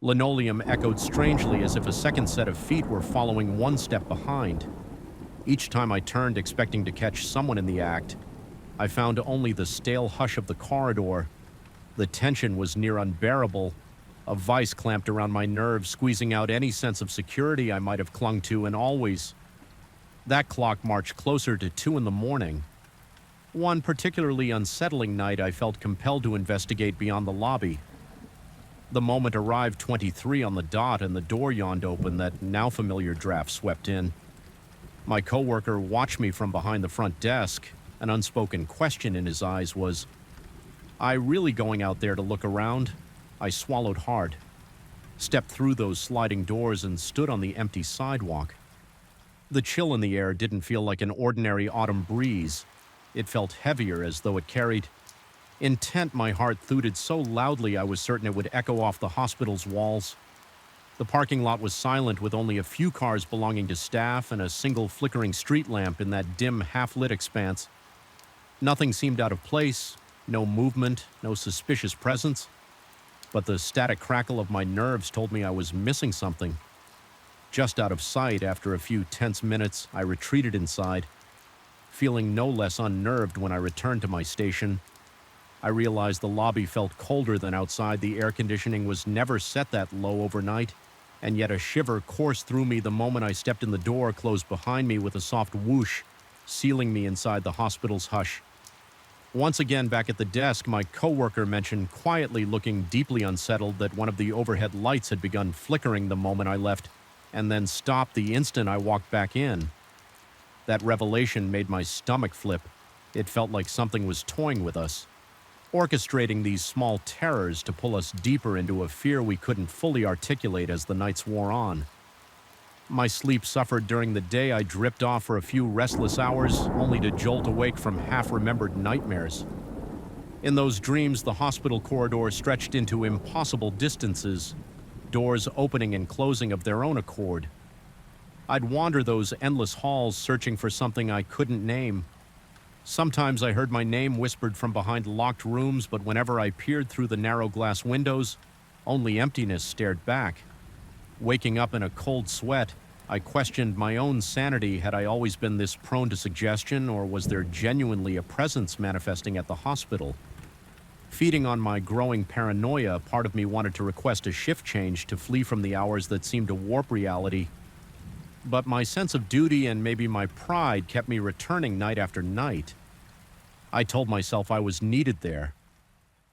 Linoleum echoed strangely as if a second set of feet were following one step behind. Each time I turned expecting to catch someone in the act, I found only the stale hush of the corridor. The tension was near unbearable, a vice clamped around my nerves, squeezing out any sense of security I might have clung to, and always. That clock marched closer to 2 in the morning. One particularly unsettling night, I felt compelled to investigate beyond the lobby. The moment arrived 23 on the dot, and the door yawned open. That now familiar draft swept in. My coworker watched me from behind the front desk. An unspoken question in his eyes was, "I really going out there to look around?" I swallowed hard, stepped through those sliding doors, and stood on the empty sidewalk. The chill in the air didn't feel like an ordinary autumn breeze. It felt heavier, as though it carried intent. My heart thudded so loudly I was certain it would echo off the hospital's walls. The parking lot was silent, with only a few cars belonging to staff and a single flickering street lamp in that dim, half-lit expanse. Nothing seemed out of place, no movement, no suspicious presence. But the static crackle of my nerves told me I was missing something. Just out of sight, after a few tense minutes, I retreated inside. Feeling no less unnerved when I returned to my station, I realized the lobby felt colder than outside. The air conditioning was never set that low overnight, and yet a shiver coursed through me the moment I stepped in the door, closed behind me with a soft whoosh, sealing me inside the hospital's hush. Once again back at the desk, my coworker mentioned quietly, looking deeply unsettled, that one of the overhead lights had begun flickering the moment I left, and then stopped the instant I walked back in. That revelation made my stomach flip. It felt like something was toying with us, orchestrating these small terrors to pull us deeper into a fear we couldn't fully articulate as the nights wore on. My sleep suffered during the day. I dripped off for a few restless hours, only to jolt awake from half-remembered nightmares. In those dreams, the hospital corridor stretched into impossible distances, doors opening and closing of their own accord. I'd wander those endless halls, searching for something I couldn't name. Sometimes I heard my name whispered from behind locked rooms, but whenever I peered through the narrow glass windows, only emptiness stared back. Waking up in a cold sweat, I questioned my own sanity. Had I always been this prone to suggestion, or was there genuinely a presence manifesting at the hospital? Feeding on my growing paranoia, part of me wanted to request a shift change to flee from the hours that seemed to warp reality. But my sense of duty and maybe my pride kept me returning night after night. I told myself I was needed there.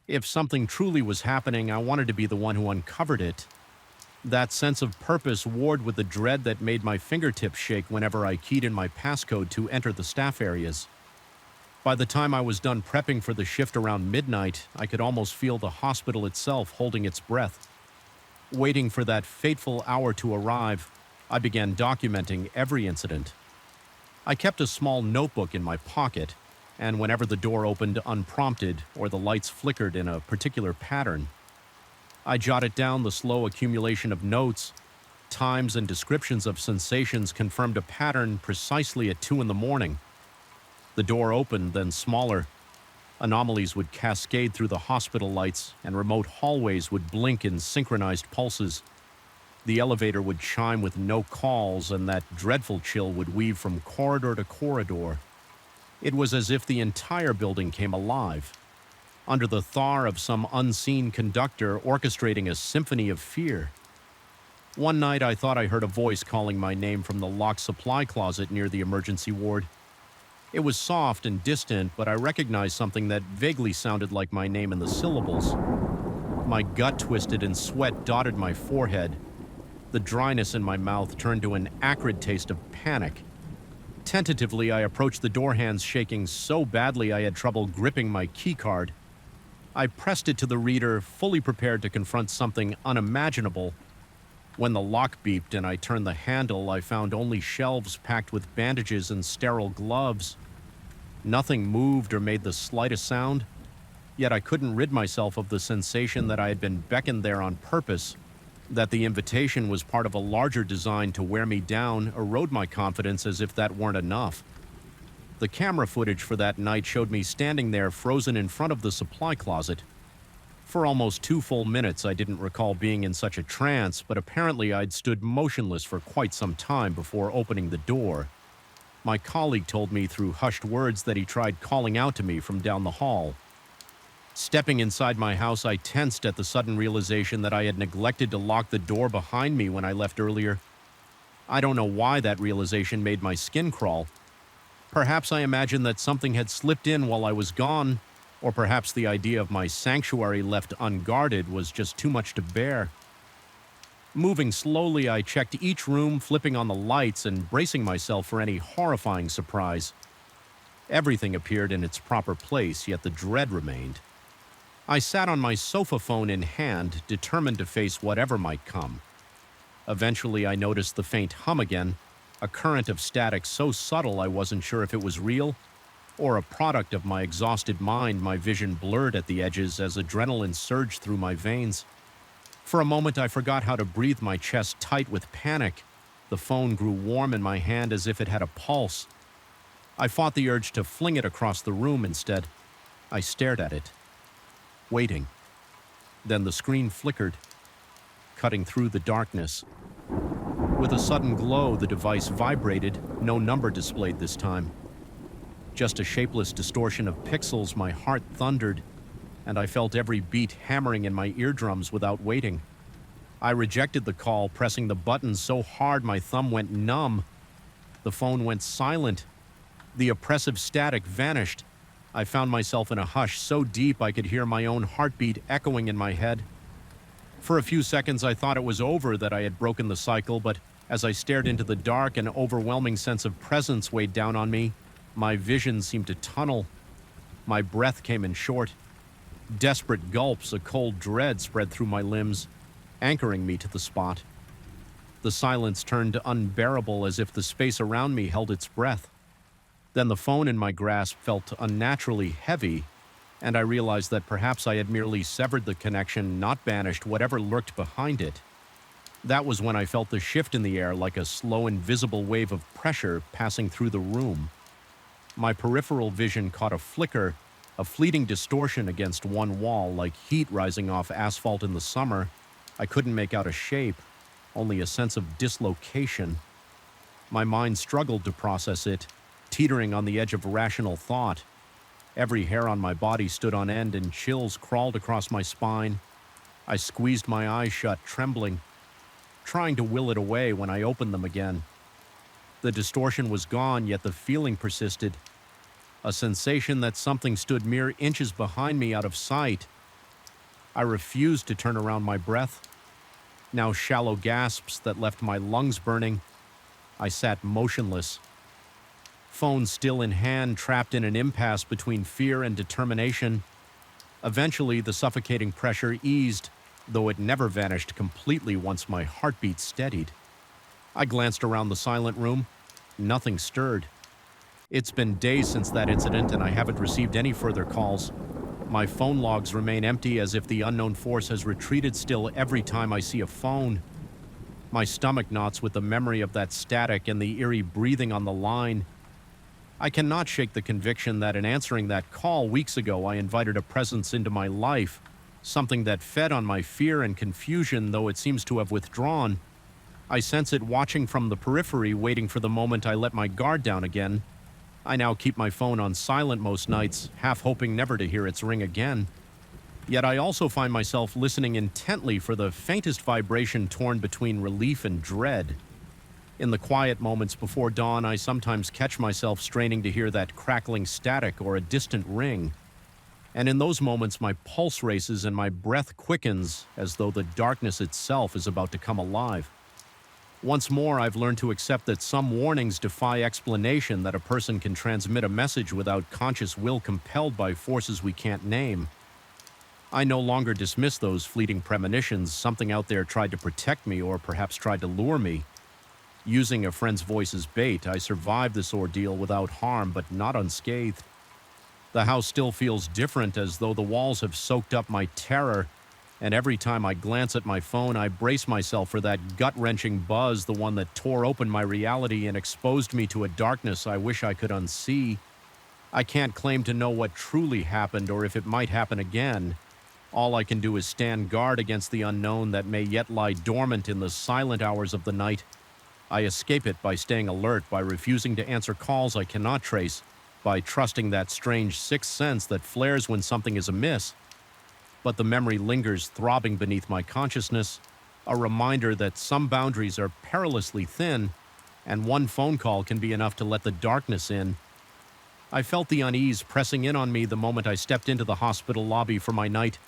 If something truly was happening, I wanted to be the one who uncovered it. That sense of purpose warred with the dread that made my fingertips shake whenever I keyed in my passcode to enter the staff areas. By the time I was done prepping for the shift around midnight, I could almost feel the hospital itself holding its breath. Waiting for that fateful hour to arrive, I began documenting every incident. I kept a small notebook in my pocket, and whenever the door opened unprompted or the lights flickered in a particular pattern, I jotted down. The slow accumulation of notes, times, and descriptions of sensations confirmed a pattern precisely at 2 in the morning. The door opened, then smaller. Anomalies would cascade through the hospital lights, and remote hallways would blink in synchronized pulses. The elevator would chime with no calls, and that dreadful chill would weave from corridor to corridor. It was as if the entire building came alive, under the thar of some unseen conductor orchestrating a symphony of fear. One night I thought I heard a voice calling my name from the locked supply closet near the emergency ward. It was soft and distant, but I recognized something that vaguely sounded like my name in the syllables. My gut twisted and sweat dotted my forehead. The dryness in my mouth turned to an acrid taste of panic. Tentatively, I approached the door, hands shaking so badly I had trouble gripping my keycard. I pressed it to the reader, fully prepared to confront something unimaginable. When the lock beeped and I turned the handle, I found only shelves packed with bandages and sterile gloves. Nothing moved or made the slightest sound, yet I couldn't rid myself of the sensation that I had been beckoned there on purpose, that the invitation was part of a larger design to wear me down, erode my confidence as if that weren't enough. The camera footage for that night showed me standing there frozen in front of the supply closet. For almost 2 full minutes, I didn't recall being in such a trance, but apparently I'd stood motionless for quite some time before opening the door. My colleague told me through hushed words that he tried calling out to me from down the hall. Stepping inside my house, I tensed at the sudden realization that I had neglected to lock the door behind me when I left earlier. I don't know why that realization made my skin crawl. Perhaps I imagined that something had slipped in while I was gone, or perhaps the idea of my sanctuary left unguarded was just too much to bear. Moving slowly, I checked each room, flipping on the lights and bracing myself for any horrifying surprise. Everything appeared in its proper place, yet the dread remained. I sat on my sofa phone in hand, determined to face whatever might come. Eventually, I noticed the faint hum again, a current of static so subtle I wasn't sure if it was real or a product of my exhausted mind. My vision blurred at the edges as adrenaline surged through my veins. For a moment, I forgot how to breathe, my chest tight with panic. The phone grew warm in my hand as if it had a pulse. I fought the urge to fling it across the room instead. I stared at it, waiting. Then the screen flickered, cutting through the darkness. With a sudden glow, the device vibrated, no number displayed this time. Just a shapeless distortion of pixels. My heart thundered, and I felt every beat hammering in my eardrums without waiting. I rejected the call, pressing the button so hard my thumb went numb. The phone went silent. The oppressive static vanished. I found myself in a hush so deep I could hear my own heartbeat echoing in my head. For a few seconds, I thought it was over, that I had broken the cycle, but as I stared into the dark, an overwhelming sense of presence weighed down on me. My vision seemed to tunnel. My breath came in short. Desperate gulps, a cold dread spread through my limbs, anchoring me to the spot. The silence turned unbearable, as if the space around me held its breath. Then the phone in my grasp felt unnaturally heavy, and I realized that perhaps I had merely severed the connection, not banished whatever lurked behind it. That was when I felt the shift in the air, like a slow, invisible wave of pressure passing through the room. My peripheral vision caught a flicker, a fleeting distortion against one wall, like heat rising off asphalt in the summer. I couldn't make out a shape, only a sense of dislocation. My mind struggled to process it, teetering on the edge of rational thought. Every hair on my body stood on end and chills crawled across my spine. I squeezed my eyes shut, trembling, trying to will it away when I opened them again. The distortion was gone, yet the feeling persisted. A sensation that something stood mere inches behind me, out of sight. I refused to turn around. My breath, now shallow gasps that left my lungs burning. I sat motionless, phone still in hand, trapped in an impasse between fear and determination. Eventually, the suffocating pressure eased, though it never vanished completely once my heartbeat steadied. I glanced around the silent room. Nothing stirred. It's been days since that incident, and I haven't received any further calls. My phone logs remain empty, as if the unknown force has retreated still every time I see a phone. My stomach knots with the memory of that static and the eerie breathing on the line. I cannot shake the conviction that in answering that call weeks ago, I invited a presence into my life, something that fed on my fear and confusion, though it seems to have withdrawn. I sense it watching from the periphery, waiting for the moment I let my guard down again. I now keep my phone on silent most nights, half hoping never to hear its ring again. Yet I also find myself listening intently for the faintest vibration, torn between relief and dread. In the quiet moments before dawn, I sometimes catch myself straining to hear that crackling static or a distant ring. And in those moments, my pulse races and my breath quickens, as though the darkness itself is about to come alive. Once more, I've learned to accept that some warnings defy explanation, that a person can transmit a message without conscious will, compelled by forces we can't name. I no longer dismiss those fleeting premonitions. Something out there tried to protect me, or perhaps tried to lure me. Using a friend's voice as bait, I survived this ordeal without harm, but not unscathed. The house still feels different, as though the walls have soaked up my terror, and every time I glance at my phone, I brace myself for that gut-wrenching buzz, the one that tore open my reality and exposed me to a darkness I wish I could unsee. I can't claim to know what truly happened or if it might happen again, All I can do is stand guard against the unknown that may yet lie dormant in the silent hours of the night. I escape it by staying alert, by refusing to answer calls I cannot trace, by trusting that strange sixth sense that flares when something is amiss. But the memory lingers throbbing beneath my consciousness, a reminder that some boundaries are perilously thin, and one phone call can be enough to let the darkness in. I felt the unease pressing in on me the moment I stepped into the hospital lobby for my night.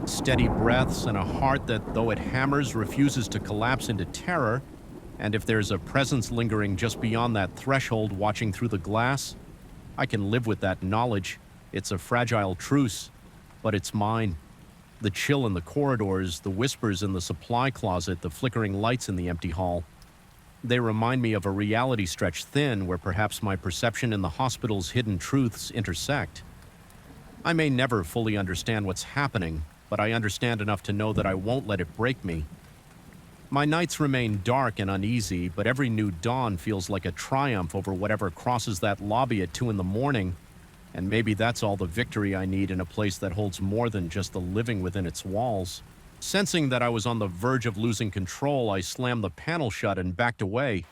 Steady breaths and a heart that, though it hammers, refuses to collapse into terror, and if there's a presence lingering just beyond that threshold watching through the glass, I can live with that knowledge. It's a fragile truce, but it's mine. The chill in the corridors, the whispers in the supply closet, the flickering lights in the empty hall. They remind me of a reality stretched thin where perhaps my perception and the hospital's hidden truths intersect. I may never fully understand what's happening, but I understand enough to know that I won't let it break me. My nights remain dark and uneasy, but every new dawn feels like a triumph over whatever crosses that lobby at 2 a.m, and maybe that's all the victory I need in a place that holds more than just the living within its walls. Sensing that I was on the verge of losing control, I slammed the panel shut and backed away.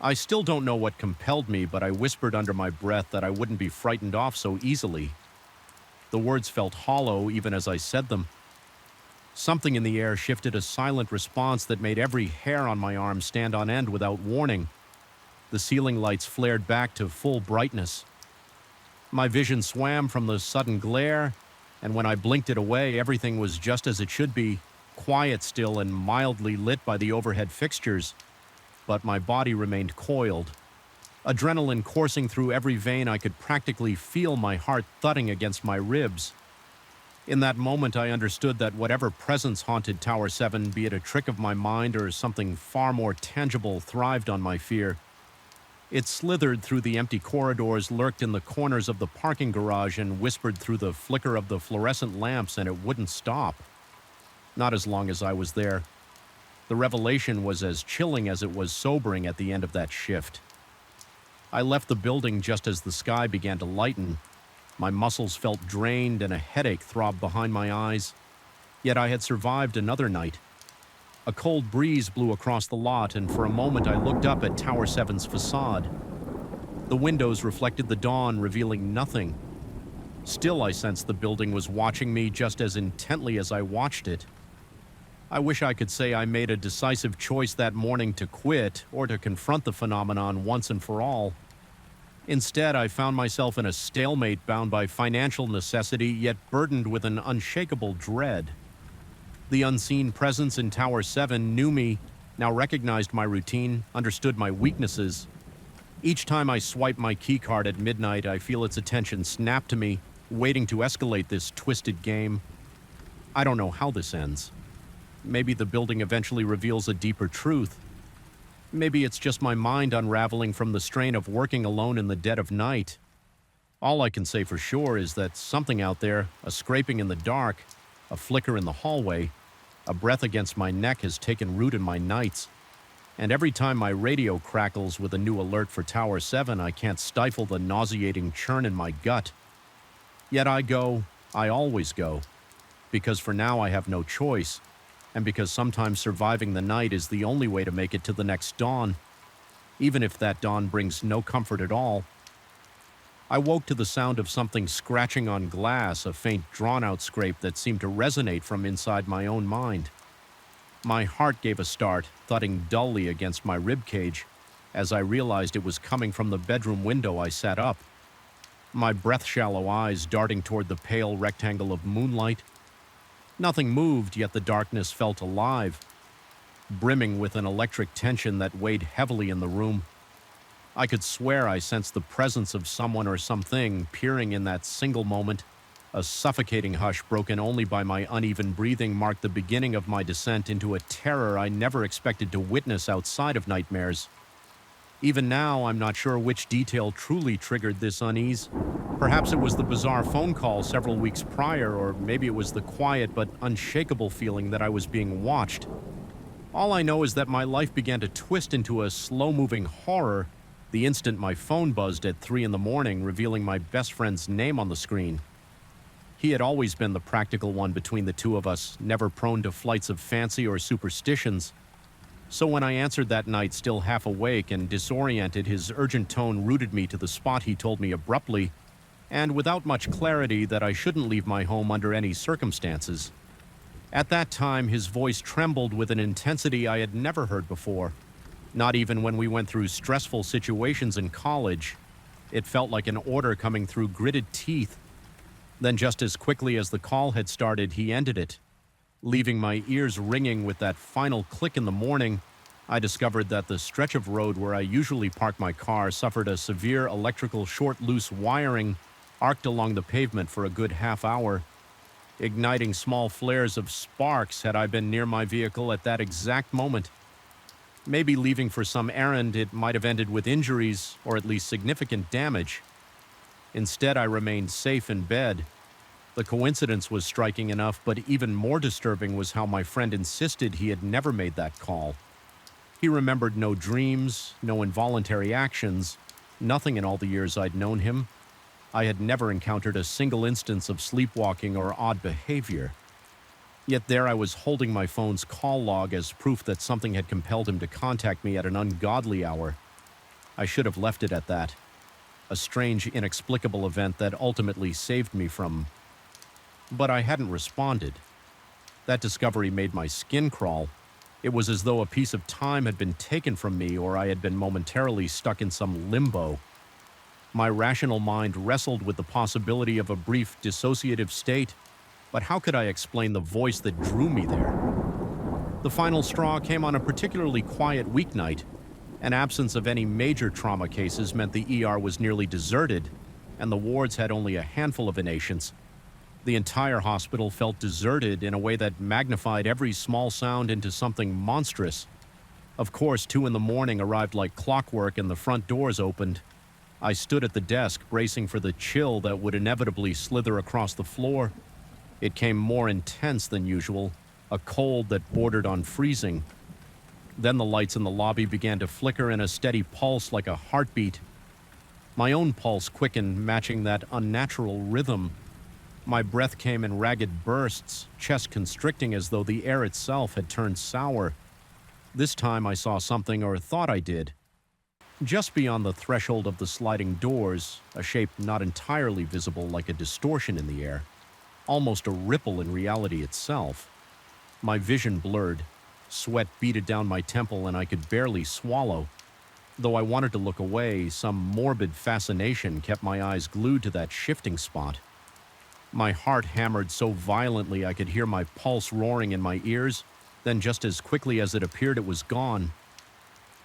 I still don't know what compelled me, but I whispered under my breath that I wouldn't be frightened off so easily. The words felt hollow even as I said them. Something in the air shifted a silent response that made every hair on my arm stand on end without warning. The ceiling lights flared back to full brightness. My vision swam from the sudden glare, and when I blinked it away, everything was just as it should be, quiet still and mildly lit by the overhead fixtures. But my body remained coiled. Adrenaline coursing through every vein, I could practically feel my heart thudding against my ribs. In that moment, I understood that whatever presence haunted Tower 7, be it a trick of my mind or something far more tangible, thrived on my fear. It slithered through the empty corridors, lurked in the corners of the parking garage, and whispered through the flicker of the fluorescent lamps, and it wouldn't stop. Not as long as I was there. The revelation was as chilling as it was sobering at the end of that shift. I left the building just as the sky began to lighten. My muscles felt drained and a headache throbbed behind my eyes. Yet I had survived another night. A cold breeze blew across the lot, and for a moment I looked up at Tower 7's facade. The windows reflected the dawn, revealing nothing. Still, I sensed the building was watching me just as intently as I watched it. I wish I could say I made a decisive choice that morning to quit or to confront the phenomenon once and for all. Instead, I found myself in a stalemate bound by financial necessity, yet burdened with an unshakable dread. The unseen presence in Tower 7 knew me, now recognized my routine, understood my weaknesses. Each time I swipe my keycard at midnight, I feel its attention snap to me, waiting to escalate this twisted game. I don't know how this ends. Maybe the building eventually reveals a deeper truth. Maybe it's just my mind unraveling from the strain of working alone in the dead of night. All I can say for sure is that something out there, a scraping in the dark, a flicker in the hallway, a breath against my neck has taken root in my nights. And every time my radio crackles with a new alert for Tower 7, I can't stifle the nauseating churn in my gut. Yet I always go, because for now I have no choice, and because sometimes surviving the night is the only way to make it to the next dawn, even if that dawn brings no comfort at all. I woke to the sound of something scratching on glass, a faint drawn-out scrape that seemed to resonate from inside my own mind. My heart gave a start, thudding dully against my ribcage. As I realized it was coming from the bedroom window, I sat up, my breath-shallow eyes darting toward the pale rectangle of moonlight. Nothing moved, yet the darkness felt alive, brimming with an electric tension that weighed heavily in the room. I could swear I sensed the presence of someone or something peering in that single moment. A suffocating hush broken only by my uneven breathing marked the beginning of my descent into a terror I never expected to witness outside of nightmares. Even now, I'm not sure which detail truly triggered this unease. Perhaps it was the bizarre phone call several weeks prior, or maybe it was the quiet but unshakable feeling that I was being watched. All I know is that my life began to twist into a slow-moving horror the instant my phone buzzed at 3 a.m, revealing my best friend's name on the screen. He had always been the practical one between the two of us, never prone to flights of fancy or superstitions. So when I answered that night still half awake and disoriented, his urgent tone rooted me to the spot. He told me abruptly, and without much clarity, that I shouldn't leave my home under any circumstances. At that time, his voice trembled with an intensity I had never heard before. Not even when we went through stressful situations in college. It felt like an order coming through gritted teeth. Then just as quickly as the call had started, he ended it. Leaving my ears ringing with that final click in the morning, I discovered that the stretch of road where I usually park my car suffered a severe electrical short. Loose wiring arced along the pavement for a good half hour, igniting small flares of sparks had I been near my vehicle at that exact moment. Maybe leaving for some errand, it might have ended with injuries or at least significant damage. Instead, I remained safe in bed. The coincidence was striking enough, but even more disturbing was how my friend insisted he had never made that call. He remembered no dreams, no involuntary actions, nothing in all the years I'd known him. I had never encountered a single instance of sleepwalking or odd behavior. Yet there I was holding my phone's call log as proof that something had compelled him to contact me at an ungodly hour. I should have left it at that. A strange, inexplicable event that ultimately saved me from... But I hadn't responded. That discovery made my skin crawl. It was as though a piece of time had been taken from me, or I had been momentarily stuck in some limbo. My rational mind wrestled with the possibility of a brief dissociative state, but how could I explain the voice that drew me there? The final straw came on a particularly quiet weeknight. An absence of any major trauma cases meant the ER was nearly deserted, and the wards had only a handful of inpatients. The entire hospital felt deserted in a way that magnified every small sound into something monstrous. Of course, 2 in the morning arrived like clockwork and the front doors opened. I stood at the desk, bracing for the chill that would inevitably slither across the floor. It came more intense than usual, a cold that bordered on freezing. Then the lights in the lobby began to flicker in a steady pulse like a heartbeat. My own pulse quickened, matching that unnatural rhythm. My breath came in ragged bursts, chest constricting as though the air itself had turned sour. This time I saw something, or thought I did. Just beyond the threshold of the sliding doors, a shape not entirely visible, like a distortion in the air, almost a ripple in reality itself. My vision blurred, sweat beaded down my temple, and I could barely swallow. Though I wanted to look away, some morbid fascination kept my eyes glued to that shifting spot. My heart hammered so violently I could hear my pulse roaring in my ears, then just as quickly as it appeared, it was gone.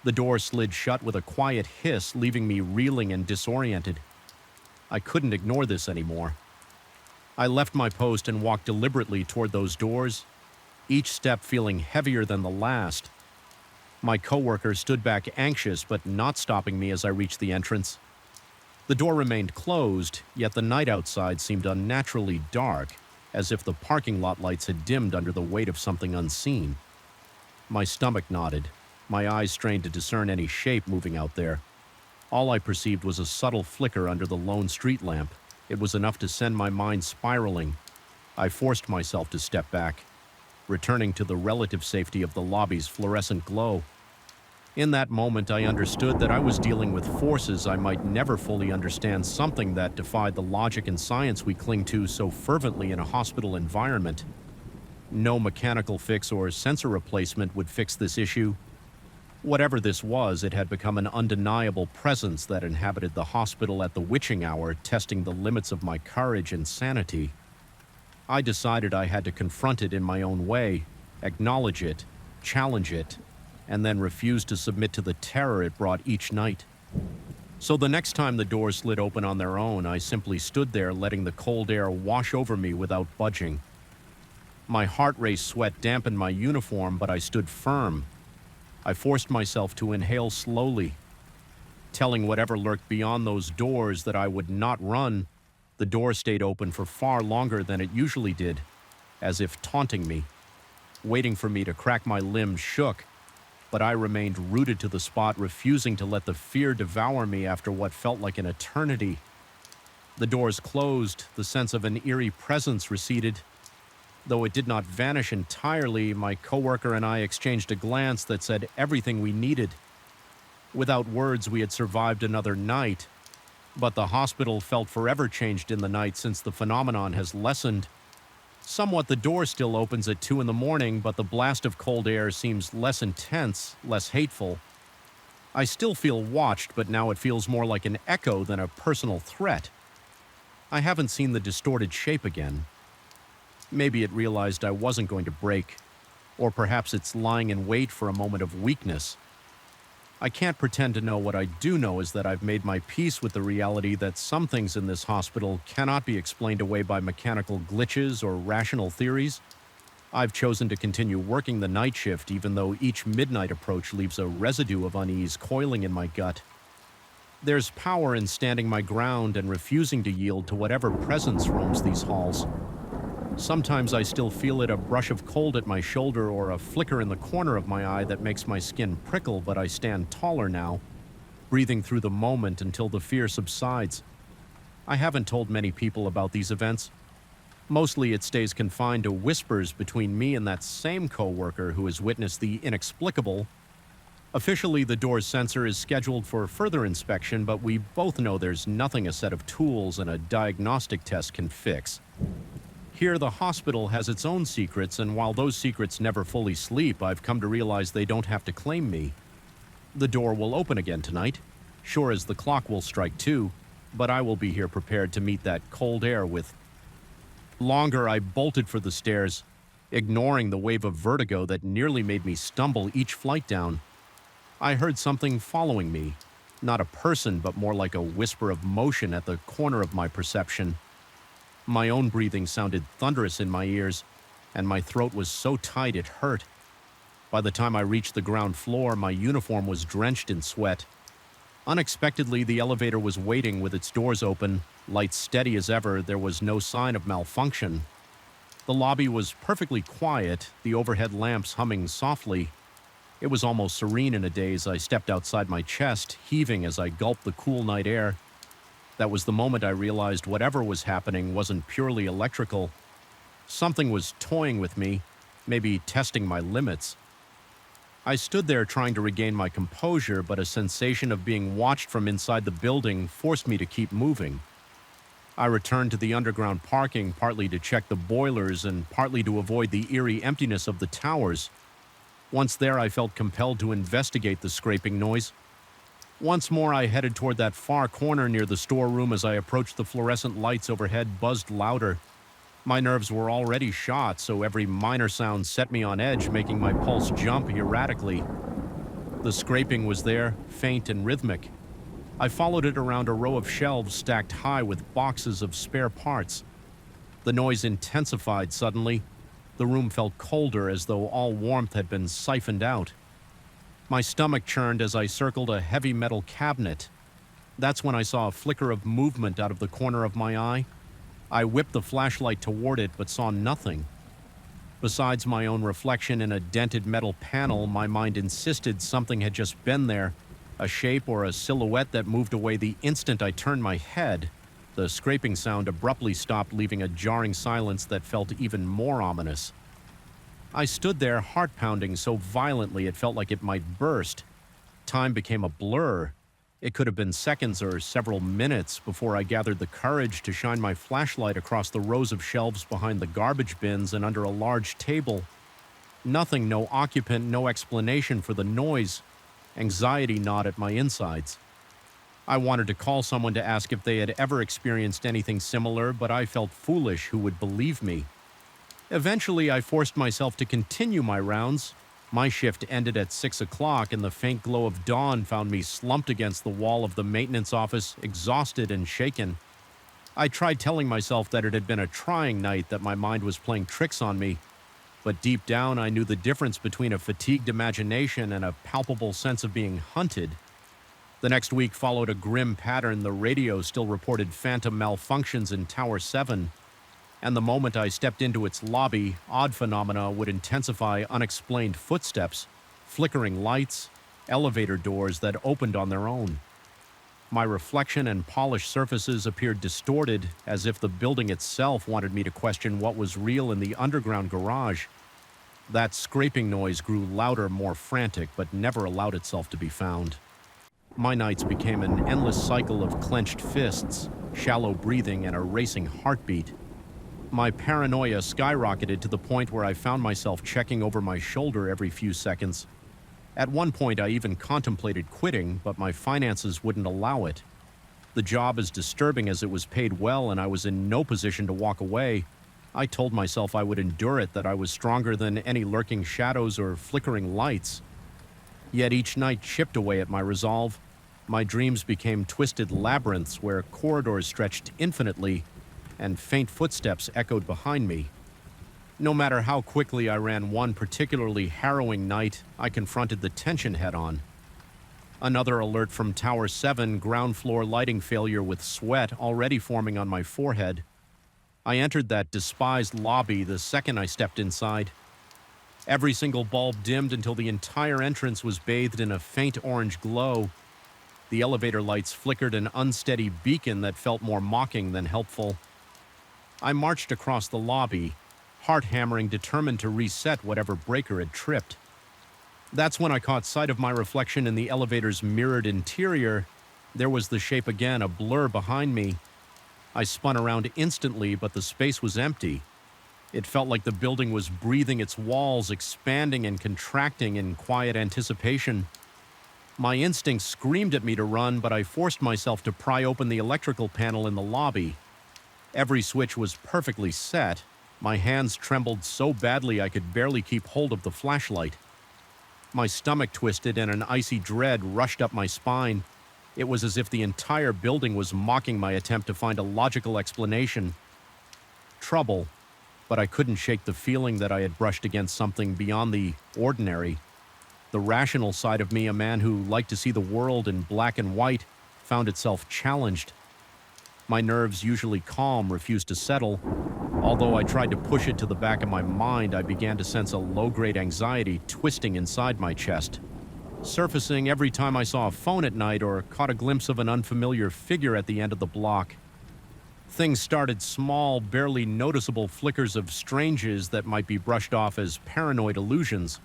The door slid shut with a quiet hiss, leaving me reeling and disoriented. I couldn't ignore this anymore. I left my post and walked deliberately toward those doors, each step feeling heavier than the last. My coworker stood back anxious, but not stopping me as I reached the entrance. The door remained closed, yet the night outside seemed unnaturally dark, as if the parking lot lights had dimmed under the weight of something unseen. My stomach knotted, my eyes strained to discern any shape moving out there. All I perceived was a subtle flicker under the lone street lamp. It was enough to send my mind spiraling. I forced myself to step back, returning to the relative safety of the lobby's fluorescent glow. In that moment, I understood that I was dealing with forces I might never fully understand, something that defied the logic and science we cling to so fervently in a hospital environment. No mechanical fix or sensor replacement would fix this issue. Whatever this was, it had become an undeniable presence that inhabited the hospital at the witching hour, testing the limits of my courage and sanity. I decided I had to confront it in my own way, acknowledge it, challenge it, and then refuse to submit to the terror it brought each night. So the next time the doors slid open on their own, I simply stood there, letting the cold air wash over me without budging. My heart race sweat dampened my uniform, but I stood firm. I forced myself to inhale slowly, telling whatever lurked beyond those doors that I would not run. The door stayed open for far longer than it usually did, as if taunting me. Waiting for me to crack, my limbs shook, but I remained rooted to the spot, refusing to let the fear devour me after what felt like an eternity. The doors closed, the sense of an eerie presence receded. Though it did not vanish entirely, my coworker and I exchanged a glance that said everything we needed. Without words, we had survived another night, but the hospital felt forever changed in the night since the phenomenon has lessened. Somewhat, the door still opens at 2 in the morning, but the blast of cold air seems less intense, less hateful. I still feel watched, but now it feels more like an echo than a personal threat. I haven't seen the distorted shape again. Maybe it realized I wasn't going to break, or perhaps it's lying in wait for a moment of weakness. I can't pretend to know. What I do know is that I've made my peace with the reality that some things in this hospital cannot be explained away by mechanical glitches or rational theories. I've chosen to continue working the night shift even though each midnight approach leaves a residue of unease coiling in my gut. There's power in standing my ground and refusing to yield to whatever presence roams these halls. Sometimes I still feel it, a brush of cold at my shoulder or a flicker in the corner of my eye that makes my skin prickle, but I stand taller now, breathing through the moment until the fear subsides. I haven't told many people about these events. Mostly it stays confined to whispers between me and that same coworker who has witnessed the inexplicable. Officially, the door's sensor is scheduled for further inspection, but we both know there's nothing a set of tools and a diagnostic test can fix. Here, the hospital has its own secrets, and while those secrets never fully sleep, I've come to realize they don't have to claim me. The door will open again tonight, sure as the clock will strike 2, but I will be here prepared to meet that cold air with... Longer, I bolted for the stairs, ignoring the wave of vertigo that nearly made me stumble each flight down. I heard something following me, not a person, but more like a whisper of motion at the corner of my perception. My own breathing sounded thunderous in my ears, and my throat was so tight it hurt. By the time I reached the ground floor, my uniform was drenched in sweat. Unexpectedly, the elevator was waiting with its doors open, lights steady as ever. There was no sign of malfunction. The lobby was perfectly quiet, the overhead lamps humming softly. It was almost serene in a daze. I stepped outside my chest, heaving as I gulped the cool night air. That was the moment I realized whatever was happening wasn't purely electrical. Something was toying with me, maybe testing my limits. I stood there trying to regain my composure, but a sensation of being watched from inside the building forced me to keep moving. I returned to the underground parking, partly to check the boilers and partly to avoid the eerie emptiness of the towers. Once there, I felt compelled to investigate the scraping noise. Once more, I headed toward that far corner near the storeroom. As I approached, the fluorescent lights overhead buzzed louder. My nerves were already shot, so every minor sound set me on edge, making my pulse jump erratically. The scraping was there, faint and rhythmic. I followed it around a row of shelves stacked high with boxes of spare parts. The noise intensified suddenly. The room felt colder, as though all warmth had been siphoned out. My stomach churned as I circled a heavy metal cabinet. That's when I saw a flicker of movement out of the corner of my eye. I whipped the flashlight toward it, but saw nothing. Besides my own reflection in a dented metal panel, my mind insisted something had just been there, a shape or a silhouette that moved away the instant I turned my head. The scraping sound abruptly stopped, leaving a jarring silence that felt even more ominous. I stood there, heart pounding so violently it felt like it might burst. Time became a blur. It could have been seconds or several minutes before I gathered the courage to shine my flashlight across the rows of shelves behind the garbage bins and under a large table. Nothing, no occupant, no explanation for the noise. Anxiety gnawed at my insides. I wanted to call someone to ask if they had ever experienced anything similar, but I felt foolish. Who would believe me? Eventually, I forced myself to continue my rounds. My shift ended at 6 o'clock, and the faint glow of dawn found me slumped against the wall of the maintenance office, exhausted and shaken. I tried telling myself that it had been a trying night, that my mind was playing tricks on me. But deep down, I knew the difference between a fatigued imagination and a palpable sense of being hunted. The next week followed a grim pattern. The radio still reported phantom malfunctions in Tower 7. And the moment I stepped into its lobby, odd phenomena would intensify. Unexplained footsteps, flickering lights, elevator doors that opened on their own. My reflection and polished surfaces appeared distorted, as if the building itself wanted me to question what was real in the underground garage. That scraping noise grew louder, more frantic, but never allowed itself to be found. My nights became an endless cycle of clenched fists, shallow breathing, and a racing heartbeat. My paranoia skyrocketed to the point where I found myself checking over my shoulder every few seconds. At one point, I even contemplated quitting, but my finances wouldn't allow it. The job, as disturbing as it was, paid well, and I was in no position to walk away. I told myself I would endure it, that I was stronger than any lurking shadows or flickering lights. Yet each night chipped away at my resolve. My dreams became twisted labyrinths where corridors stretched infinitely, and faint footsteps echoed behind me. No matter how quickly I ran one particularly harrowing night, I confronted the tension head-on. Another alert from Tower 7, ground floor lighting failure with sweat already forming on my forehead. I entered that despised lobby the second I stepped inside. Every single bulb dimmed until the entire entrance was bathed in a faint orange glow. The elevator lights flickered an unsteady beacon that felt more mocking than helpful. I marched across the lobby, heart hammering, determined to reset whatever breaker had tripped. That's when I caught sight of my reflection in the elevator's mirrored interior. There was the shape again, a blur behind me. I spun around instantly, but the space was empty. It felt like the building was breathing, its walls expanding and contracting in quiet anticipation. My instincts screamed at me to run, but I forced myself to pry open the electrical panel in the lobby. Every switch was perfectly set. My hands trembled so badly I could barely keep hold of the flashlight. My stomach twisted and an icy dread rushed up my spine. It was as if the entire building was mocking my attempt to find a logical explanation. Trouble, but I couldn't shake the feeling that I had brushed against something beyond the ordinary. The rational side of me, a man who liked to see the world in black and white, found itself challenged. My nerves, usually calm, refused to settle. Although I tried to push it to the back of my mind, I began to sense a low-grade anxiety twisting inside my chest, surfacing every time I saw a phone at night or caught a glimpse of an unfamiliar figure at the end of the block. Things started small, barely noticeable flickers of stranges that might be brushed off as paranoid illusions.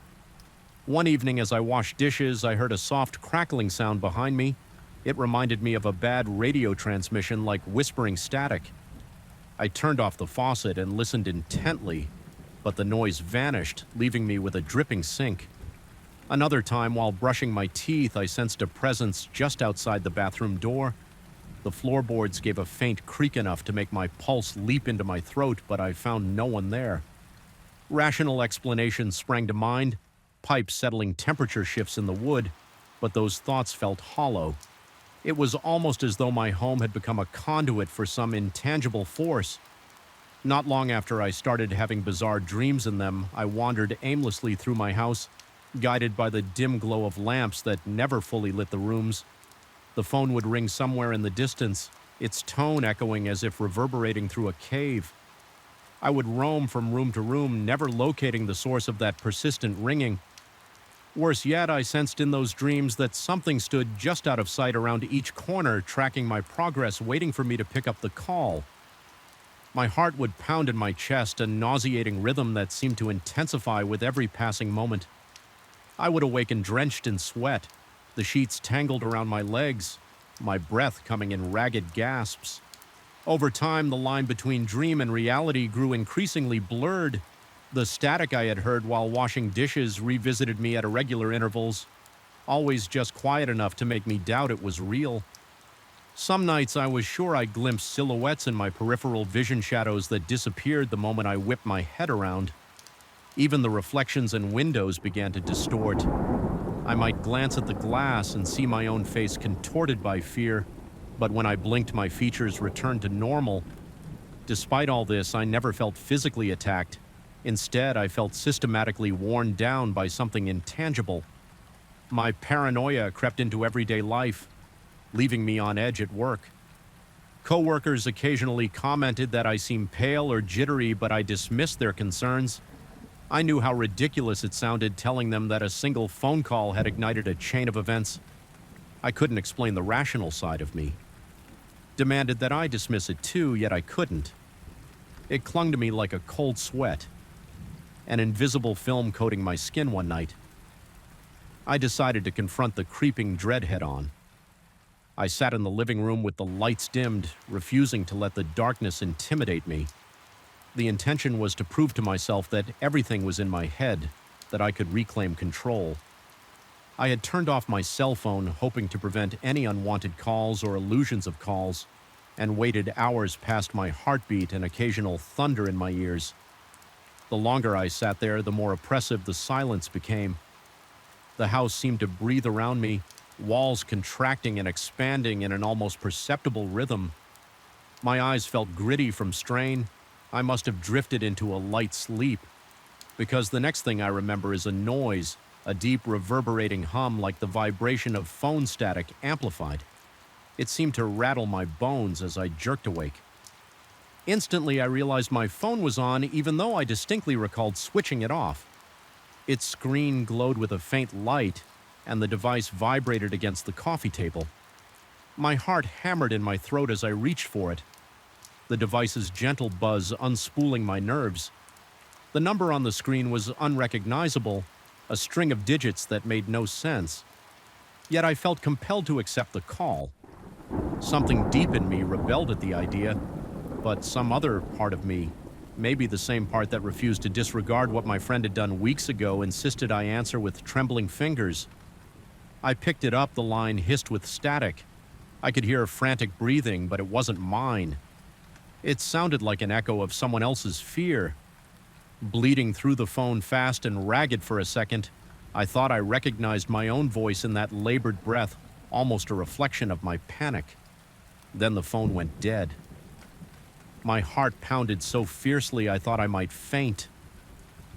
One evening as I washed dishes, I heard a soft crackling sound behind me. It reminded me of a bad radio transmission, like whispering static. I turned off the faucet and listened intently, but the noise vanished, leaving me with a dripping sink. Another time, while brushing my teeth, I sensed a presence just outside the bathroom door. The floorboards gave a faint creak enough to make my pulse leap into my throat, but I found no one there. Rational explanations sprang to mind, pipes settling temperature shifts in the wood, but those thoughts felt hollow. It was almost as though my home had become a conduit for some intangible force. Not long after I started having bizarre dreams in them, I wandered aimlessly through my house, guided by the dim glow of lamps that never fully lit the rooms. The phone would ring somewhere in the distance, its tone echoing as if reverberating through a cave. I would roam from room to room, never locating the source of that persistent ringing. Worse yet, I sensed in those dreams that something stood just out of sight around each corner, tracking my progress, waiting for me to pick up the call. My heart would pound in my chest, a nauseating rhythm that seemed to intensify with every passing moment. I would awaken drenched in sweat, the sheets tangled around my legs, my breath coming in ragged gasps. Over time, the line between dream and reality grew increasingly blurred. The static I had heard while washing dishes revisited me at irregular intervals, always just quiet enough to make me doubt it was real. Some nights I was sure I glimpsed silhouettes in my peripheral vision shadows that disappeared the moment I whipped my head around. Even the reflections in windows began to distort. I might glance at the glass and see my own face contorted by fear, but when I blinked, my features returned to normal. Despite all this, I never felt physically attacked. Instead, I felt systematically worn down by something intangible. My paranoia crept into everyday life, leaving me on edge at work. Coworkers occasionally commented that I seemed pale or jittery, but I dismissed their concerns. I knew how ridiculous it sounded telling them that a single phone call had ignited a chain of events. I couldn't explain the rational side of me. Demanded that I dismiss it too, yet I couldn't. It clung to me like a cold sweat, an invisible film coating my skin one night. I decided to confront the creeping dread head-on. I sat in the living room with the lights dimmed, refusing to let the darkness intimidate me. The intention was to prove to myself that everything was in my head, that I could reclaim control. I had turned off my cell phone, hoping to prevent any unwanted calls or illusions of calls, and waited hours past my heartbeat and occasional thunder in my ears. The longer I sat there, the more oppressive the silence became. The house seemed to breathe around me, walls contracting and expanding in an almost perceptible rhythm. My eyes felt gritty from strain. I must have drifted into a light sleep, because the next thing I remember is a noise, a deep reverberating hum like the vibration of phone static amplified. It seemed to rattle my bones as I jerked awake. Instantly, I realized my phone was on, even though I distinctly recalled switching it off. Its screen glowed with a faint light, and the device vibrated against the coffee table. My heart hammered in my throat as I reached for it, the device's gentle buzz unspooling my nerves. The number on the screen was unrecognizable, a string of digits that made no sense. Yet I felt compelled to accept the call. Something deep in me rebelled at the idea, but some other part of me, maybe the same part that refused to disregard what my friend had done weeks ago, insisted I answer with trembling fingers. I picked it up, the line hissed with static. I could hear frantic breathing, but it wasn't mine. It sounded like an echo of someone else's fear. Bleeding through the phone fast and ragged for a second, I thought I recognized my own voice in that labored breath, almost a reflection of my panic. Then the phone went dead. My heart pounded so fiercely I thought I might faint.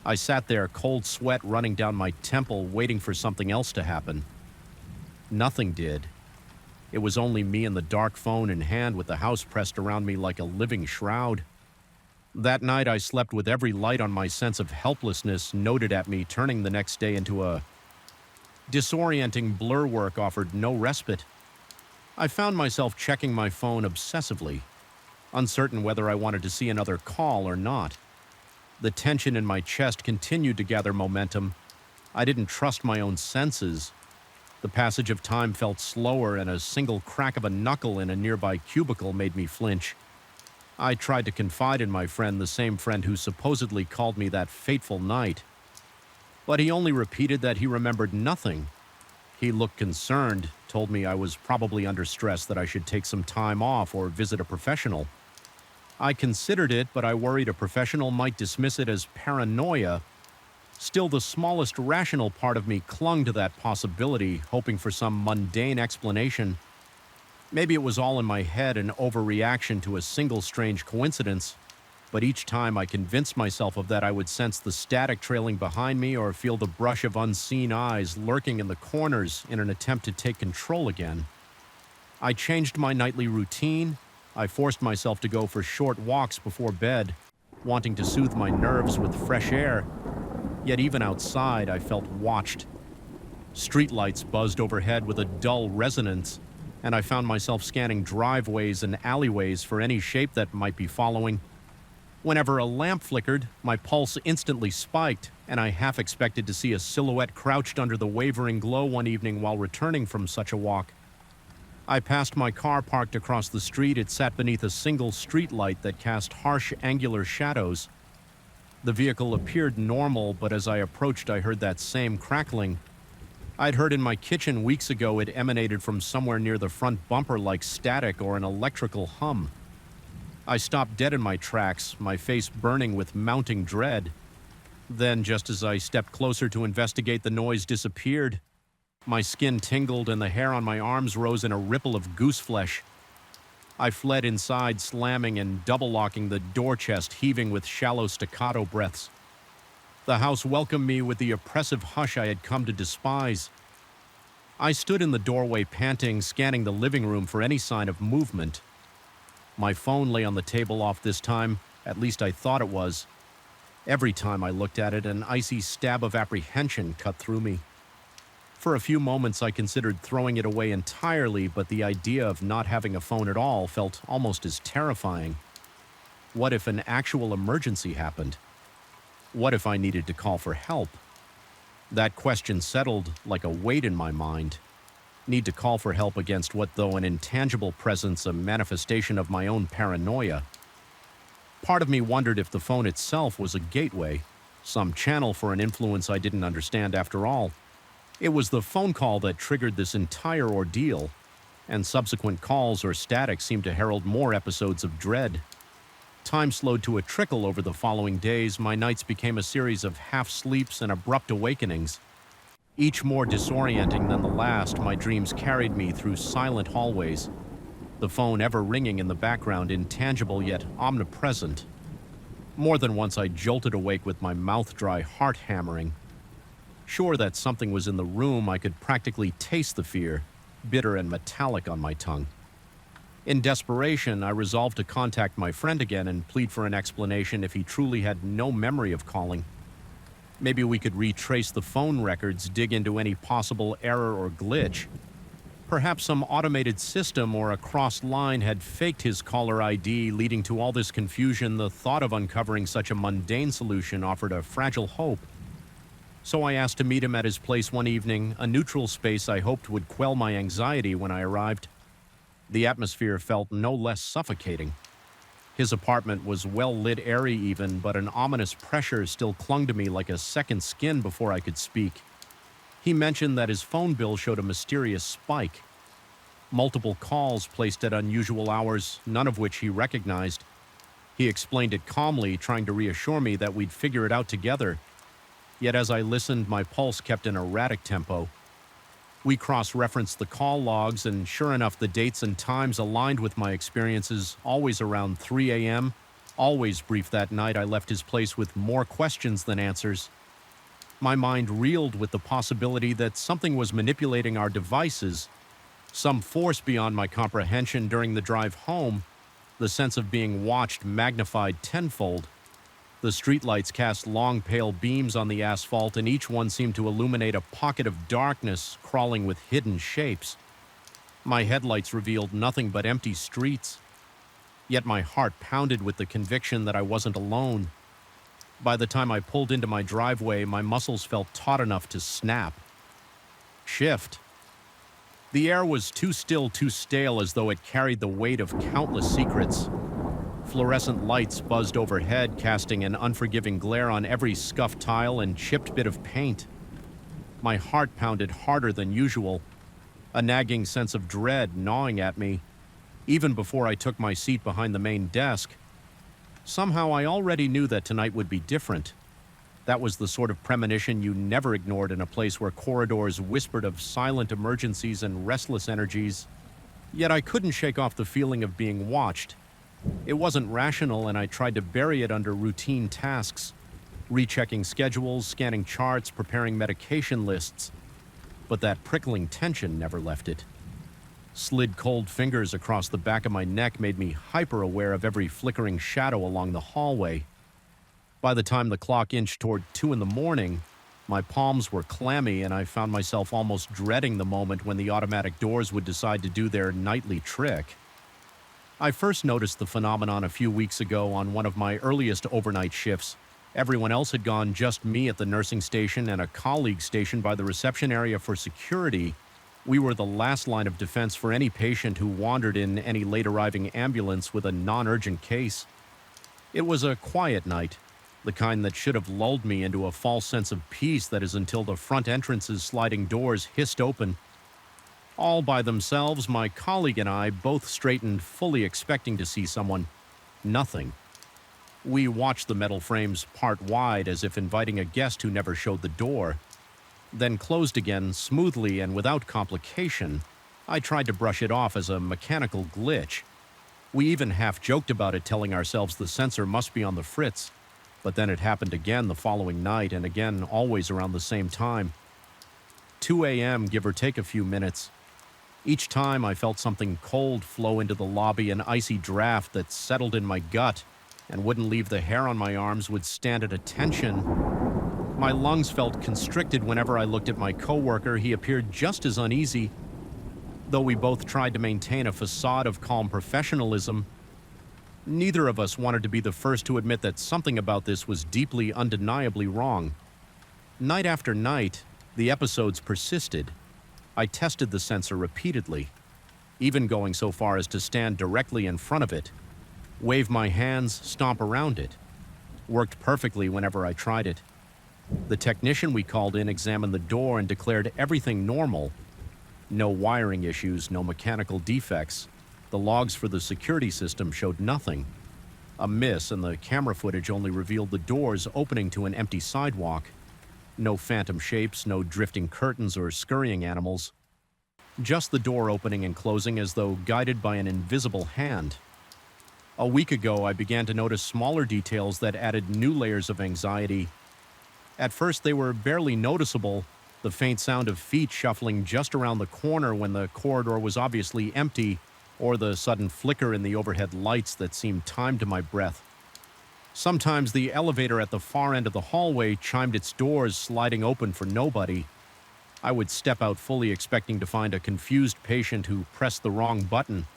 I sat there, cold sweat running down my temple, waiting for something else to happen. Nothing did. It was only me and the dark phone in hand, with the house pressed around me like a living shroud. That night I slept with every light on my sense of helplessness noted at me, turning the next day into a disorienting blur. Work offered no respite. I found myself checking my phone obsessively, uncertain whether I wanted to see another call or not. The tension in my chest continued to gather momentum. I didn't trust my own senses. The passage of time felt slower, and a single crack of a knuckle in a nearby cubicle made me flinch. I tried to confide in my friend, the same friend who supposedly called me that fateful night. But he only repeated that he remembered nothing. He looked concerned, told me I was probably under stress, that I should take some time off or visit a professional. I considered it, but I worried a professional might dismiss it as paranoia. Still, the smallest rational part of me clung to that possibility, hoping for some mundane explanation. Maybe it was all in my head, an overreaction to a single strange coincidence. But each time I convinced myself of that, I would sense the static trailing behind me or feel the brush of unseen eyes lurking in the corners in an attempt to take control again. I changed my nightly routine. I forced myself to go for short walks before bed, wanting to soothe my nerves with fresh air. Yet even outside, I felt watched. Streetlights buzzed overhead with a dull resonance, and I found myself scanning driveways and alleyways for any shape that might be following. Whenever a lamp flickered, my pulse instantly spiked, and I half expected to see a silhouette crouched under the wavering glow one evening while returning from such a walk. I passed my car parked across the street. It sat beneath a single streetlight that cast harsh, angular shadows. The vehicle appeared normal, but as I approached, I heard that same crackling. I'd heard in my kitchen weeks ago. It emanated from somewhere near the front bumper like static or an electrical hum. I stopped dead in my tracks, my face burning with mounting dread. Then, just as I stepped closer to investigate, the noise disappeared. My skin tingled and the hair on my arms rose in a ripple of goose flesh. I fled inside, slamming and double-locking the door chest, heaving with shallow staccato breaths. The house welcomed me with the oppressive hush I had come to despise. I stood in the doorway panting, scanning the living room for any sign of movement. My phone lay on the table, off this time, at least I thought it was. Every time I looked at it, an icy stab of apprehension cut through me. For a few moments, I considered throwing it away entirely, but the idea of not having a phone at all felt almost as terrifying. What if an actual emergency happened? What if I needed to call for help? That question settled like a weight in my mind. Need to call for help against what, though an intangible presence, a manifestation of my own paranoia. Part of me wondered if the phone itself was a gateway, some channel for an influence I didn't understand after all. It was the phone call that triggered this entire ordeal, and subsequent calls or static seemed to herald more episodes of dread. Time slowed to a trickle over the following days. My nights became a series of half-sleeps and abrupt awakenings. Each more disorienting than the last, my dreams carried me through silent hallways, the phone ever ringing in the background, intangible yet omnipresent. More than once I jolted awake with my mouth dry, heart hammering. Sure that something was in the room, I could practically taste the fear, bitter and metallic on my tongue. In desperation, I resolved to contact my friend again and plead for an explanation if he truly had no memory of calling. Maybe we could retrace the phone records, dig into any possible error or glitch. Perhaps some automated system or a crossed line had faked his caller ID, leading to all this confusion. The thought of uncovering such a mundane solution offered a fragile hope. So I asked to meet him at his place one evening, a neutral space I hoped would quell my anxiety when I arrived. The atmosphere felt no less suffocating. His apartment was well lit, airy even, but an ominous pressure still clung to me like a second skin before I could speak. He mentioned that his phone bill showed a mysterious spike. Multiple calls placed at unusual hours, none of which he recognized. He explained it calmly, trying to reassure me that we'd figure it out together. Yet as I listened, my pulse kept an erratic tempo. We cross-referenced the call logs, and sure enough, the dates and times aligned with my experiences, always around 3 a.m., always brief that night. I left his place with more questions than answers. My mind reeled with the possibility that something was manipulating our devices, some force beyond my comprehension. During the drive home, the sense of being watched magnified tenfold. The streetlights cast long, pale beams on the asphalt, and each one seemed to illuminate a pocket of darkness crawling with hidden shapes. My headlights revealed nothing but empty streets. Yet my heart pounded with the conviction that I wasn't alone. By the time I pulled into my driveway, my muscles felt taut enough to snap. Shift. The air was too still, too stale, as though it carried the weight of countless secrets. Fluorescent lights buzzed overhead, casting an unforgiving glare on every scuffed tile and chipped bit of paint. My heart pounded harder than usual, a nagging sense of dread gnawing at me, even before I took my seat behind the main desk. Somehow I already knew that tonight would be different. That was the sort of premonition you never ignored in a place where corridors whispered of silent emergencies and restless energies. Yet I couldn't shake off the feeling of being watched. It wasn't rational, and I tried to bury it under routine tasks, rechecking schedules, scanning charts, preparing medication lists. But that prickling tension never left it. Slid cold fingers across the back of my neck made me hyper-aware of every flickering shadow along the hallway. By the time the clock inched toward 2 a.m, my palms were clammy, and I found myself almost dreading the moment when the automatic doors would decide to do their nightly trick. I first noticed the phenomenon a few weeks ago on one of my earliest overnight shifts. Everyone else had gone, just me at the nursing station and a colleague stationed by the reception area for security. We were the last line of defense for any patient who wandered in any late-arriving ambulance with a non-urgent case. It was a quiet night, the kind that should have lulled me into a false sense of peace, that is, until the front entrance's sliding doors hissed open. All by themselves, my colleague and I both straightened, fully expecting to see someone. Nothing. We watched the metal frames part wide, as if inviting a guest who never showed the door. Then closed again, smoothly and without complication. I tried to brush it off as a mechanical glitch. We even half joked about it, telling ourselves the sensor must be on the fritz. But then it happened again the following night, and again always around the same time. 2 a.m., give or take a few minutes. Each time I felt something cold flow into the lobby, an icy draft that settled in my gut and wouldn't leave. The hair on my arms would stand at attention. My lungs felt constricted whenever I looked at my coworker. He appeared just as uneasy. Though we both tried to maintain a facade of calm professionalism, neither of us wanted to be the first to admit that something about this was deeply, undeniably wrong. Night after night, the episodes persisted. I tested the sensor repeatedly, even going so far as to stand directly in front of it, wave my hands, stomp around it. Worked perfectly whenever I tried it. The technician we called in examined the door and declared everything normal. No wiring issues, no mechanical defects. The logs for the security system showed nothing. A miss, and the camera footage only revealed the doors opening to an empty sidewalk. No phantom shapes, no drifting curtains or scurrying animals. Just the door opening and closing as though guided by an invisible hand. A week ago, I began to notice smaller details that added new layers of anxiety. At first, they were barely noticeable, the faint sound of feet shuffling just around the corner when the corridor was obviously empty, or the sudden flicker in the overhead lights that seemed timed to my breath. Sometimes the elevator at the far end of the hallway chimed its doors, sliding open for nobody. I would step out fully expecting to find a confused patient who pressed the wrong button,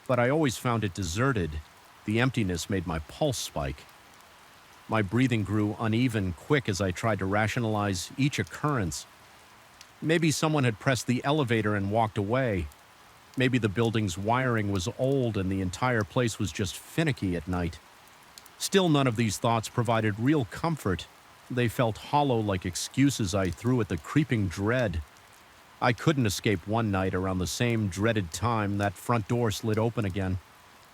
but I always found it deserted. The emptiness made my pulse spike. My breathing grew uneven, quick as I tried to rationalize each occurrence. Maybe someone had pressed the elevator and walked away. Maybe the building's wiring was old and the entire place was just finicky at night. Still, none of these thoughts provided real comfort. They felt hollow, like excuses I threw at the creeping dread. I couldn't escape one night around the same dreaded time that front door slid open again.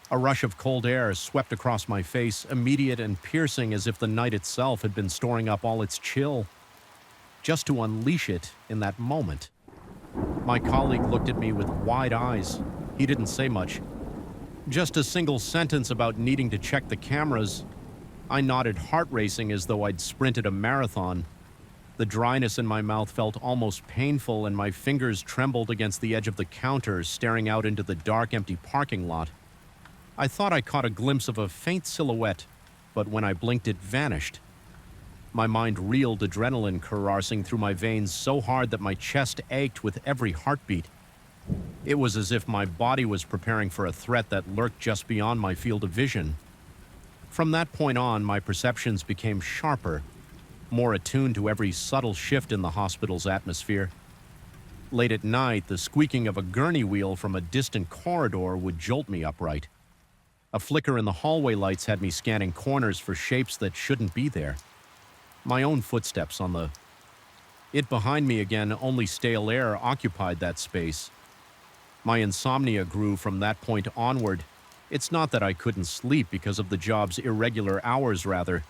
A rush of cold air swept across my face, immediate and piercing as if the night itself had been storing up all its chill, just to unleash it in that moment. My colleague looked at me with wide eyes. He didn't say much. Just a single sentence about needing to check the cameras. I nodded, heart racing as though I'd sprinted a marathon. The dryness in my mouth felt almost painful, and my fingers trembled against the edge of the counter, staring out into the dark, empty parking lot. I thought I caught a glimpse of a faint silhouette, but when I blinked, it vanished. My mind reeled, adrenaline coursing through my veins so hard that my chest ached with every heartbeat. It was as if my body was preparing for a threat that lurked just beyond my field of vision. From that point on, my perceptions became sharper, more attuned to every subtle shift in the hospital's atmosphere. Late at night, the squeaking of a gurney wheel from a distant corridor would jolt me upright. A flicker in the hallway lights had me scanning corners for shapes that shouldn't be there. My own footsteps on the... It behind me again, only stale air occupied that space. My insomnia grew from that point onward. It's not that I couldn't sleep because of the job's irregular hours, rather.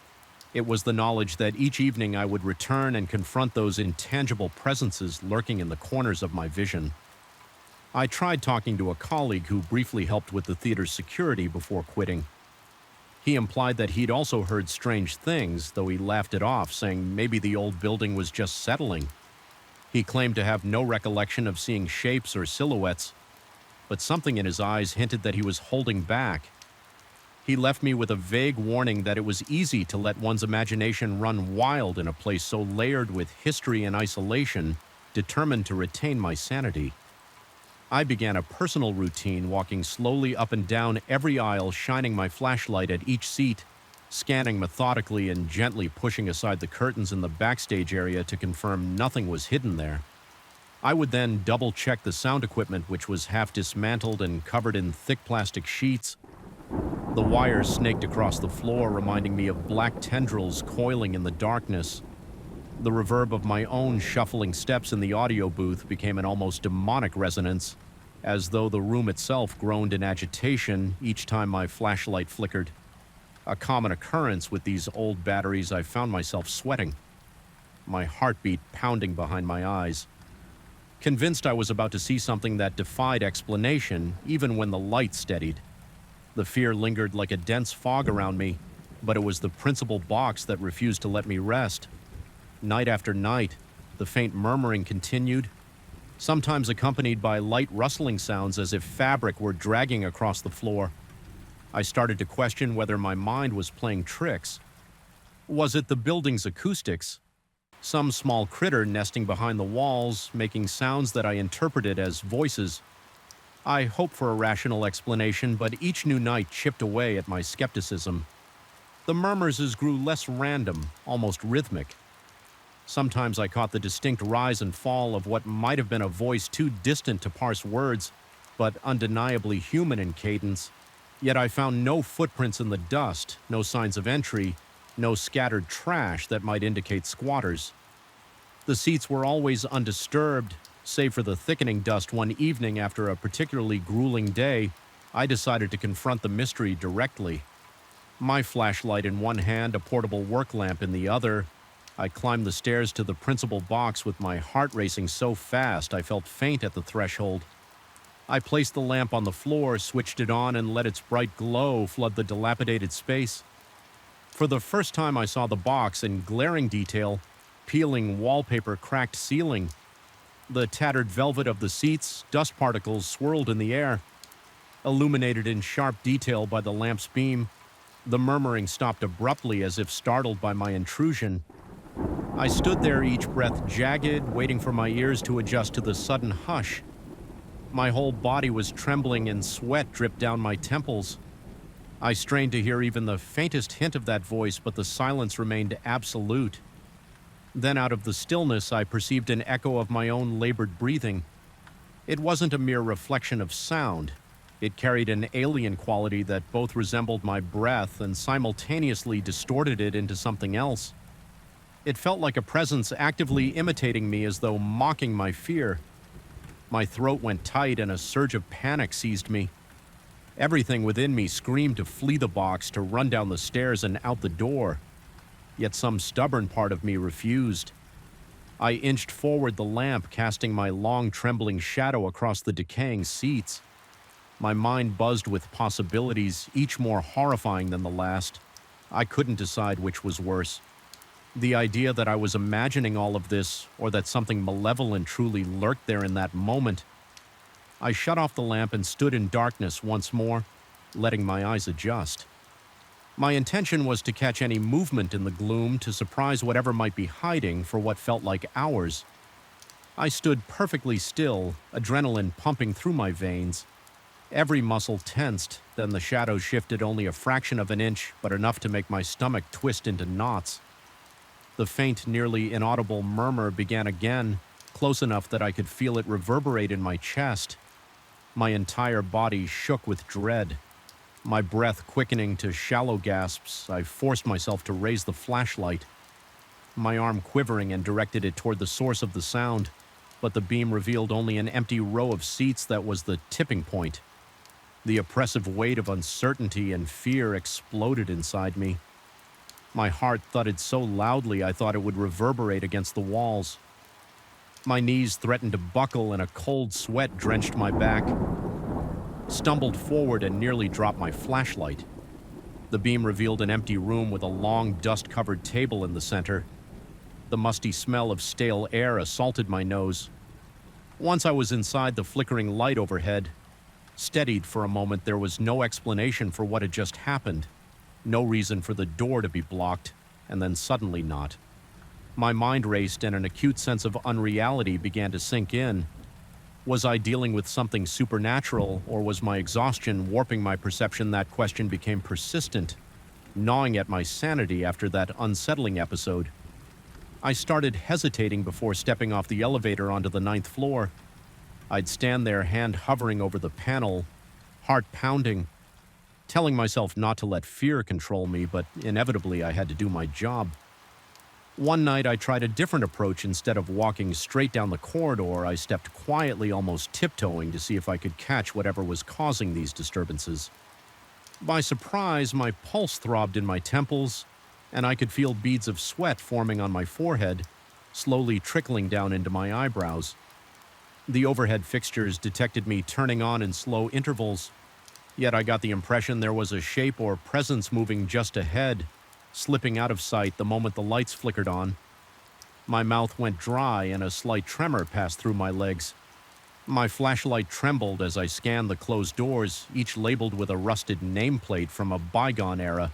It was the knowledge that each evening I would return and confront those intangible presences lurking in the corners of my vision. I tried talking to a colleague who briefly helped with the theater's security before quitting. He implied that he'd also heard strange things, though he laughed it off, saying maybe the old building was just settling. He claimed to have no recollection of seeing shapes or silhouettes, but something in his eyes hinted that he was holding back. He left me with a vague warning that it was easy to let one's imagination run wild in a place so layered with history and isolation, determined to retain my sanity. I began a personal routine, walking slowly up and down every aisle, shining my flashlight at each seat, scanning methodically and gently pushing aside the curtains in the backstage area to confirm nothing was hidden there. I would then double-check the sound equipment, which was half dismantled and covered in thick plastic sheets. The wires snaked across the floor, reminding me of black tendrils coiling in the darkness. The reverb of my own shuffling steps in the audio booth became an almost demonic resonance, as though the room itself groaned in agitation each time my flashlight flickered. A common occurrence with these old batteries, I found myself sweating, my heartbeat pounding behind my eyes. Convinced I was about to see something that defied explanation, even when the light steadied. The fear lingered like a dense fog around me, but it was the principal box that refused to let me rest. Night after night, the faint murmuring continued, sometimes accompanied by light rustling sounds as if fabric were dragging across the floor. I started to question whether my mind was playing tricks. Was it the building's acoustics? Some small critter nesting behind the walls, making sounds that I interpreted as voices. I hoped for a rational explanation, but each new night chipped away at my skepticism. The murmurs grew less random, almost rhythmic. Sometimes I caught the distinct rise and fall of what might have been a voice too distant to parse words, but undeniably human in cadence. Yet I found no footprints in the dust, no signs of entry, no scattered trash that might indicate squatters. The seats were always undisturbed, save for the thickening dust one evening after a particularly grueling day. I decided to confront the mystery directly. My flashlight in one hand, a portable work lamp in the other, I climbed the stairs to the principal box with my heart racing so fast I felt faint at the threshold. I placed the lamp on the floor, switched it on, and let its bright glow flood the dilapidated space. For the first time I saw the box in glaring detail, peeling wallpaper, cracked ceiling. The tattered velvet of the seats, dust particles swirled in the air. Illuminated in sharp detail by the lamp's beam, the murmuring stopped abruptly as if startled by my intrusion. I stood there, each breath jagged, waiting for my ears to adjust to the sudden hush. My whole body was trembling and sweat dripped down my temples. I strained to hear even the faintest hint of that voice, but the silence remained absolute. Then out of the stillness, I perceived an echo of my own labored breathing. It wasn't a mere reflection of sound. It carried an alien quality that both resembled my breath and simultaneously distorted it into something else. It felt like a presence actively imitating me, as though mocking my fear. My throat went tight and a surge of panic seized me. Everything within me screamed to flee the box, to run down the stairs and out the door. Yet some stubborn part of me refused. I inched forward, the lamp casting my long, trembling shadow across the decaying seats. My mind buzzed with possibilities, each more horrifying than the last. I couldn't decide which was worse. The idea that I was imagining all of this, or that something malevolent truly lurked there in that moment. I shut off the lamp and stood in darkness once more, letting my eyes adjust. My intention was to catch any movement in the gloom, to surprise whatever might be hiding for what felt like hours. I stood perfectly still, adrenaline pumping through my veins. Every muscle tensed, then the shadow shifted only a fraction of an inch, but enough to make my stomach twist into knots. The faint, nearly inaudible murmur began again, close enough that I could feel it reverberate in my chest. My entire body shook with dread. My breath quickening to shallow gasps, I forced myself to raise the flashlight. My arm quivering and directed it toward the source of the sound, but the beam revealed only an empty row of seats that was the tipping point. The oppressive weight of uncertainty and fear exploded inside me. My heart thudded so loudly I thought it would reverberate against the walls. My knees threatened to buckle and a cold sweat drenched my back. Stumbled forward and nearly dropped my flashlight. The beam revealed an empty room with a long, dust-covered table in the center. The musty smell of stale air assaulted my nose. Once I was inside the flickering light overhead, steadied for a moment, there was no explanation for what had just happened. No reason for the door to be blocked, and then suddenly not. My mind raced and an acute sense of unreality began to sink in. Was I dealing with something supernatural, or was my exhaustion warping my perception? That question became persistent, gnawing at my sanity after that unsettling episode. I started hesitating before stepping off the elevator onto the 9th floor. I'd stand there, hand hovering over the panel, heart pounding, telling myself not to let fear control me, but inevitably I had to do my job. One night I tried a different approach. Instead of walking straight down the corridor, I stepped quietly, almost tiptoeing, to see if I could catch whatever was causing these disturbances. By surprise, my pulse throbbed in my temples, and I could feel beads of sweat forming on my forehead, slowly trickling down into my eyebrows. The overhead fixtures detected me turning on in slow intervals, yet I got the impression there was a shape or presence moving just ahead, slipping out of sight the moment the lights flickered on. My mouth went dry and a slight tremor passed through my legs. My flashlight trembled as I scanned the closed doors, each labeled with a rusted nameplate from a bygone era.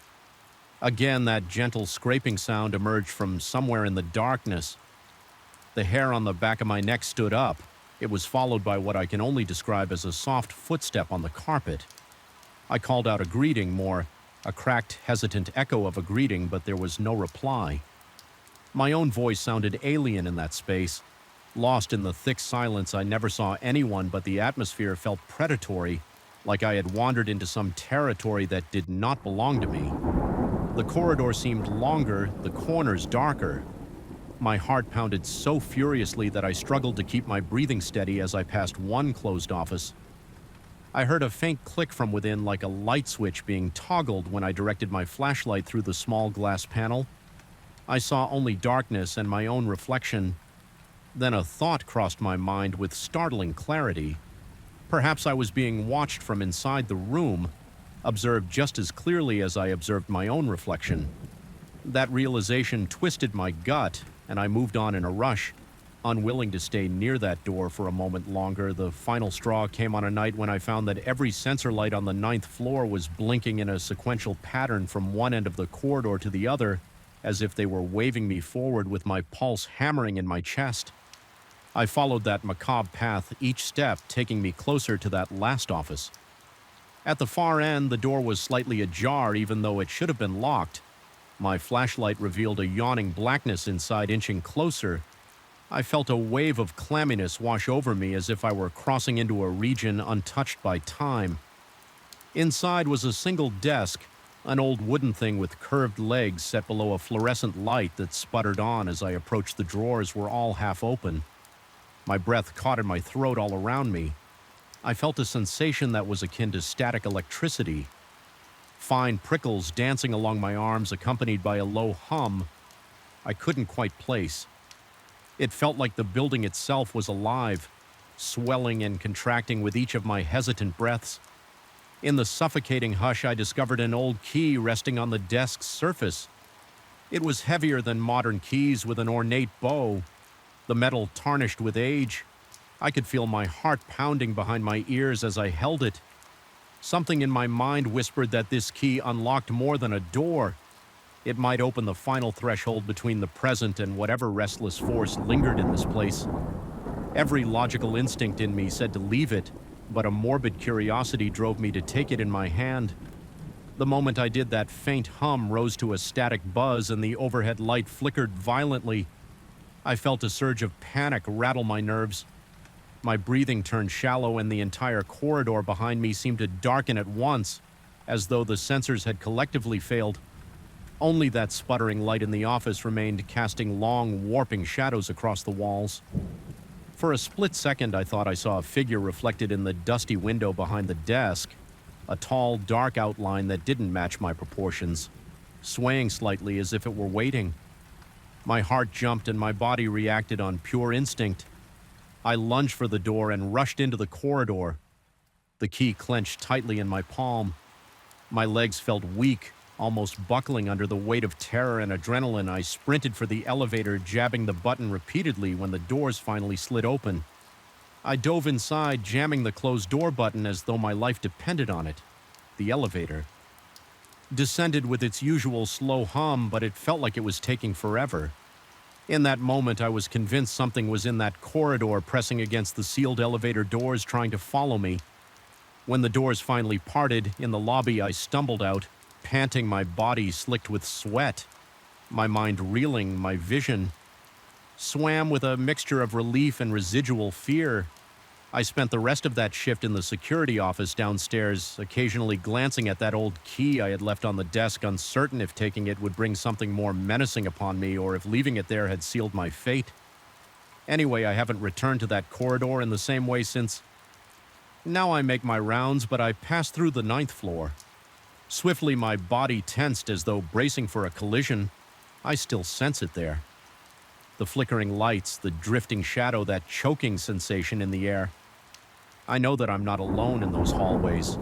Again, that gentle scraping sound emerged from somewhere in the darkness. The hair on the back of my neck stood up. It was followed by what I can only describe as a soft footstep on the carpet. I called out a greeting, more a cracked, hesitant echo of a greeting, but there was no reply. My own voice sounded alien in that space. Lost in the thick silence, I never saw anyone, but the atmosphere felt predatory, like I had wandered into some territory that did not belong to me. The corridor seemed longer, the corners darker. My heart pounded so furiously that I struggled to keep my breathing steady as I passed one closed office. I heard a faint click from within, like a light switch being toggled when I directed my flashlight through the small glass panel. I saw only darkness and my own reflection. Then a thought crossed my mind with startling clarity. Perhaps I was being watched from inside the room, observed just as clearly as I observed my own reflection. That realization twisted my gut, and I moved on in a rush, unwilling to stay near that door for a moment longer. The final straw came on a night when I found that every sensor light on the 9th floor was blinking in a sequential pattern from one end of the corridor to the other, as if they were waving me forward with my pulse hammering in my chest. I followed that macabre path, each step taking me closer to that last office. At the far end, the door was slightly ajar, even though it should have been locked. My flashlight revealed a yawning blackness inside, inching closer. I felt a wave of clamminess wash over me, as if I were crossing into a region untouched by time. Inside was a single desk, an old wooden thing with curved legs set below a fluorescent light that sputtered on as I approached. The drawers were all half open. My breath caught in my throat all around me. I felt a sensation that was akin to static electricity. Fine prickles dancing along my arms, accompanied by a low hum I couldn't quite place. It felt like the building itself was alive, swelling and contracting with each of my hesitant breaths. In the suffocating hush, I discovered an old key resting on the desk's surface. It was heavier than modern keys, with an ornate bow, the metal tarnished with age. I could feel my heart pounding behind my ears as I held it. Something in my mind whispered that this key unlocked more than a door. It might open the final threshold between the present and whatever restless force lingered in this place. Every logical instinct in me said to leave it, but a morbid curiosity drove me to take it in my hand. The moment I did, that faint hum rose to a static buzz and the overhead light flickered violently. I felt a surge of panic rattle my nerves. My breathing turned shallow, and the entire corridor behind me seemed to darken at once, as though the sensors had collectively failed. Only that sputtering light in the office remained, casting long, warping shadows across the walls. For a split second, I thought I saw a figure reflected in the dusty window behind the desk, a tall, dark outline that didn't match my proportions, swaying slightly as if it were waiting. My heart jumped and my body reacted on pure instinct. I lunged for the door and rushed into the corridor. The key clenched tightly in my palm. My legs felt weak, almost buckling under the weight of terror and adrenaline. I sprinted for the elevator, jabbing the button repeatedly when the doors finally slid open. I dove inside, jamming the closed door button as though my life depended on it. The elevator descended with its usual slow hum, but it felt like it was taking forever. In that moment, I was convinced something was in that corridor, pressing against the sealed elevator doors, trying to follow me. When the doors finally parted, in the lobby, I stumbled out, panting, my body slicked with sweat, my mind reeling, my vision swam with a mixture of relief and residual fear. I spent the rest of that shift in the security office downstairs, occasionally glancing at that old key I had left on the desk, uncertain if taking it would bring something more menacing upon me or if leaving it there had sealed my fate. Anyway, I haven't returned to that corridor in the same way since. Now I make my rounds, but I pass through the 9th floor. Swiftly, my body tensed as though bracing for a collision. I still sense it there. The flickering lights, the drifting shadow, that choking sensation in the air. I know that I'm not alone in those hallways.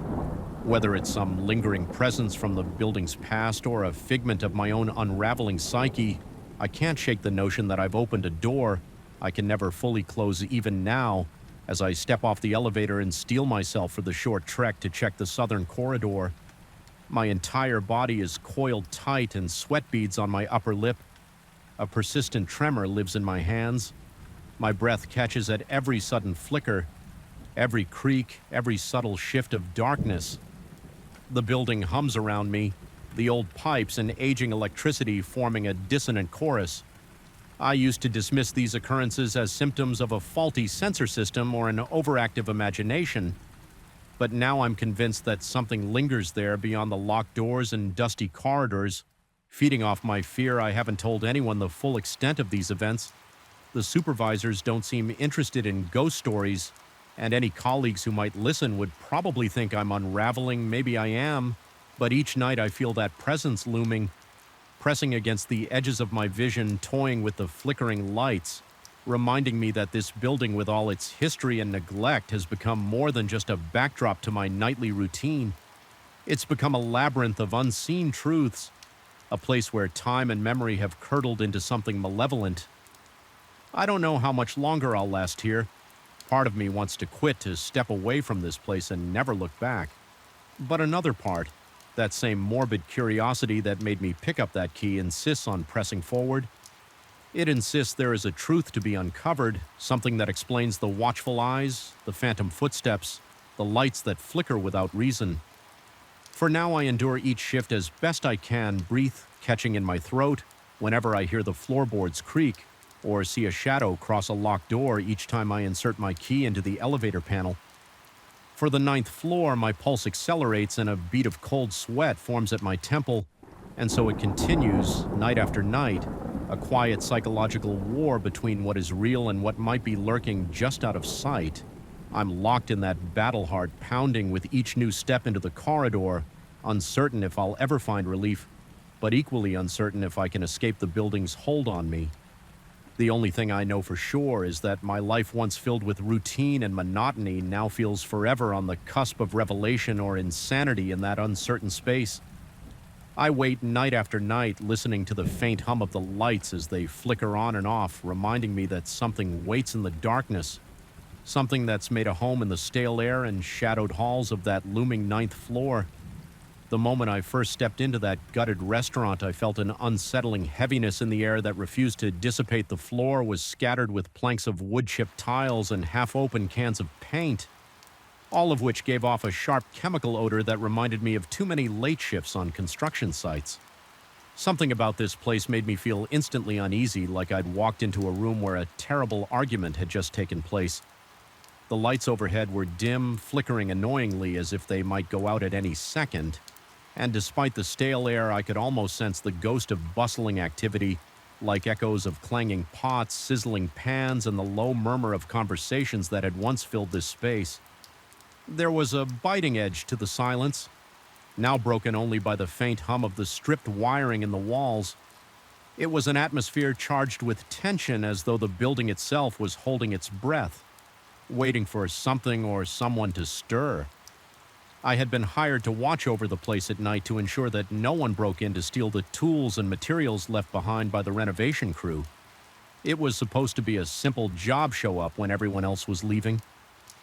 Whether it's some lingering presence from the building's past or a figment of my own unraveling psyche, I can't shake the notion that I've opened a door I can never fully close even now, as I step off the elevator and steel myself for the short trek to check the southern corridor. My entire body is coiled tight and sweat beads on my upper lip. A persistent tremor lives in my hands. My breath catches at every sudden flicker, every creak, every subtle shift of darkness. The building hums around me, the old pipes and aging electricity forming a dissonant chorus. I used to dismiss these occurrences as symptoms of a faulty sensor system or an overactive imagination, but now I'm convinced that something lingers there beyond the locked doors and dusty corridors. Feeding off my fear, I haven't told anyone the full extent of these events. The supervisors don't seem interested in ghost stories, and any colleagues who might listen would probably think I'm unraveling. Maybe I am, but each night I feel that presence looming, pressing against the edges of my vision, toying with the flickering lights, reminding me that this building with all its history and neglect has become more than just a backdrop to my nightly routine. It's become a labyrinth of unseen truths, a place where time and memory have curdled into something malevolent. I don't know how much longer I'll last here. Part of me wants to quit, to step away from this place and never look back. But another part, that same morbid curiosity that made me pick up that key, insists on pressing forward. It insists there is a truth to be uncovered, something that explains the watchful eyes, the phantom footsteps, the lights that flicker without reason. For now, I endure each shift as best I can, breath catching in my throat whenever I hear the floorboards creak or see a shadow cross a locked door each time I insert my key into the elevator panel. For the 9th floor, my pulse accelerates and a bead of cold sweat forms at my temple, and so it continues, night after night, a quiet psychological war between what is real and what might be lurking just out of sight. I'm locked in that battle heart pounding with each new step into the corridor, uncertain if I'll ever find relief, but equally uncertain if I can escape the building's hold on me. The only thing I know for sure is that my life, once filled with routine and monotony, now feels forever on the cusp of revelation or insanity in that uncertain space. I wait night after night, listening to the faint hum of the lights as they flicker on and off, reminding me that something waits in the darkness, something that's made a home in the stale air and shadowed halls of that looming 9th floor. The moment I first stepped into that gutted restaurant, I felt an unsettling heaviness in the air that refused to dissipate. The floor was scattered with planks of wood-chipped tiles and half-open cans of paint, all of which gave off a sharp chemical odor that reminded me of too many late shifts on construction sites. Something about this place made me feel instantly uneasy, like I'd walked into a room where a terrible argument had just taken place. The lights overhead were dim, flickering annoyingly as if they might go out at any second. And despite the stale air, I could almost sense the ghost of bustling activity, like echoes of clanging pots, sizzling pans, and the low murmur of conversations that had once filled this space. There was a biting edge to the silence, now broken only by the faint hum of the stripped wiring in the walls. It was an atmosphere charged with tension, as though the building itself was holding its breath, waiting for something or someone to stir. I had been hired to watch over the place at night to ensure that no one broke in to steal the tools and materials left behind by the renovation crew. It was supposed to be a simple job show up when everyone else was leaving.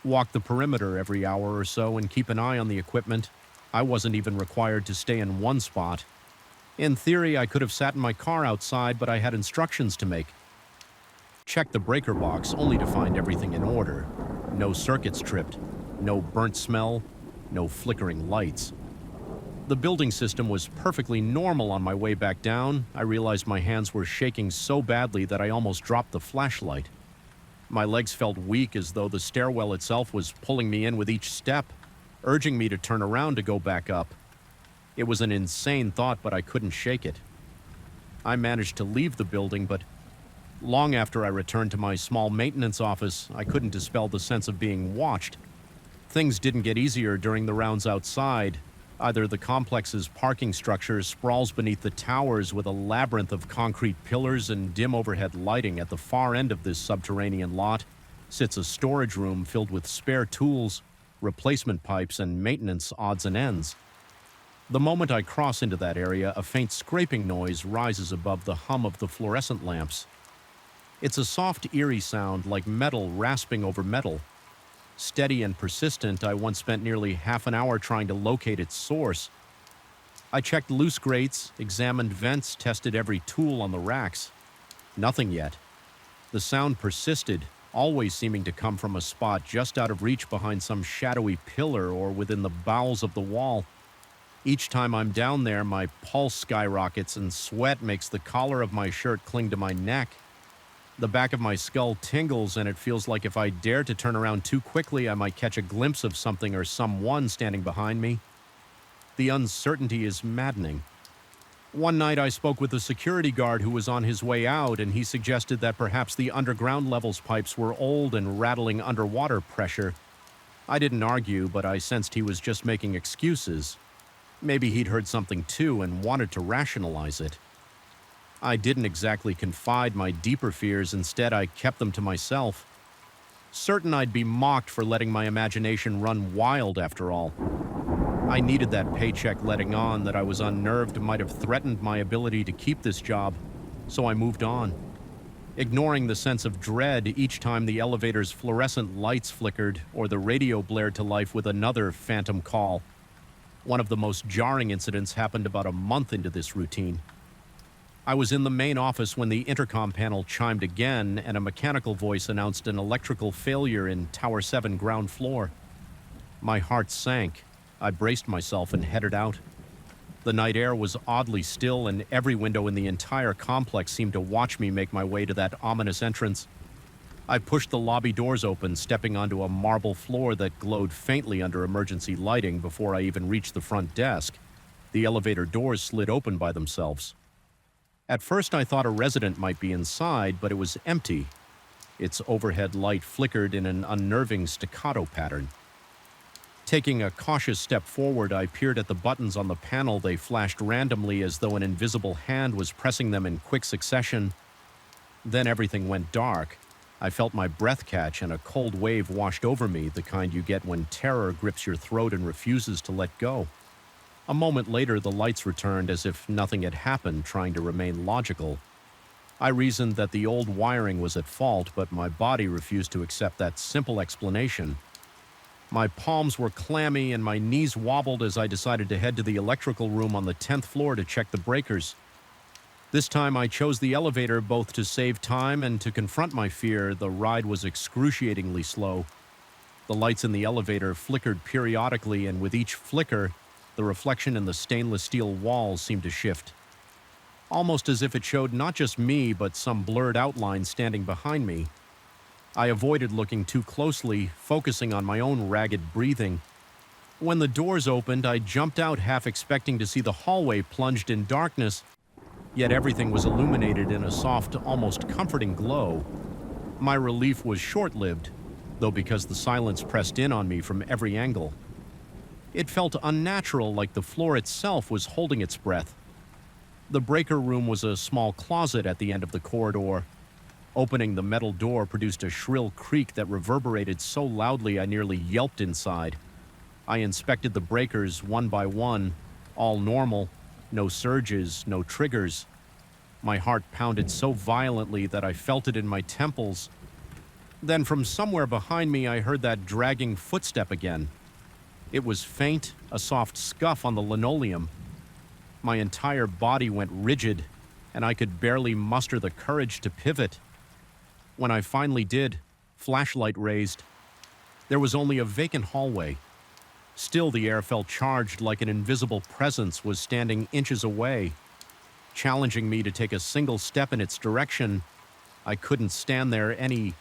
Walk the perimeter every hour or so and keep an eye on the equipment. I wasn't even required to stay in one spot. In theory, I could have sat in my car outside, but I had instructions to make. Check the breaker box, only to find everything in order. No circuits tripped, no burnt smell, no flickering lights. The building system was perfectly normal. On my way back down, I realized my hands were shaking so badly that I almost dropped the flashlight. My legs felt weak, as though the stairwell itself was pulling me in with each step, urging me to turn around to go back up. It was an insane thought, but I couldn't shake it. I managed to leave the building, but long after I returned to my small maintenance office, I couldn't dispel the sense of being watched. Things didn't get easier during the rounds outside. Either the complex's parking structure sprawls beneath the towers with a labyrinth of concrete pillars and dim overhead lighting. At the far end of this subterranean lot sits a storage room filled with spare tools, replacement pipes, and maintenance odds and ends. The moment I cross into that area, a faint scraping noise rises above the hum of the fluorescent lamps. It's a soft, eerie sound, like metal rasping over metal. Steady and persistent, I once spent nearly half an hour trying to locate its source. I checked loose grates, examined vents, tested every tool on the racks. Nothing yet. The sound persisted, always seeming to come from a spot just out of reach behind some shadowy pillar or within the bowels of the wall. Each time I'm down there, my pulse skyrockets and sweat makes the collar of my shirt cling to my neck. The back of my skull tingles, and it feels like if I dare to turn around too quickly, I might catch a glimpse of something or someone standing behind me. The uncertainty is maddening. One night I spoke with a security guard who was on his way out, and he suggested that perhaps the underground levels pipes were old and rattling underwater pressure. I didn't argue, but I sensed he was just making excuses. Maybe he'd heard something too and wanted to rationalize it. I didn't exactly confide my deeper fears, instead I kept them to myself. Certain I'd be mocked for letting my imagination run wild after all. I needed that paycheck letting on that I was unnerved might have threatened my ability to keep this job, so I moved on, ignoring the sense of dread each time the elevator's fluorescent lights flickered or the radio blared to life with another phantom call. One of the most jarring incidents happened about a month into this routine. I was in the main office when the intercom panel chimed again and a mechanical voice announced an electrical failure in Tower 7 ground floor. My heart sank. I braced myself and headed out. The night air was oddly still, and every window in the entire complex seemed to watch me make my way to that ominous entrance. I pushed the lobby doors open, stepping onto a marble floor that glowed faintly under emergency lighting before I even reached the front desk. The elevator doors slid open by themselves. At first I thought a resident might be inside, but it was empty. Its overhead light flickered in an unnerving staccato pattern. Taking a cautious step forward, I peered at the buttons on the panel. They flashed randomly as though an invisible hand was pressing them in quick succession. Then everything went dark. I felt my breath catch and a cold wave washed over me, the kind you get when terror grips your throat and refuses to let go. A moment later, the lights returned as if nothing had happened, trying to remain logical. I reasoned that the old wiring was at fault, but my body refused to accept that simple explanation. My palms were clammy and my knees wobbled as I decided to head to the electrical room on the 10th floor to check the breakers. This time I chose the elevator both to save time and to confront my fear. The ride was excruciatingly slow. The lights in the elevator flickered periodically, and with each flicker, the reflection in the stainless steel walls seemed to shift, almost as if it showed not just me but some blurred outline standing behind me. I avoided looking too closely, focusing on my own ragged breathing. When the doors opened, I jumped out, half expecting to see the hallway plunged in darkness, yet everything was illuminated in a soft, almost comforting glow. My relief was short-lived, though, because the silence pressed in on me from every angle. It felt unnatural, like the floor itself was holding its breath. The breaker room was a small closet at the end of the corridor. Opening the metal door produced a shrill creak that reverberated so loudly I nearly yelped inside. I inspected the breakers one by one, all normal, no surges, no triggers. My heart pounded so violently that I felt it in my temples. Then from somewhere behind me I heard that dragging footstep again. It was faint, a soft scuff on the linoleum. My entire body went rigid, and I could barely muster the courage to pivot. When I finally did, flashlight raised, there was only a vacant hallway. Still, the air felt charged, like an invisible presence was standing inches away, challenging me to take a single step in its direction. I couldn't stand there any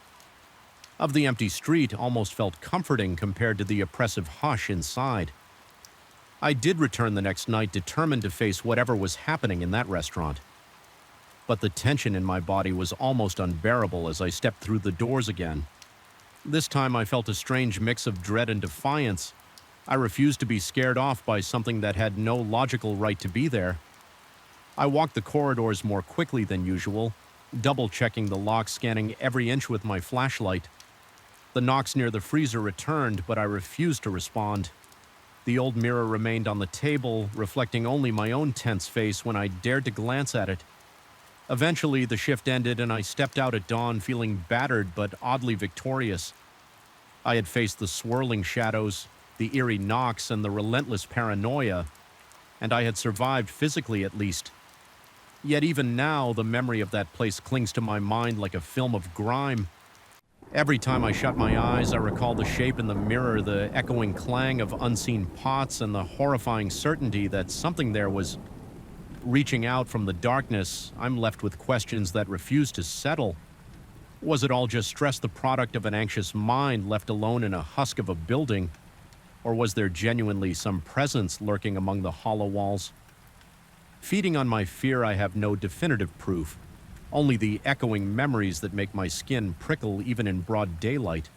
of the empty street almost felt comforting compared to the oppressive hush inside. I did return the next night, determined to face whatever was happening in that restaurant. But the tension in my body was almost unbearable as I stepped through the doors again. This time I felt a strange mix of dread and defiance. I refused to be scared off by something that had no logical right to be there. I walked the corridors more quickly than usual, double-checking the lock, scanning every inch with my flashlight. The knocks near the freezer returned, but I refused to respond. The old mirror remained on the table, reflecting only my own tense face when I dared to glance at it. Eventually, the shift ended and I stepped out at dawn, feeling battered but oddly victorious. I had faced the swirling shadows, the eerie knocks, and the relentless paranoia. and I had survived physically at least. Yet even now, the memory of that place clings to my mind like a film of grime. Every time I shut my eyes, I recall the shape in the mirror, the echoing clang of unseen pots, and the horrifying certainty that something there was reaching out from the darkness. I'm left with questions that refuse to settle. Was it all just stress, the product of an anxious mind left alone in a husk of a building? Or was there genuinely some presence lurking among the hollow walls? Feeding on my fear, I have no definitive proof, only the echoing memories that make my skin prickle even in broad daylight.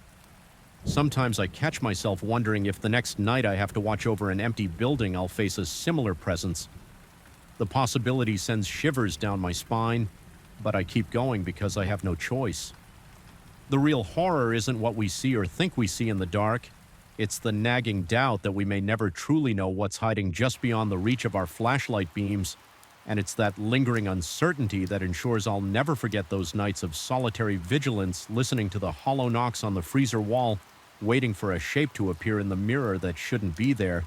Sometimes I catch myself wondering if the next night I have to watch over an empty building, I'll face a similar presence. The possibility sends shivers down my spine, but I keep going because I have no choice. The real horror isn't what we see or think we see in the dark. It's the nagging doubt that we may never truly know what's hiding just beyond the reach of our flashlight beams. And it's that lingering uncertainty that ensures I'll never forget those nights of solitary vigilance, listening to the hollow knocks on the freezer wall, waiting for a shape to appear in the mirror that shouldn't be there,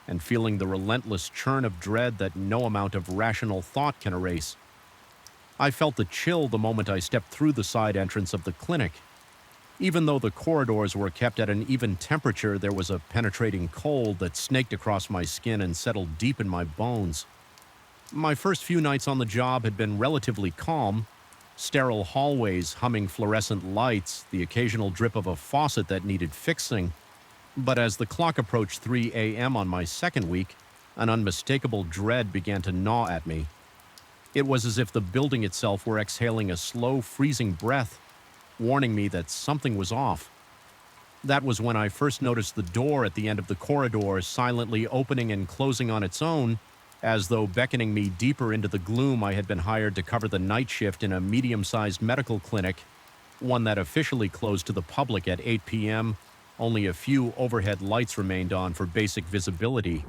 and feeling the relentless churn of dread that no amount of rational thought can erase. I felt the chill the moment I stepped through the side entrance of the clinic. Even though the corridors were kept at an even temperature, there was a penetrating cold that snaked across my skin and settled deep in my bones. My first few nights on the job had been relatively calm. Sterile hallways, humming fluorescent lights, the occasional drip of a faucet that needed fixing. But as the clock approached 3 a.m. on my second week, an unmistakable dread began to gnaw at me. It was as if the building itself were exhaling a slow, freezing breath, warning me that something was off. That was when I first noticed the door at the end of the corridor silently opening and closing on its own, as though beckoning me deeper into the gloom. I had been hired to cover the night shift in a medium-sized medical clinic, one that officially closed to the public at 8 p.m. Only a few overhead lights remained on for basic visibility.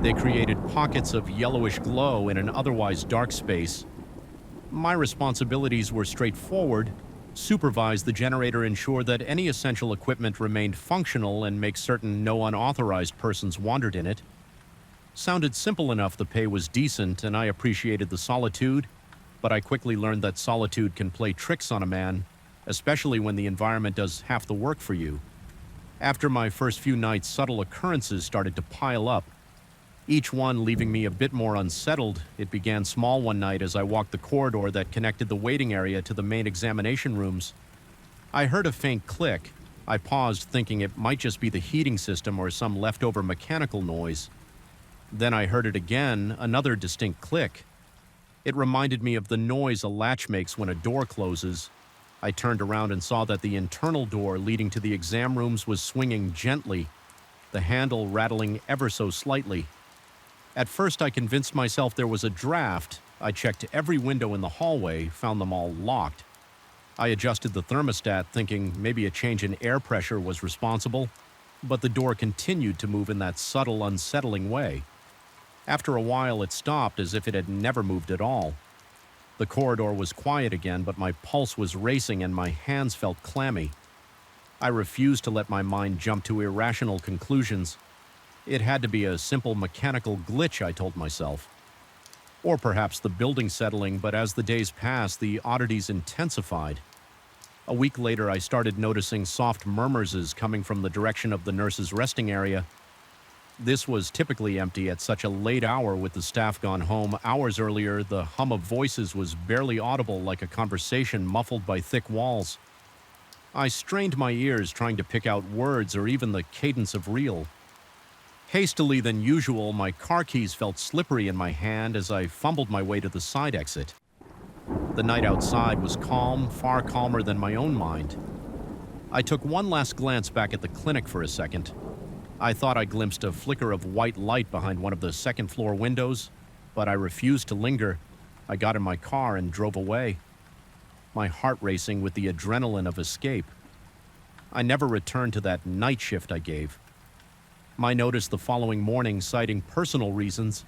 They created pockets of yellowish glow in an otherwise dark space. My responsibilities were straightforward: supervise the generator, ensure that any essential equipment remained functional, and make certain no unauthorized persons wandered in it. Sounded simple enough. The pay was decent, and I appreciated the solitude, but I quickly learned that solitude can play tricks on a man, especially when the environment does half the work for you. After my first few nights, subtle occurrences started to pile up, each one leaving me a bit more unsettled. It began small one night as I walked the corridor that connected the waiting area to the main examination rooms. I heard a faint click. I paused, thinking it might just be the heating system or some leftover mechanical noise. Then I heard it again, another distinct click. It reminded me of the noise a latch makes when a door closes. I turned around and saw that the internal door leading to the exam rooms was swinging gently, the handle rattling ever so slightly. At first, I convinced myself there was a draft. I checked every window in the hallway, found them all locked. I adjusted the thermostat, thinking maybe a change in air pressure was responsible, but the door continued to move in that subtle, unsettling way. After a while, it stopped, as if it had never moved at all. The corridor was quiet again, but my pulse was racing and my hands felt clammy. I refused to let my mind jump to irrational conclusions. It had to be a simple mechanical glitch, I told myself. Or perhaps the building settling, but as the days passed, the oddities intensified. A week later, I started noticing soft murmurs coming from the direction of the nurses' resting area. This was typically empty at such a late hour, with the staff gone home. Hours earlier, the hum of voices was barely audible, like a conversation muffled by thick walls. I strained my ears, trying to pick out words or even the cadence of reel. Hastily than usual, my car keys felt slippery in my hand as I fumbled my way to the side exit. The night outside was calm, far calmer than my own mind. I took one last glance back at the clinic for a second. I thought I glimpsed a flicker of white light behind one of the second-floor windows, but I refused to linger. I got in my car and drove away, my heart racing with the adrenaline of escape. I never returned to that night shift I gave. My notice the following morning, citing personal reasons.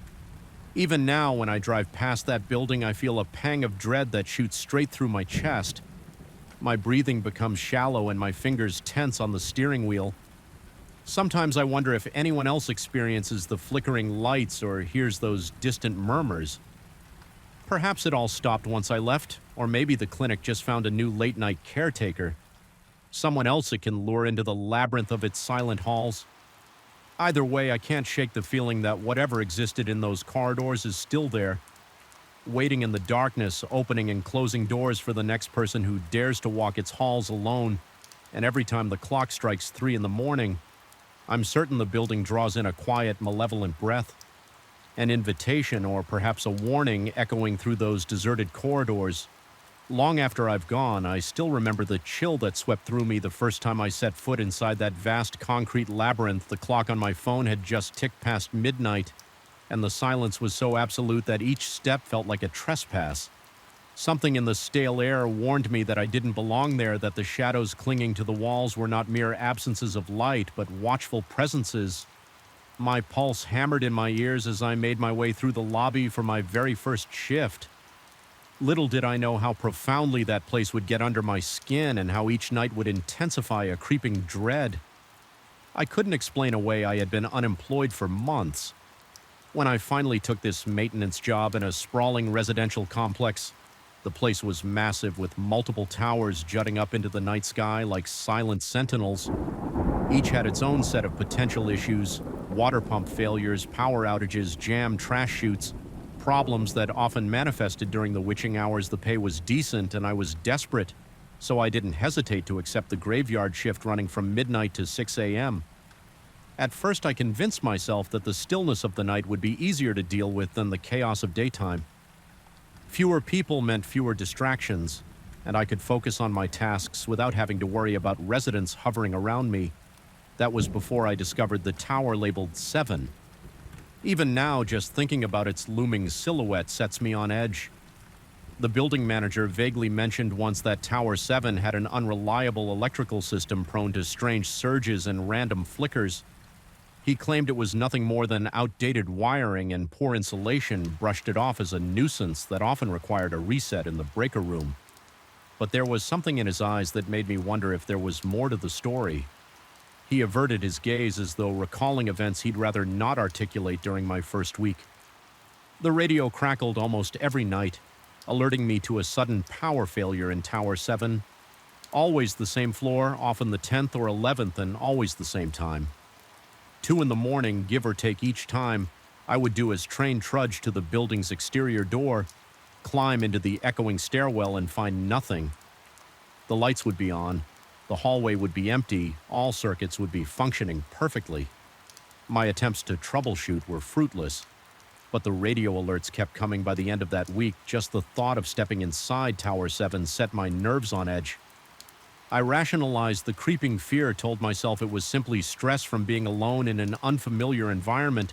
Even now, when I drive past that building, I feel a pang of dread that shoots straight through my chest. My breathing becomes shallow and my fingers tense on the steering wheel. Sometimes I wonder if anyone else experiences the flickering lights or hears those distant murmurs. Perhaps it all stopped once I left, or maybe the clinic just found a new late-night caretaker, someone else it can lure into the labyrinth of its silent halls. Either way, I can't shake the feeling that whatever existed in those corridors is still there, waiting in the darkness, opening and closing doors for the next person who dares to walk its halls alone. And every time the clock strikes 3 in the morning, I'm certain the building draws in a quiet, malevolent breath, an invitation or perhaps a warning echoing through those deserted corridors. Long after I've gone, I still remember the chill that swept through me the first time I set foot inside that vast concrete labyrinth. The clock on my phone had just ticked past midnight, and the silence was so absolute that each step felt like a trespass. Something in the stale air warned me that I didn't belong there, that the shadows clinging to the walls were not mere absences of light, but watchful presences. My pulse hammered in my ears as I made my way through the lobby for my very first shift. Little did I know how profoundly that place would get under my skin and how each night would intensify a creeping dread. I couldn't explain away I had been unemployed for months. When I finally took this maintenance job in a sprawling residential complex, the place was massive with multiple towers jutting up into the night sky like silent sentinels. Each had its own set of potential issues: water pump failures, power outages, jammed trash chutes, problems that often manifested during the witching hours. The pay was decent and I was desperate, so I didn't hesitate to accept the graveyard shift running from midnight to 6 a.m. At first I convinced myself that the stillness of the night would be easier to deal with than the chaos of daytime. Fewer people meant fewer distractions, and I could focus on my tasks without having to worry about residents hovering around me. That was before I discovered the tower labeled 7. Even now, just thinking about its looming silhouette sets me on edge. The building manager vaguely mentioned once that Tower 7 had an unreliable electrical system prone to strange surges and random flickers. He claimed it was nothing more than outdated wiring, and poor insulation brushed it off as a nuisance that often required a reset in the breaker room. But there was something in his eyes that made me wonder if there was more to the story. He averted his gaze as though recalling events he'd rather not articulate during my first week. The radio crackled almost every night, alerting me to a sudden power failure in Tower 7. Always the same floor, often the 10th or 11th, and always the same time. 2 in the morning, give or take each time, I would do as train trudge to the building's exterior door, climb into the echoing stairwell and find nothing. The lights would be on, the hallway would be empty, all circuits would be functioning perfectly. My attempts to troubleshoot were fruitless, but the radio alerts kept coming. By the end of that week. Just the thought of stepping inside Tower 7 set my nerves on edge. I rationalized the creeping fear, told myself it was simply stress from being alone in an unfamiliar environment.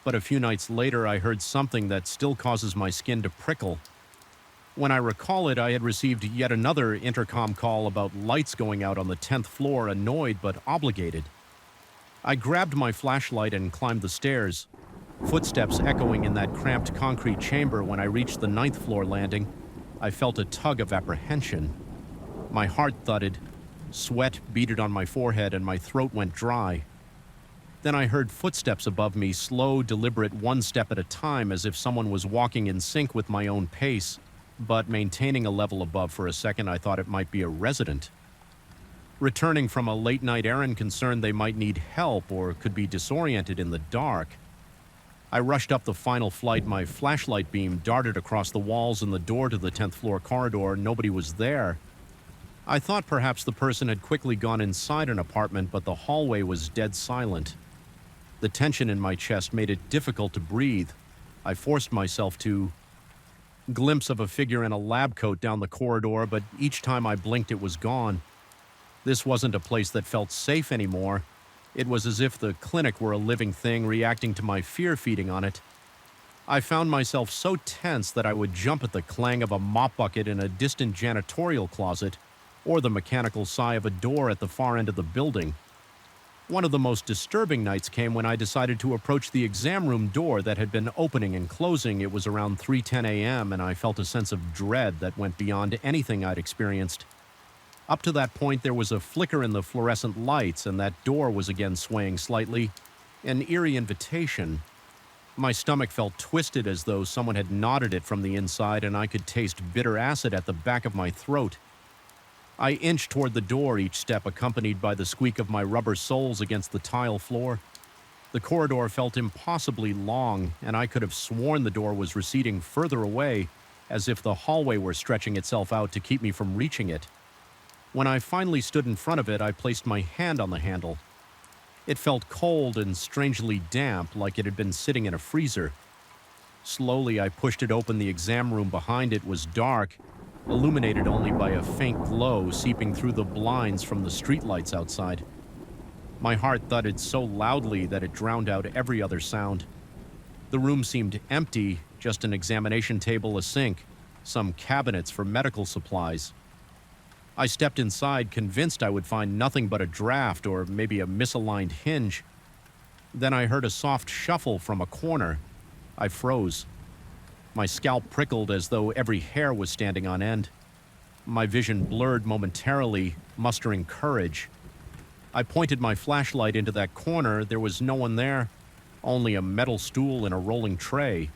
But a few nights later, I heard something that still causes my skin to prickle. When I recall it, I had received yet another intercom call about lights going out on the 10th floor, annoyed but obligated. I grabbed my flashlight and climbed the stairs, footsteps echoing in that cramped concrete chamber. When I reached the 9th floor landing, I felt a tug of apprehension. My heart thudded, sweat beaded on my forehead, and my throat went dry. Then I heard footsteps above me, slow, deliberate, one step at a time, as if someone was walking in sync with my own pace, but maintaining a level above. For a second, I thought it might be a resident returning from a late-night errand, concerned they might need help or could be disoriented in the dark. I rushed up the final flight. My flashlight beam darted across the walls and the door to the 10th floor corridor. Nobody was there. I thought perhaps the person had quickly gone inside an apartment, but the hallway was dead silent. The tension in my chest made it difficult to breathe. I forced myself to glimpse of a figure in a lab coat down the corridor, but each time I blinked it was gone. This wasn't a place that felt safe anymore. It was as if the clinic were a living thing reacting to my fear, feeding on it. I found myself so tense that I would jump at the clang of a mop bucket in a distant janitorial closet, or the mechanical sigh of a door at the far end of the building. One of the most disturbing nights came when I decided to approach the exam room door that had been opening and closing. It was around 3:10 a.m., and I felt a sense of dread that went beyond anything I'd experienced. Up to that point, there was a flicker in the fluorescent lights, and that door was again swaying slightly, an eerie invitation. My stomach felt twisted as though someone had knotted it from the inside, and I could taste bitter acid at the back of my throat. I inched toward the door, each step accompanied by the squeak of my rubber soles against the tile floor. The corridor felt impossibly long, and I could have sworn the door was receding further away, as if the hallway were stretching itself out to keep me from reaching it. When I finally stood in front of it, I placed my hand on the handle. It felt cold and strangely damp, like it had been sitting in a freezer. Slowly, I pushed it open. The exam room behind it was dark, illuminated only by a faint glow seeping through the blinds from the streetlights outside. My heart thudded so loudly that it drowned out every other sound. The room seemed empty, just an examination table, a sink, some cabinets for medical supplies. I stepped inside, convinced I would find nothing but a draft or maybe a misaligned hinge. Then I heard a soft shuffle from a corner. I froze. My scalp prickled as though every hair was standing on end. My vision blurred momentarily, mustering courage. I pointed my flashlight into that corner. There was no one there, only a metal stool and a rolling tray.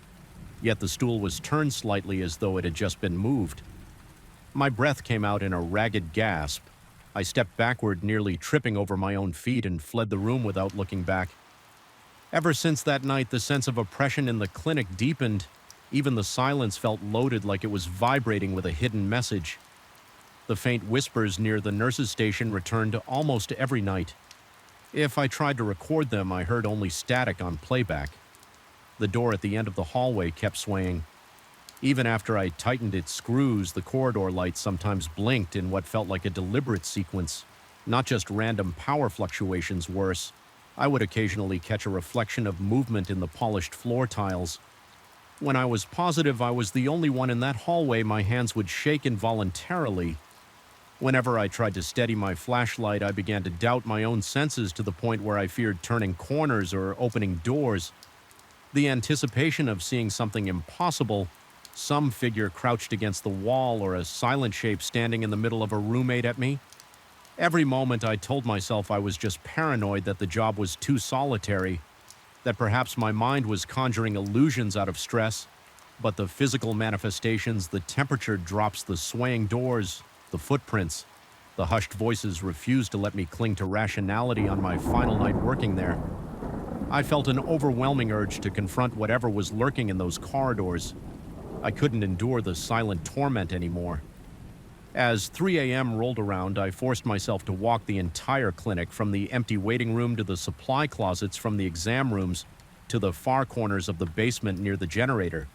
Yet the stool was turned slightly as though it had just been moved. My breath came out in a ragged gasp. I stepped backward, nearly tripping over my own feet, and fled the room without looking back. Ever since that night, the sense of oppression in the clinic deepened. Even the silence felt loaded, like it was vibrating with a hidden message. The faint whispers near the nurse's station returned almost every night. If I tried to record them, I heard only static on playback. The door at the end of the hallway kept swaying. Even after I tightened its screws, the corridor lights sometimes blinked in what felt like a deliberate sequence, not just random power fluctuations. Worse, I would occasionally catch a reflection of movement in the polished floor tiles. When I was positive I was the only one in that hallway, my hands would shake involuntarily. Whenever I tried to steady my flashlight, I began to doubt my own senses to the point where I feared turning corners or opening doors. The anticipation of seeing something impossible, some figure crouched against the wall or a silent shape standing in the middle of a room, ate at me. Every moment I told myself I was just paranoid, that the job was too solitary, that perhaps my mind was conjuring illusions out of stress. But the physical manifestations, the temperature drops, the swaying doors, the footprints, the hushed voices refused to let me cling to rationality on my final night working there. I felt an overwhelming urge to confront whatever was lurking in those corridors. I couldn't endure the silent torment anymore. As 3 a.m. rolled around, I forced myself to walk the entire clinic, from the empty waiting room to the supply closets, from the exam rooms to the far corners of the basement near the generator.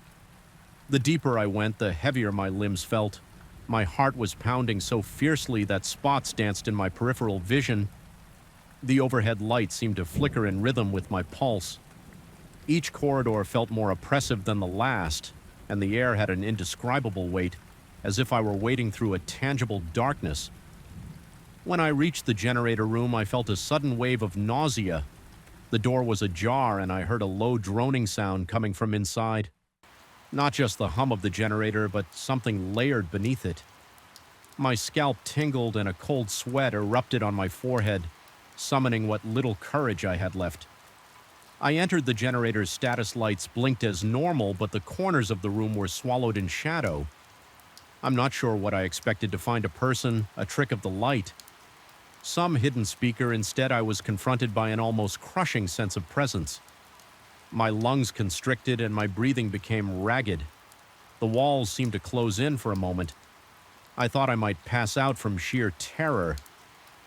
The deeper I went, the heavier my limbs felt. My heart was pounding so fiercely that spots danced in my peripheral vision. The overhead lights seemed to flicker in rhythm with my pulse. Each corridor felt more oppressive than the last, and the air had an indescribable weight, as if I were wading through a tangible darkness. When I reached the generator room, I felt a sudden wave of nausea. The door was ajar, and I heard a low droning sound coming from inside. Not just the hum of the generator, but something layered beneath it. My scalp tingled, and a cold sweat erupted on my forehead, summoning what little courage I had left. I entered the generator's status lights, blinked as normal, but the corners of the room were swallowed in shadow. I'm not sure what I expected to find: a person, a trick of the light, some hidden speaker. Instead, I was confronted by an almost crushing sense of presence. My lungs constricted and my breathing became ragged. The walls seemed to close in for a moment. I thought I might pass out from sheer terror.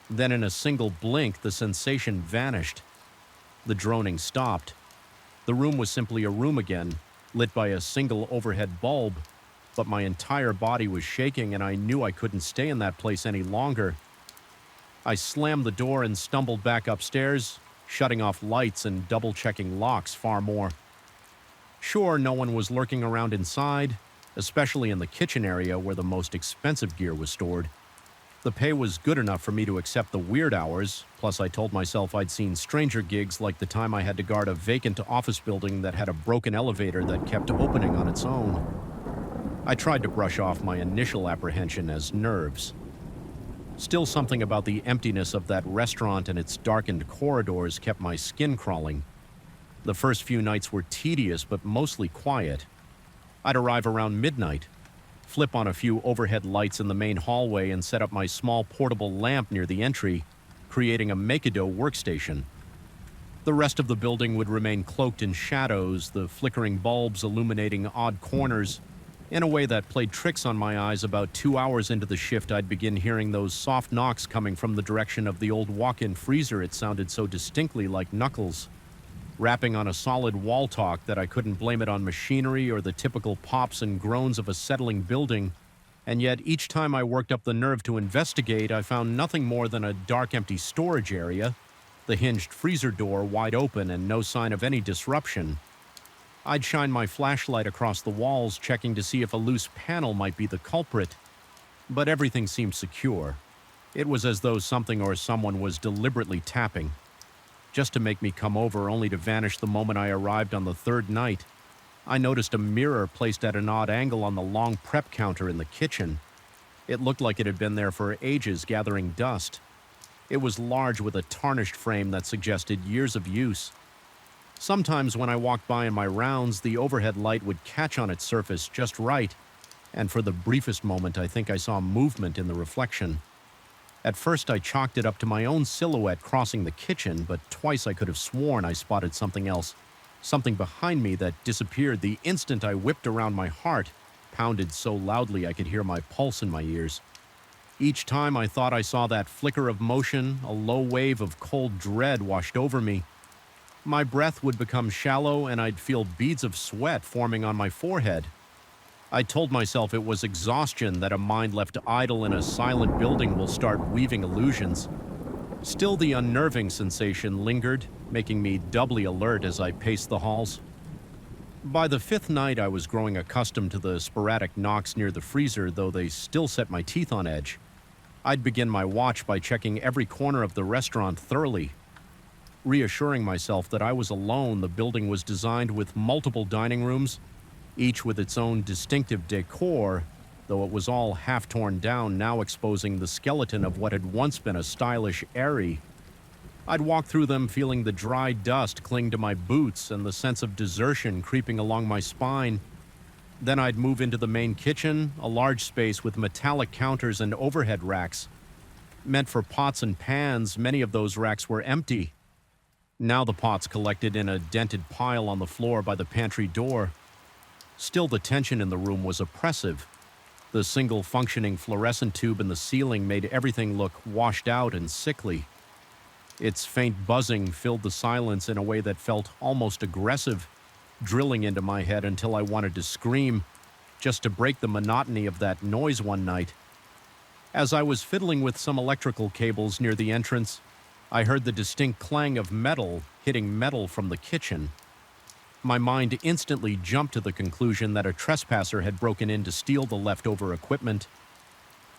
Then in a single blink, the sensation vanished. The droning stopped. The room was simply a room again, lit by a single overhead bulb, but my entire body was shaking, and I knew I couldn't stay in that place any longer. I slammed the door and stumbled back upstairs, shutting off lights and double-checking locks far more. Sure, no one was lurking around inside, especially in the kitchen area where the most expensive gear was stored. The pay was good enough for me to accept the weird hours, plus I told myself I'd seen stranger gigs, like the time I had to guard a vacant office building that had a broken elevator that kept opening on its own. I tried to brush off my initial apprehension as nerves. Still, something about the emptiness of that restaurant and its darkened corridors kept my skin crawling. The first few nights were tedious but mostly quiet. I'd arrive around midnight, flip on a few overhead lights in the main hallway, and set up my small portable lamp near the entry, creating a make-a-do workstation. The rest of the building would remain cloaked in shadows, the flickering bulbs illuminating odd corners. In a way that played tricks on my eyes. About 2 hours into the shift, I'd begin hearing those soft knocks coming from the direction of the old walk-in freezer. It sounded so distinctly like knuckles, rapping on a solid wall talk that I couldn't blame it on machinery or the typical pops and groans of a settling building. And yet, each time I worked up the nerve to investigate, I found nothing more than a dark, empty storage area, the hinged freezer door wide open, and no sign of any disruption. I'd shine my flashlight across the walls, checking to see if a loose panel might be the culprit, but everything seemed secure. It was as though something or someone was deliberately tapping, just to make me come over, only to vanish the moment I arrived on the third night. I noticed a mirror placed at an odd angle on the long prep counter in the kitchen. It looked like it had been there for ages, gathering dust. It was large, with a tarnished frame that suggested years of use. Sometimes when I walked by in my rounds, the overhead light would catch on its surface just right, and for the briefest moment I think I saw movement in the reflection. At first I chalked it up to my own silhouette crossing the kitchen, but twice I could have sworn I spotted something else, something behind me that disappeared the instant I whipped around. My heart pounded so loudly I could hear my pulse in my ears. Each time I thought I saw that flicker of motion, a low wave of cold dread washed over me. My breath would become shallow and I'd feel beads of sweat forming on my forehead. I told myself it was exhaustion, that a mind left idle in a silent building will start weaving illusions. Still, the unnerving sensation lingered, making me doubly alert as I paced the halls. By the fifth night, I was growing accustomed to the sporadic knocks near the freezer, though they still set my teeth on edge. I'd begin my watch by checking every corner of the restaurant thoroughly. Reassuring myself that I was alone, the building was designed with multiple dining rooms, each with its own distinctive decor, though it was all half torn down, now exposing the skeleton of what had once been a stylish eerie. I'd walk through them feeling the dry dust cling to my boots and the sense of desertion creeping along my spine. Then I'd move into the main kitchen, a large space with metallic counters and overhead racks. Meant for pots and pans, many of those racks were empty. Now the pots collected in a dented pile on the floor by the pantry door. Still, the tension in the room was oppressive. The single functioning fluorescent tube in the ceiling made everything look washed out and sickly. Its faint buzzing filled the silence in a way that felt almost aggressive, drilling into my head until I wanted to scream, just to break the monotony of that noise one night. As I was fiddling with some electrical cables near the entrance, I heard the distinct clang of metal hitting metal from the kitchen. My mind instantly jumped to the conclusion that a trespasser had broken in to steal the leftover equipment.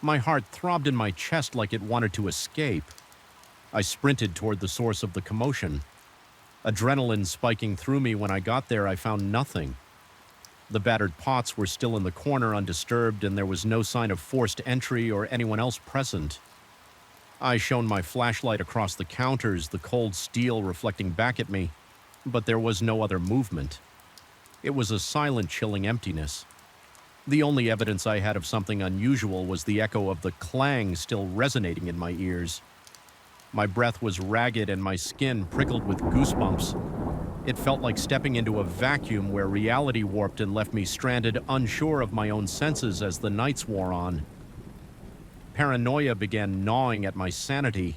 My heart throbbed in my chest like it wanted to escape. I sprinted toward the source of the commotion. Adrenaline spiking through me. When I got there, I found nothing. The battered pots were still in the corner undisturbed, and there was no sign of forced entry or anyone else present. I shone my flashlight across the counters, the cold steel reflecting back at me, but there was no other movement. It was a silent, chilling emptiness. The only evidence I had of something unusual was the echo of the clang still resonating in my ears. My breath was ragged and my skin prickled with goosebumps. It felt like stepping into a vacuum where reality warped and left me stranded, unsure of my own senses as the nights wore on. Paranoia began gnawing at my sanity.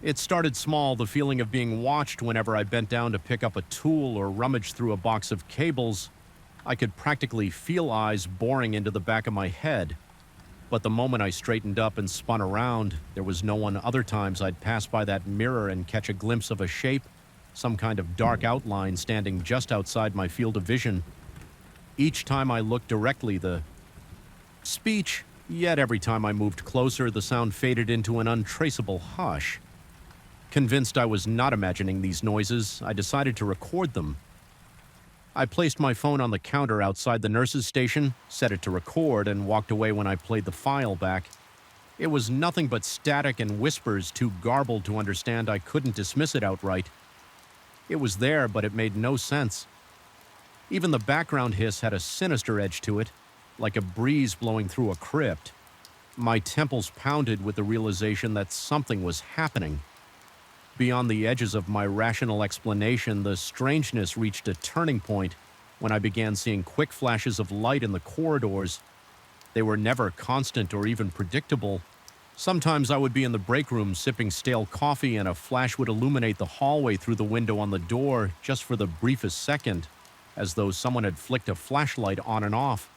It started small, the feeling of being watched whenever I bent down to pick up a tool or rummage through a box of cables. I could practically feel eyes boring into the back of my head. But the moment I straightened up and spun around, there was no one. Other times I'd pass by that mirror and catch a glimpse of a shape, some kind of dark outline standing just outside my field of vision. Each time I looked directly, the speech, yet every time I moved closer, the sound faded into an untraceable hush. Convinced I was not imagining these noises, I decided to record them. I placed my phone on the counter outside the nurse's station, set it to record, and walked away when I played the file back. It was nothing but static and whispers too garbled to understand. I couldn't dismiss it outright. It was there, but it made no sense. Even the background hiss had a sinister edge to it, like a breeze blowing through a crypt. My temples pounded with the realization that something was happening. Beyond the edges of my rational explanation, the strangeness reached a turning point when I began seeing quick flashes of light in the corridors. They were never constant or even predictable. Sometimes I would be in the break room sipping stale coffee and a flash would illuminate the hallway through the window on the door just for the briefest second, as though someone had flicked a flashlight on and off.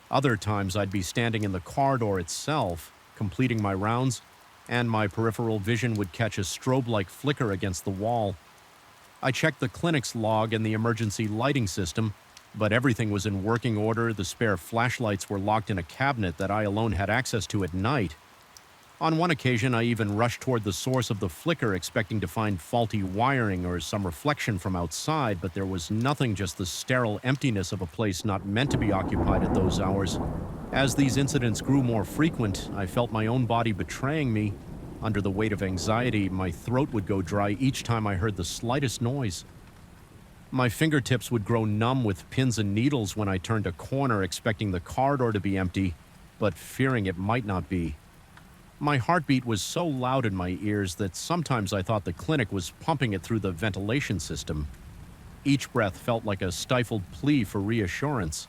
Other times I'd be standing in the corridor itself, completing my rounds, and my peripheral vision would catch a strobe-like flicker against the wall. I checked the clinic's log and the emergency lighting system, but everything was in working order. The spare flashlights were locked in a cabinet that I alone had access to at night. On one occasion, I even rushed toward the source of the flicker, expecting to find faulty wiring or some reflection from outside, but there was nothing, just the sterile emptiness of a place not meant to be occupied at those hours. As these incidents grew more frequent, I felt my own body betraying me. Under the weight of anxiety, my throat would go dry each time I heard the slightest noise. My fingertips would grow numb with pins and needles when I turned a corner, expecting the corridor to be empty, but fearing it might not be. My heartbeat was so loud in my ears that sometimes I thought the clinic was pumping it through the ventilation system. Each breath felt like a stifled plea for reassurance.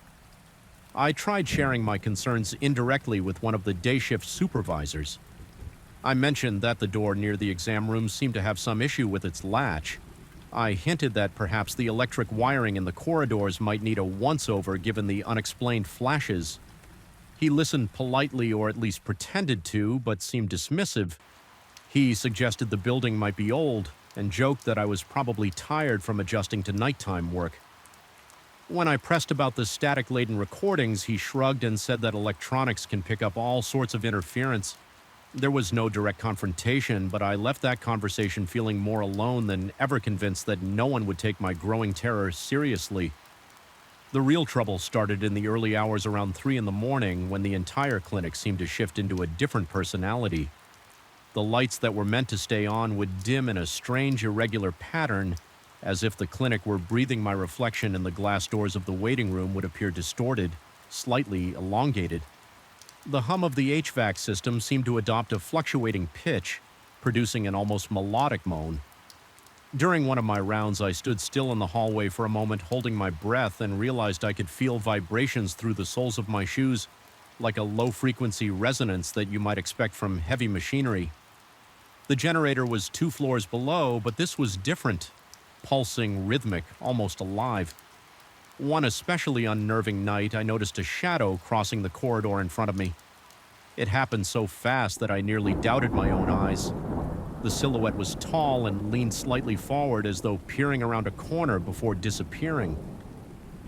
I tried sharing my concerns indirectly with one of the day shift supervisors. I mentioned that the door near the exam room seemed to have some issue with its latch. I hinted that perhaps the electric wiring in the corridors might need a once-over given the unexplained flashes. He listened politely, or at least pretended to, but seemed dismissive. He suggested the building might be old, and joked that I was probably tired from adjusting to nighttime work. When I pressed about the static-laden recordings, he shrugged and said that electronics can pick up all sorts of interference. There was no direct confrontation, but I left that conversation feeling more alone than ever, convinced that no one would take my growing terror seriously. The real trouble started in the early hours around 3 in the morning, when the entire clinic seemed to shift into a different personality. The lights that were meant to stay on would dim in a strange, irregular pattern, as if the clinic were breathing. My reflection in the glass doors of the waiting room would appear distorted, slightly elongated. The hum of the HVAC system seemed to adopt a fluctuating pitch, producing an almost melodic moan. During one of my rounds, I stood still in the hallway for a moment, holding my breath, and realized I could feel vibrations through the soles of my shoes, like a low-frequency resonance that you might expect from heavy machinery. The generator was 2 floors below, but this was different, pulsing, rhythmic, almost alive. One especially unnerving night, I noticed a shadow crossing the corridor in front of me. It happened so fast that I nearly doubted my own eyes. The silhouette was tall and leaned slightly forward, as though peering around a corner before disappearing.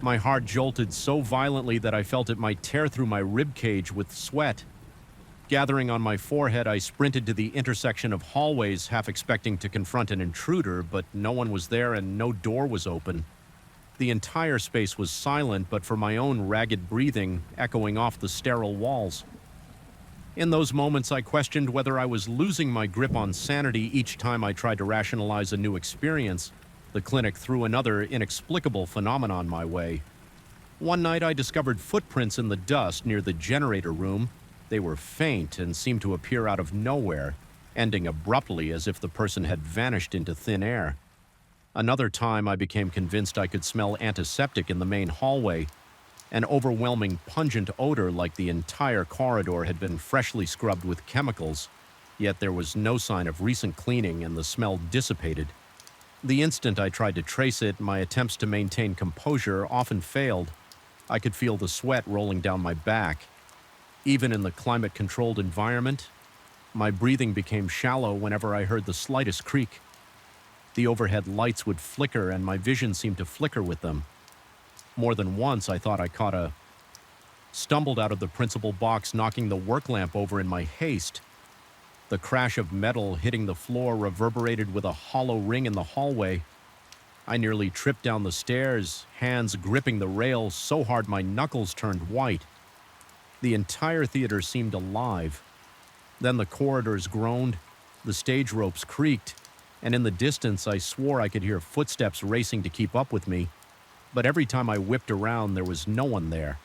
My heart jolted so violently that I felt it might tear through my ribcage with sweat. Gathering on my forehead, I sprinted to the intersection of hallways, half expecting to confront an intruder, but no one was there and no door was open. The entire space was silent, but for my own ragged breathing echoing off the sterile walls. In those moments, I questioned whether I was losing my grip on sanity each time I tried to rationalize a new experience. The clinic threw another inexplicable phenomenon my way. One night, I discovered footprints in the dust near the generator room. They were faint and seemed to appear out of nowhere, ending abruptly as if the person had vanished into thin air. Another time, I became convinced I could smell antiseptic in the main hallway, an overwhelming pungent odor like the entire corridor had been freshly scrubbed with chemicals, yet there was no sign of recent cleaning and the smell dissipated. The instant I tried to trace it, my attempts to maintain composure often failed. I could feel the sweat rolling down my back. Even in the climate-controlled environment, my breathing became shallow whenever I heard the slightest creak. The overhead lights would flicker and my vision seemed to flicker with them. More than once, I thought I stumbled out of the principal box, knocking the work lamp over in my haste. The crash of metal hitting the floor reverberated with a hollow ring in the hallway. I nearly tripped down the stairs, hands gripping the rails so hard my knuckles turned white. The entire theater seemed alive. Then the corridors groaned, the stage ropes creaked, and in the distance I swore I could hear footsteps racing to keep up with me. But every time I whipped around, there was no one there.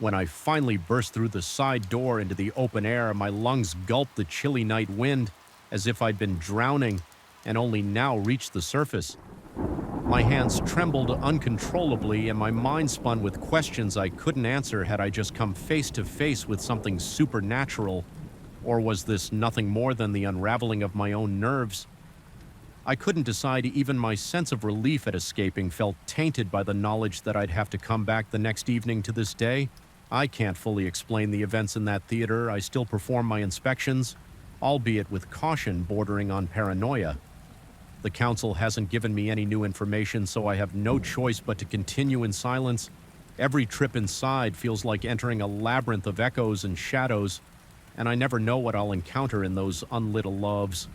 When I finally burst through the side door into the open air, my lungs gulped the chilly night wind as if I'd been drowning and only now reached the surface. My hands trembled uncontrollably and my mind spun with questions I couldn't answer had I just come face to face with something supernatural, or was this nothing more than the unraveling of my own nerves? I couldn't decide. Even my sense of relief at escaping felt tainted by the knowledge that I'd have to come back the next evening to this day. I can't fully explain the events in that theater. I still perform my inspections, albeit with caution bordering on paranoia. The council hasn't given me any new information, so I have no choice but to continue in silence. Every trip inside feels like entering a labyrinth of echoes and shadows, and I never know what I'll encounter in those unlit loves.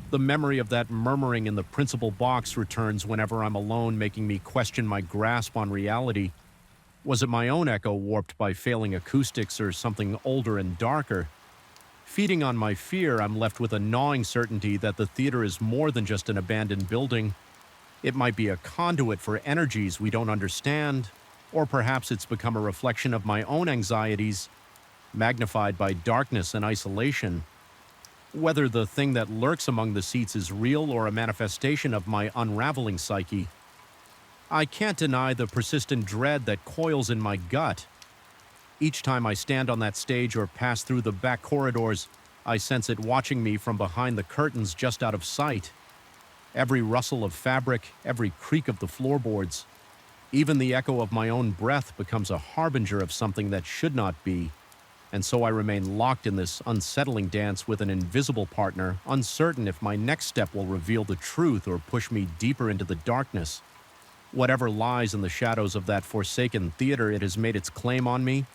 The memory of that murmuring in the principal box returns whenever I'm alone, making me question my grasp on reality. Was it my own echo warped by failing acoustics or something older and darker? Feeding on my fear, I'm left with a gnawing certainty that the theater is more than just an abandoned building. It might be a conduit for energies we don't understand, or perhaps it's become a reflection of my own anxieties, magnified by darkness and isolation. Whether the thing that lurks among the seats is real or a manifestation of my unraveling psyche, I can't deny the persistent dread that coils in my gut. Each time I stand on that stage or pass through the back corridors, I sense it watching me from behind the curtains just out of sight. Every rustle of fabric, every creak of the floorboards, even the echo of my own breath becomes a harbinger of something that should not be. And so I remain locked in this unsettling dance with an invisible partner, uncertain if my next step will reveal the truth or push me deeper into the darkness. Whatever lies in the shadows of that forsaken theater, it has made its claim on me,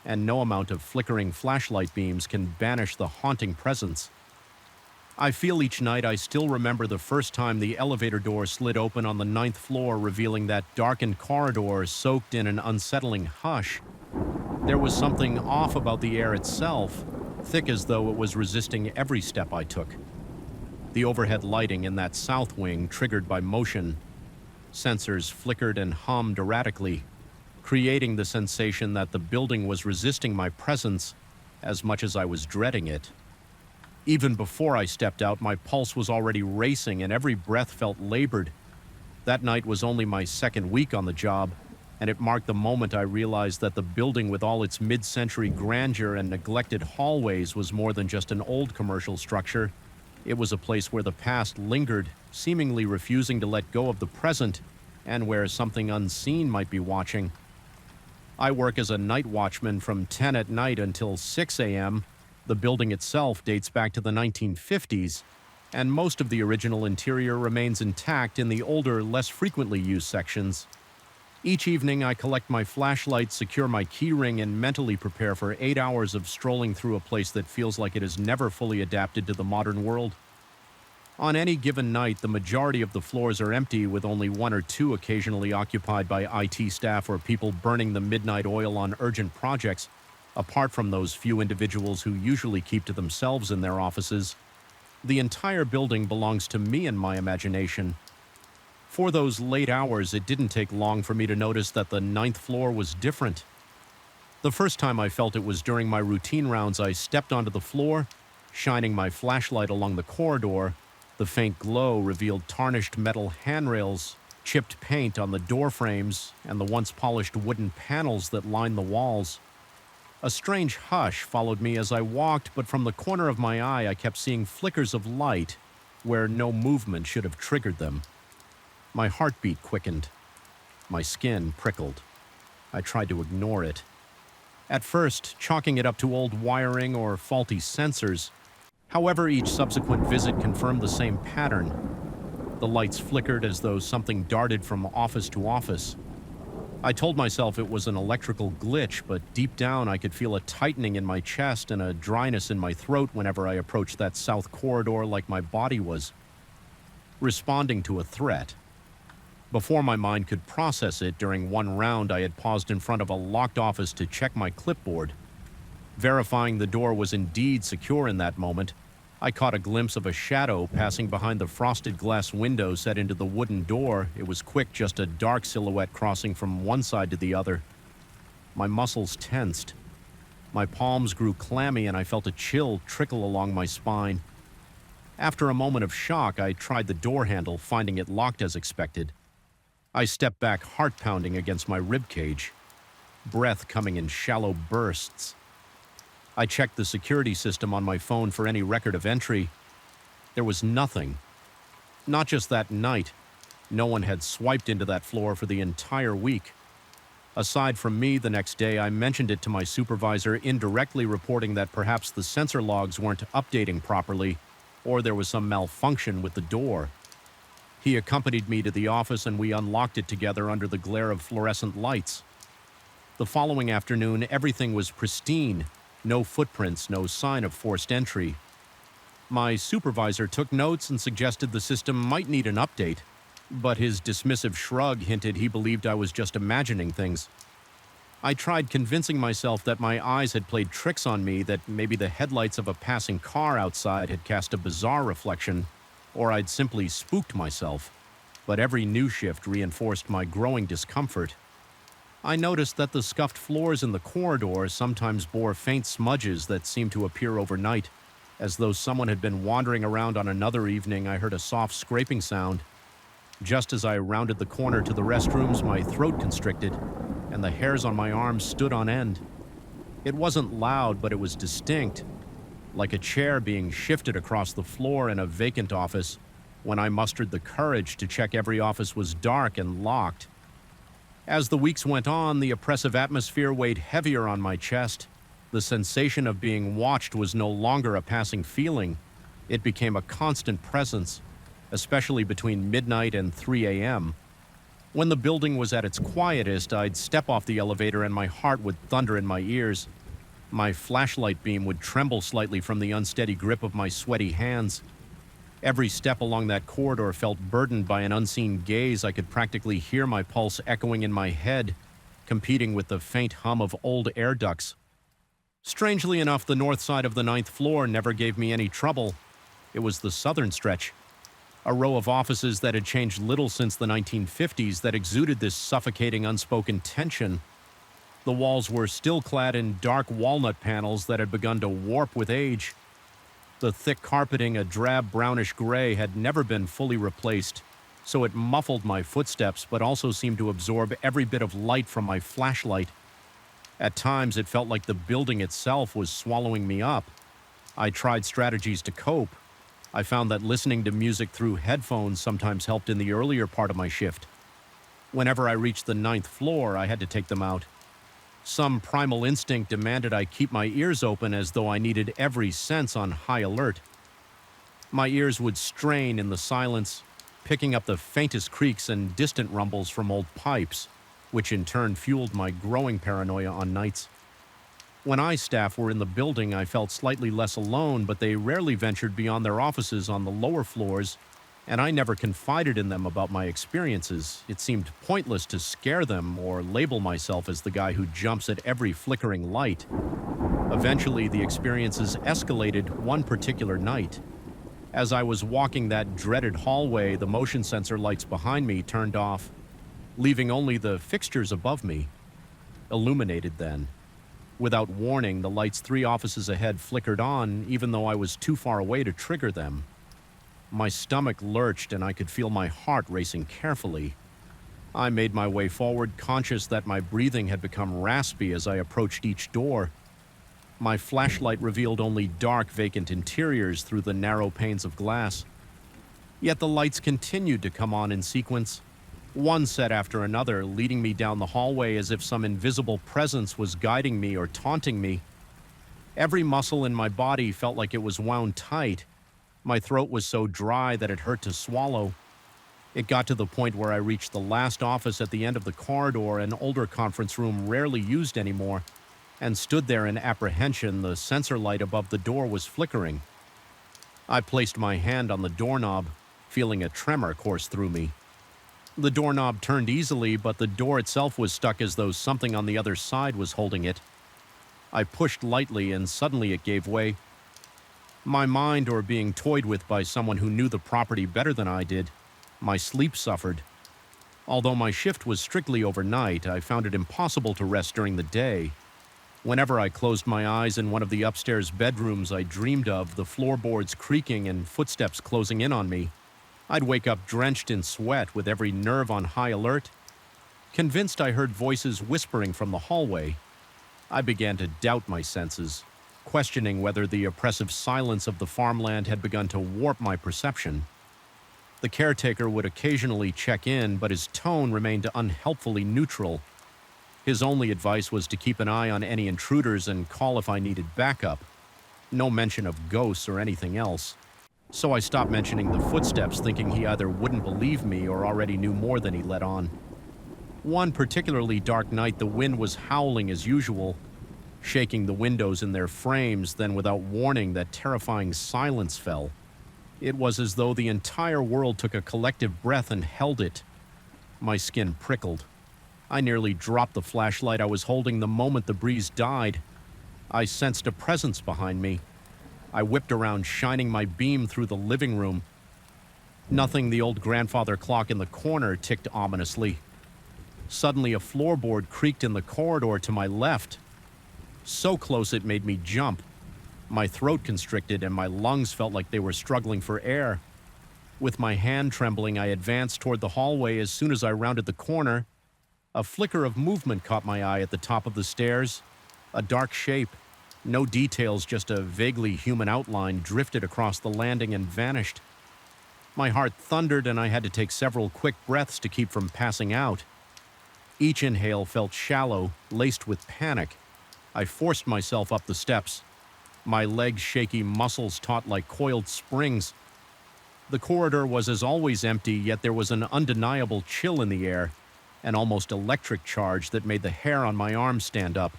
and no amount of flickering flashlight beams can banish the haunting presence. I feel each night I still remember the first time the elevator door slid open on the 9th floor, revealing that darkened corridor soaked in an unsettling hush. There was something off about the air itself, thick as though it was resisting every step I took. The overhead lighting in that south wing triggered by motion. Sensors flickered and hummed erratically, creating the sensation that the building was resisting my presence as much as I was dreading it. Even before I stepped out, my pulse was already racing and every breath felt labored. That night was only my second week on the job, and it marked the moment I realized that the building with all its mid-century grandeur and neglected hallways was more than just an old commercial structure. It was a place where the past lingered, seemingly refusing to let go of the present, and where something unseen might be watching. I work as a night watchman from 10 at night until 6 a.m. The building itself dates back to the 1950s, and most of the original interior remains intact in the older, less frequently used sections. Each evening, I collect my flashlight, secure my keyring, and mentally prepare for 8 hours of strolling through a place that feels like it has never fully adapted to the modern world. On any given night, the majority of the floors are empty, with only one or two occasionally occupied by IT staff or people burning the midnight oil on urgent projects. Apart from those few individuals who usually keep to themselves in their offices, the entire building belongs to me and my imagination. For those late hours, it didn't take long for me to notice that the 9th floor was different. The first time I felt it was during my routine rounds. I stepped onto the floor, shining my flashlight along the corridor. The faint glow revealed tarnished metal handrails, chipped paint on the door frames, and the once polished wooden panels that lined the walls. A strange hush followed me as I walked, but from the corner of my eye I kept seeing flickers of light where no movement should have triggered them. My heartbeat quickened. My skin prickled. I tried to ignore it. At first, chalking it up to old wiring or faulty sensors. However, each subsequent visit confirmed the same pattern. The lights flickered as though something darted from office to office. I told myself it was an electrical glitch, but deep down I could feel a tightening in my chest and a dryness in my throat whenever I approached that south corridor, like my body was responding to a threat. Before my mind could process it, during one round I had paused in front of a locked office to check my clipboard. Verifying the door was indeed secure in that moment, I caught a glimpse of a shadow passing behind the frosted glass window set into the wooden door. It was quick, just a dark silhouette crossing from one side to the other. My muscles tensed. My palms grew clammy and I felt a chill trickle along my spine. After a moment of shock, I tried the door handle, finding it locked as expected. I stepped back, heart pounding against my ribcage, breath coming in shallow bursts. I checked the security system on my phone for any record of entry. There was nothing. Not just that night. No one had swiped into that floor for the entire week. Aside from me, the next day I mentioned it to my supervisor, indirectly reporting that perhaps the sensor logs weren't updating properly, or there was some malfunction with the door. He accompanied me to the office and we unlocked it together under the glare of fluorescent lights. The following afternoon, everything was pristine. No footprints, no sign of forced entry. My supervisor took notes and suggested the system might need an update, but his dismissive shrug hinted he believed I was just imagining things. I tried convincing myself that my eyes had played tricks on me, that maybe the headlights of a passing car outside had cast a bizarre reflection, or I'd simply spooked myself. But every new shift reinforced my growing discomfort. I noticed that the scuffed floors in the corridor sometimes bore faint smudges that seemed to appear overnight. As though someone had been wandering around on another evening, I heard a soft scraping sound. Just as I rounded the corner to the restrooms, my throat constricted, and the hairs on my arms stood on end. It wasn't loud, but it was distinct, like a chair being shifted across the floor in a vacant office. When I mustered the courage to check every office was dark and locked. As the weeks went on, the oppressive atmosphere weighed heavier on my chest. The sensation of being watched was no longer a passing feeling. It became a constant presence, especially between midnight and 3 a.m. When the building was at its quietest, I'd step off the elevator and my heart would thunder in my ears. My flashlight beam would tremble slightly from the unsteady grip of my sweaty hands. Every step along that corridor felt burdened by an unseen gaze. I could practically hear my pulse echoing in my head, competing with the faint hum of old air ducts. Strangely enough, the north side of the 9th floor never gave me any trouble. It was the southern stretch, a row of offices that had changed little since the 1950s that exuded this suffocating unspoken tension. The walls were still clad in dark walnut panels that had begun to warp with age. The thick carpeting, a drab brownish gray, had never been fully replaced, so it muffled my footsteps but also seemed to absorb every bit of light from my flashlight. At times, it felt like the building itself was swallowing me up. I tried strategies to cope. I found that listening to music through headphones sometimes helped in the earlier part of my shift. Whenever I reached the 9th floor, I had to take them out. Some primal instinct demanded I keep my ears open, as though I needed every sense on high alert. My ears would strain in the silence, picking up the faintest creaks and distant rumbles from old pipes, which in turn fueled my growing paranoia on nights. When staff were in the building, I felt slightly less alone, but they rarely ventured beyond their offices on the lower floors, and I never confided in them about my experiences. It seemed pointless to scare them or label myself as the guy who jumps at every flickering light. Eventually, the experiences escalated one particular night. As I was walking that dreaded hallway, the motion sensor lights behind me turned off, leaving only the fixtures above me illuminated then. Without warning, the lights 3 offices ahead flickered on, even though I was too far away to trigger them. My stomach lurched and I could feel my heart racing carefully. I made my way forward, conscious that my breathing had become raspy as I approached each door. My flashlight revealed only dark, vacant interiors through the narrow panes of glass. Yet the lights continued to come on in sequence, one set after another, leading me down the hallway as if some invisible presence was guiding me or taunting me. Every muscle in my body felt like it was wound tight. My throat was so dry that it hurt to swallow. It got to the point where I reached the last office at the end of the corridor, an older conference room rarely used anymore, and stood there in apprehension. The sensor light above the door was flickering. I placed my hand on the doorknob, feeling a tremor course through me. The doorknob turned easily, but the door itself was stuck as though something on the other side was holding it. I pushed lightly and suddenly it gave way. My mind, or being toyed with by someone who knew the property better than I did, my sleep suffered. Although my shift was strictly overnight, I found it impossible to rest during the day. Whenever I closed my eyes in one of the upstairs bedrooms I dreamed of, the floorboards creaking and footsteps closing in on me, I'd wake up drenched in sweat with every nerve on high alert. Convinced I heard voices whispering from the hallway, I began to doubt my senses, questioning whether the oppressive silence of the farmland had begun to warp my perception. The caretaker would occasionally check in, but his tone remained unhelpfully neutral. His only advice was to keep an eye on any intruders and call if I needed backup. No mention of ghosts or anything else. So I stopped mentioning the footsteps, thinking he either wouldn't believe me or already knew more than he let on. One particularly dark night, the wind was howling as usual, shaking the windows in their frames. Then, without warning, that terrifying silence fell. It was as though the entire world took a collective breath and held it. My skin prickled. I nearly dropped the flashlight I was holding the moment the breeze died. I sensed a presence behind me. I whipped around, shining my beam through the living room. Nothing. The old grandfather clock in the corner ticked ominously. Suddenly, a floorboard creaked in the corridor to my left. So close it made me jump. My throat constricted and my lungs felt like they were struggling for air. With my hand trembling, I advanced toward the hallway. As soon as I rounded the corner, a flicker of movement caught my eye at the top of the stairs. A dark shape, no details, just a vaguely human outline, drifted across the landing and vanished. My heart thundered and I had to take several quick breaths to keep from passing out. Each inhale felt shallow, laced with panic. I forced myself up the steps, my legs shaky, muscles taut like coiled springs. The corridor was as always empty, yet there was an undeniable chill in the air, an almost electric charge that made the hair on my arms stand up.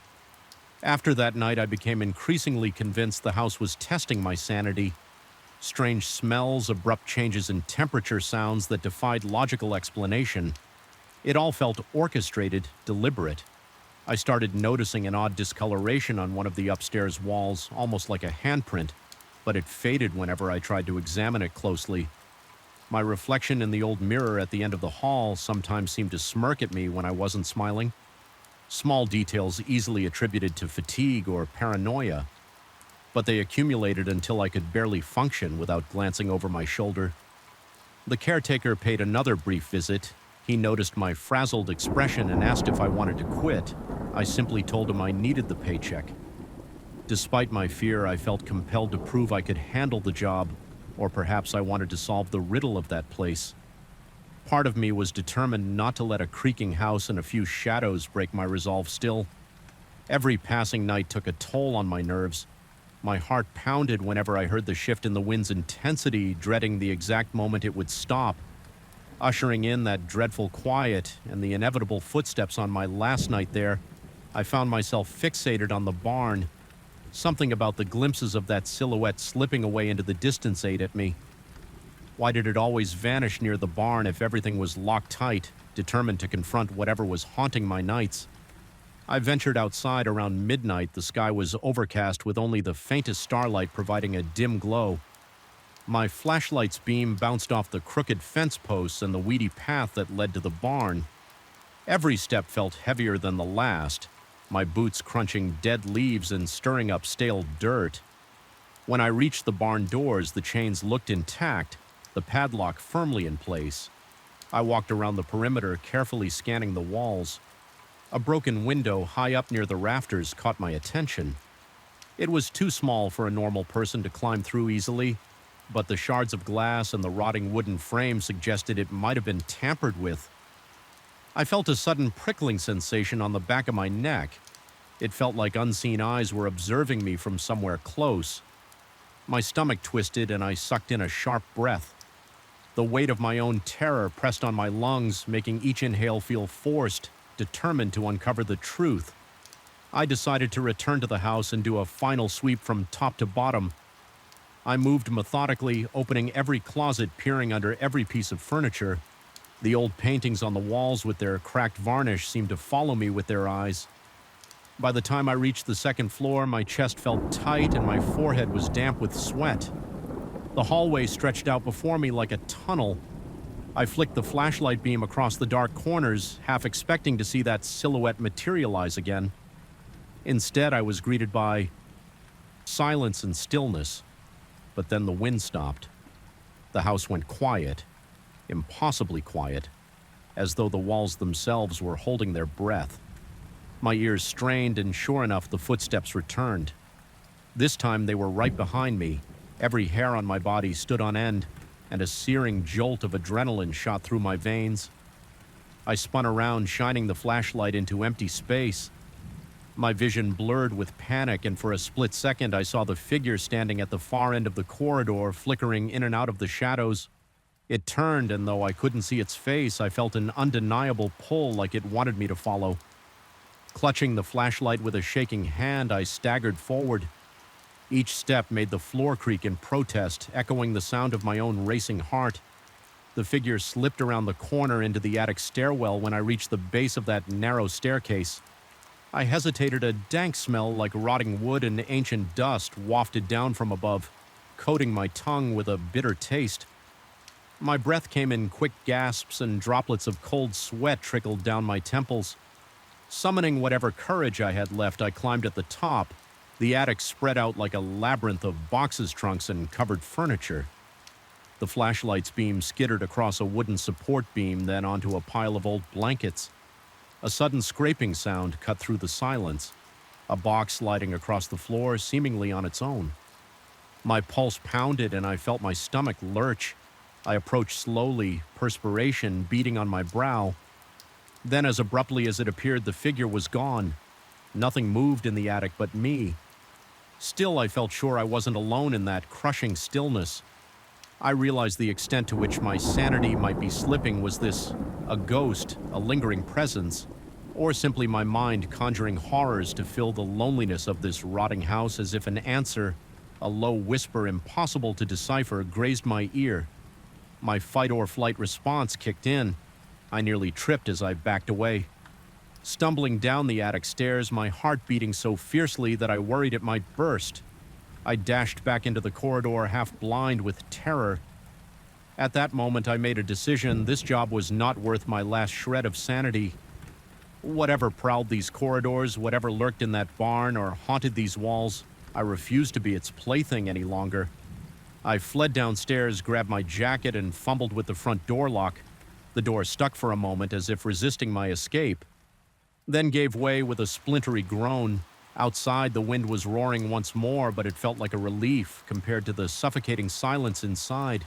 After that night, I became increasingly convinced the house was testing my sanity. Strange smells, abrupt changes in temperature, sounds that defied logical explanation. It all felt orchestrated, deliberate. I started noticing an odd discoloration on one of the upstairs walls, almost like a handprint, but it faded whenever I tried to examine it closely. My reflection in the old mirror at the end of the hall sometimes seemed to smirk at me when I wasn't smiling. Small details easily attributed to fatigue or paranoia, but they accumulated until I could barely function without glancing over my shoulder. The caretaker paid another brief visit. He noticed my frazzled expression and asked if I wanted to quit. I simply told him I needed the paycheck. Despite my fear, I felt compelled to prove I could handle the job, or perhaps I wanted to solve the riddle of that place. Part of me was determined not to let a creaking house and a few shadows break my resolve still. Every passing night took a toll on my nerves. My heart pounded whenever I heard the shift in the wind's intensity, dreading the exact moment it would stop. Ushering in that dreadful quiet and the inevitable footsteps on my last night there, I found myself fixated on the barn. Something about the glimpses of that silhouette slipping away into the distance ate at me. Why did it always vanish near the barn if everything was locked tight, determined to confront whatever was haunting my nights? I ventured outside around midnight. The sky was overcast with only the faintest starlight providing a dim glow. My flashlight's beam bounced off the crooked fence posts and the weedy path that led to the barn. Every step felt heavier than the last, my boots crunching dead leaves and stirring up stale dirt. When I reached the barn doors, the chains looked intact, the padlock firmly in place. I walked around the perimeter, carefully scanning the walls. A broken window high up near the rafters caught my attention. It was too small for a normal person to climb through easily, but the shards of glass and the rotting wooden frame suggested it might have been tampered with. I felt a sudden prickling sensation on the back of my neck. It felt like unseen eyes were observing me from somewhere close. My stomach twisted and I sucked in a sharp breath. The weight of my own terror pressed on my lungs, making each inhale feel forced, determined to uncover the truth. I decided to return to the house and do a final sweep from top to bottom. I moved methodically, opening every closet, peering under every piece of furniture. The old paintings on the walls with their cracked varnish seemed to follow me with their eyes. By the time I reached the second floor, my chest felt tight and my forehead was damp with sweat. The hallway stretched out before me like a tunnel. I flicked the flashlight beam across the dark corners, half expecting to see that silhouette materialize again. Instead, I was greeted by silence and stillness. But then the wind stopped. The house went quiet, impossibly quiet, as though the walls themselves were holding their breath. My ears strained, and sure enough, the footsteps returned. This time they were right behind me. Every hair on my body stood on end, and a searing jolt of adrenaline shot through my veins. I spun around, shining the flashlight into empty space. My vision blurred with panic, and for a split second I saw the figure standing at the far end of the corridor, flickering in and out of the shadows. It turned, and though I couldn't see its face, I felt an undeniable pull like it wanted me to follow. Clutching the flashlight with a shaking hand, I staggered forward. Each step made the floor creak in protest, echoing the sound of my own racing heart. The figure slipped around the corner into the attic stairwell when I reached the base of that narrow staircase. I hesitated. A dank smell like rotting wood and ancient dust wafted down from above, coating my tongue with a bitter taste. My breath came in quick gasps, and droplets of cold sweat trickled down my temples. Summoning whatever courage I had left, I climbed at the top. The attic spread out like a labyrinth of boxes, trunks, and covered furniture. The flashlight's beam skittered across a wooden support beam, then onto a pile of old blankets. A sudden scraping sound cut through the silence, a box sliding across the floor seemingly on its own. My pulse pounded, and I felt my stomach lurch. I approached slowly, perspiration beading on my brow. Then, as abruptly as it appeared, the figure was gone. Nothing moved in the attic but me. Still, I felt sure I wasn't alone in that crushing stillness. I realized the extent to which my sanity might be slipping. Was this a ghost, a lingering presence, or simply my mind conjuring horrors to fill the loneliness of this rotting house? As if an answer, a low whisper impossible to decipher, grazed my ear. My fight-or-flight response kicked in. I nearly tripped as I backed away. Stumbling down the attic stairs, my heart beating so fiercely that I worried it might burst. I dashed back into the corridor, half blind with terror. At that moment, I made a decision. This job was not worth my last shred of sanity. Whatever prowled these corridors, whatever lurked in that barn or haunted these walls, I refused to be its plaything any longer. I fled downstairs, grabbed my jacket, and fumbled with the front door lock. The door stuck for a moment as if resisting my escape, then gave way with a splintery groan. Outside, the wind was roaring once more, but it felt like a relief compared to the suffocating silence inside.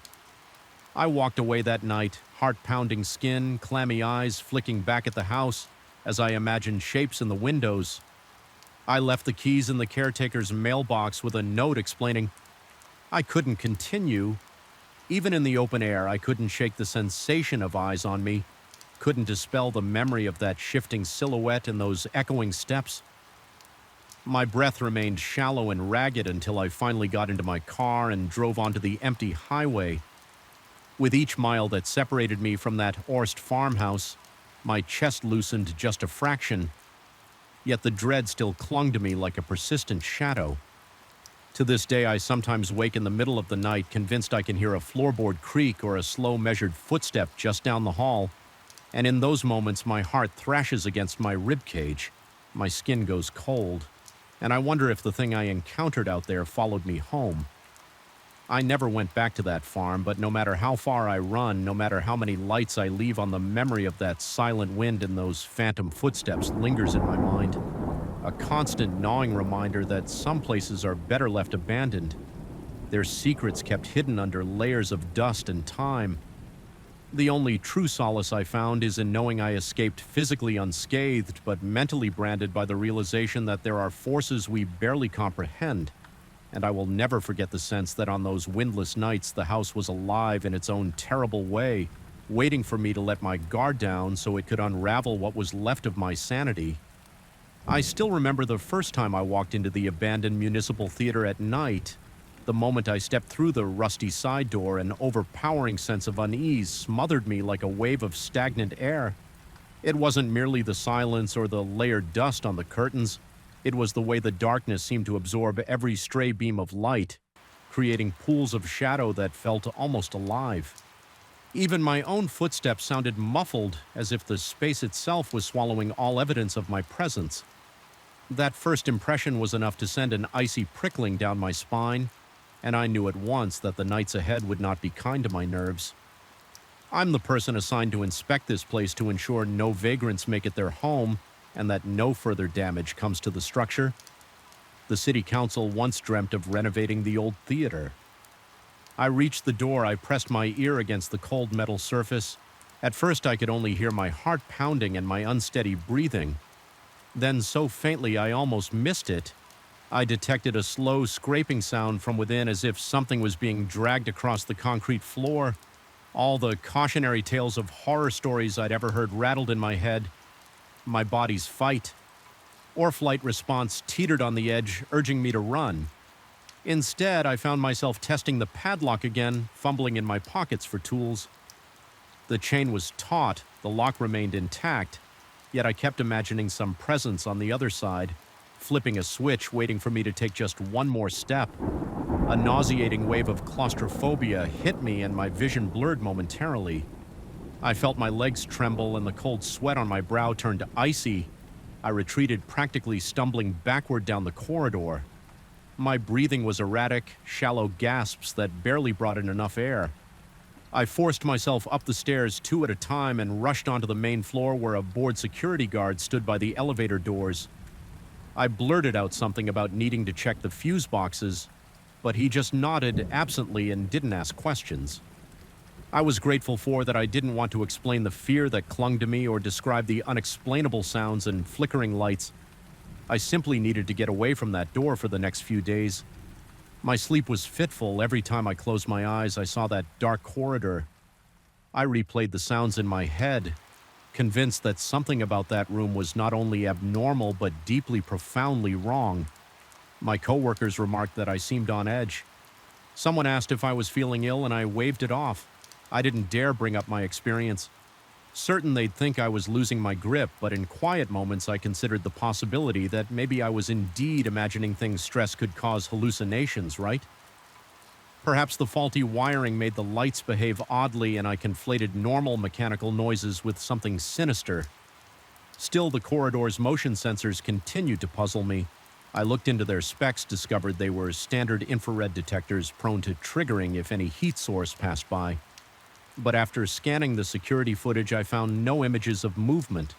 I walked away that night, heart-pounding skin, clammy eyes flicking back at the house as I imagined shapes in the windows. I left the keys in the caretaker's mailbox with a note explaining I couldn't continue. Even in the open air, I couldn't shake the sensation of eyes on me, couldn't dispel the memory of that shifting silhouette and those echoing steps. My breath remained shallow and ragged until I finally got into my car and drove onto the empty highway. With each mile that separated me from that Orst farmhouse, my chest loosened just a fraction, yet the dread still clung to me like a persistent shadow. To this day, I sometimes wake in the middle of the night, convinced I can hear a floorboard creak or a slow, measured footstep just down the hall, and in those moments my heart thrashes against my ribcage, my skin goes cold, and I wonder if the thing I encountered out there followed me home. I never went back to that farm, but no matter how far I run, no matter how many lights I leave on, the memory of that silent wind and those phantom footsteps lingers in my mind. A constant gnawing reminder that some places are better left abandoned, their secrets kept hidden under layers of dust and time. The only true solace I found is in knowing I escaped physically unscathed, but mentally branded by the realization that there are forces we barely comprehend. And I will never forget the sense that on those windless nights the house was alive in its own terrible way, waiting for me to let my guard down so it could unravel what was left of my sanity. I still remember the first time I walked into the abandoned municipal theater at night. The moment I stepped through the rusty side door, an overpowering sense of unease smothered me like a wave of stagnant air. It wasn't merely the silence or the layered dust on the curtains. It was the way the darkness seemed to absorb every stray beam of light, creating pools of shadow that felt almost alive. Even my own footsteps sounded muffled, as if the space itself was swallowing all evidence of my presence. That first impression was enough to send an icy prickling down my spine, and I knew at once that the nights ahead would not be kind to my nerves. I'm the person assigned to inspect this place to ensure no vagrants make it their home and that no further damage comes to the structure. The city council once dreamt of renovating the old theater. I reached the door. I pressed my ear against the cold metal surface. At first, I could only hear my heart pounding and my unsteady breathing. Then, so faintly I almost missed it, I detected a slow scraping sound from within, as if something was being dragged across the concrete floor. All the cautionary tales of horror stories I'd ever heard rattled in my head. My body's fight or flight response teetered on the edge, urging me to run. Instead, I found myself testing the padlock again, fumbling in my pockets for tools. The chain was taut, the lock remained intact, yet I kept imagining some presence on the other side, flipping a switch, waiting for me to take just one more step. A nauseating wave of claustrophobia hit me and my vision blurred momentarily. I felt my legs tremble and the cold sweat on my brow turned icy. I retreated, practically stumbling backward down the corridor. My breathing was erratic, shallow gasps that barely brought in enough air. I forced myself up the stairs 2 at a time and rushed onto the main floor where a bored security guard stood by the elevator doors. I blurted out something about needing to check the fuse boxes, but he just nodded absently and didn't ask questions. I was grateful for that. I didn't want to explain the fear that clung to me or describe the unexplainable sounds and flickering lights. I simply needed to get away from that door for the next few days. My sleep was fitful. Every time I closed my eyes, I saw that dark corridor. I replayed the sounds in my head, convinced that something about that room was not only abnormal but deeply, profoundly wrong. My coworkers remarked that I seemed on edge. Someone asked if I was feeling ill, and I waved it off. I didn't dare bring up my experience. Certain they'd think I was losing my grip, but in quiet moments I considered the possibility that maybe I was indeed imagining things stress could cause hallucinations, right? Perhaps the faulty wiring made the lights behave oddly and I conflated normal mechanical noises with something sinister. Still, the corridor's motion sensors continued to puzzle me. I looked into their specs, discovered they were standard infrared detectors prone to triggering if any heat source passed by. But after scanning the security footage, I found no images of movement.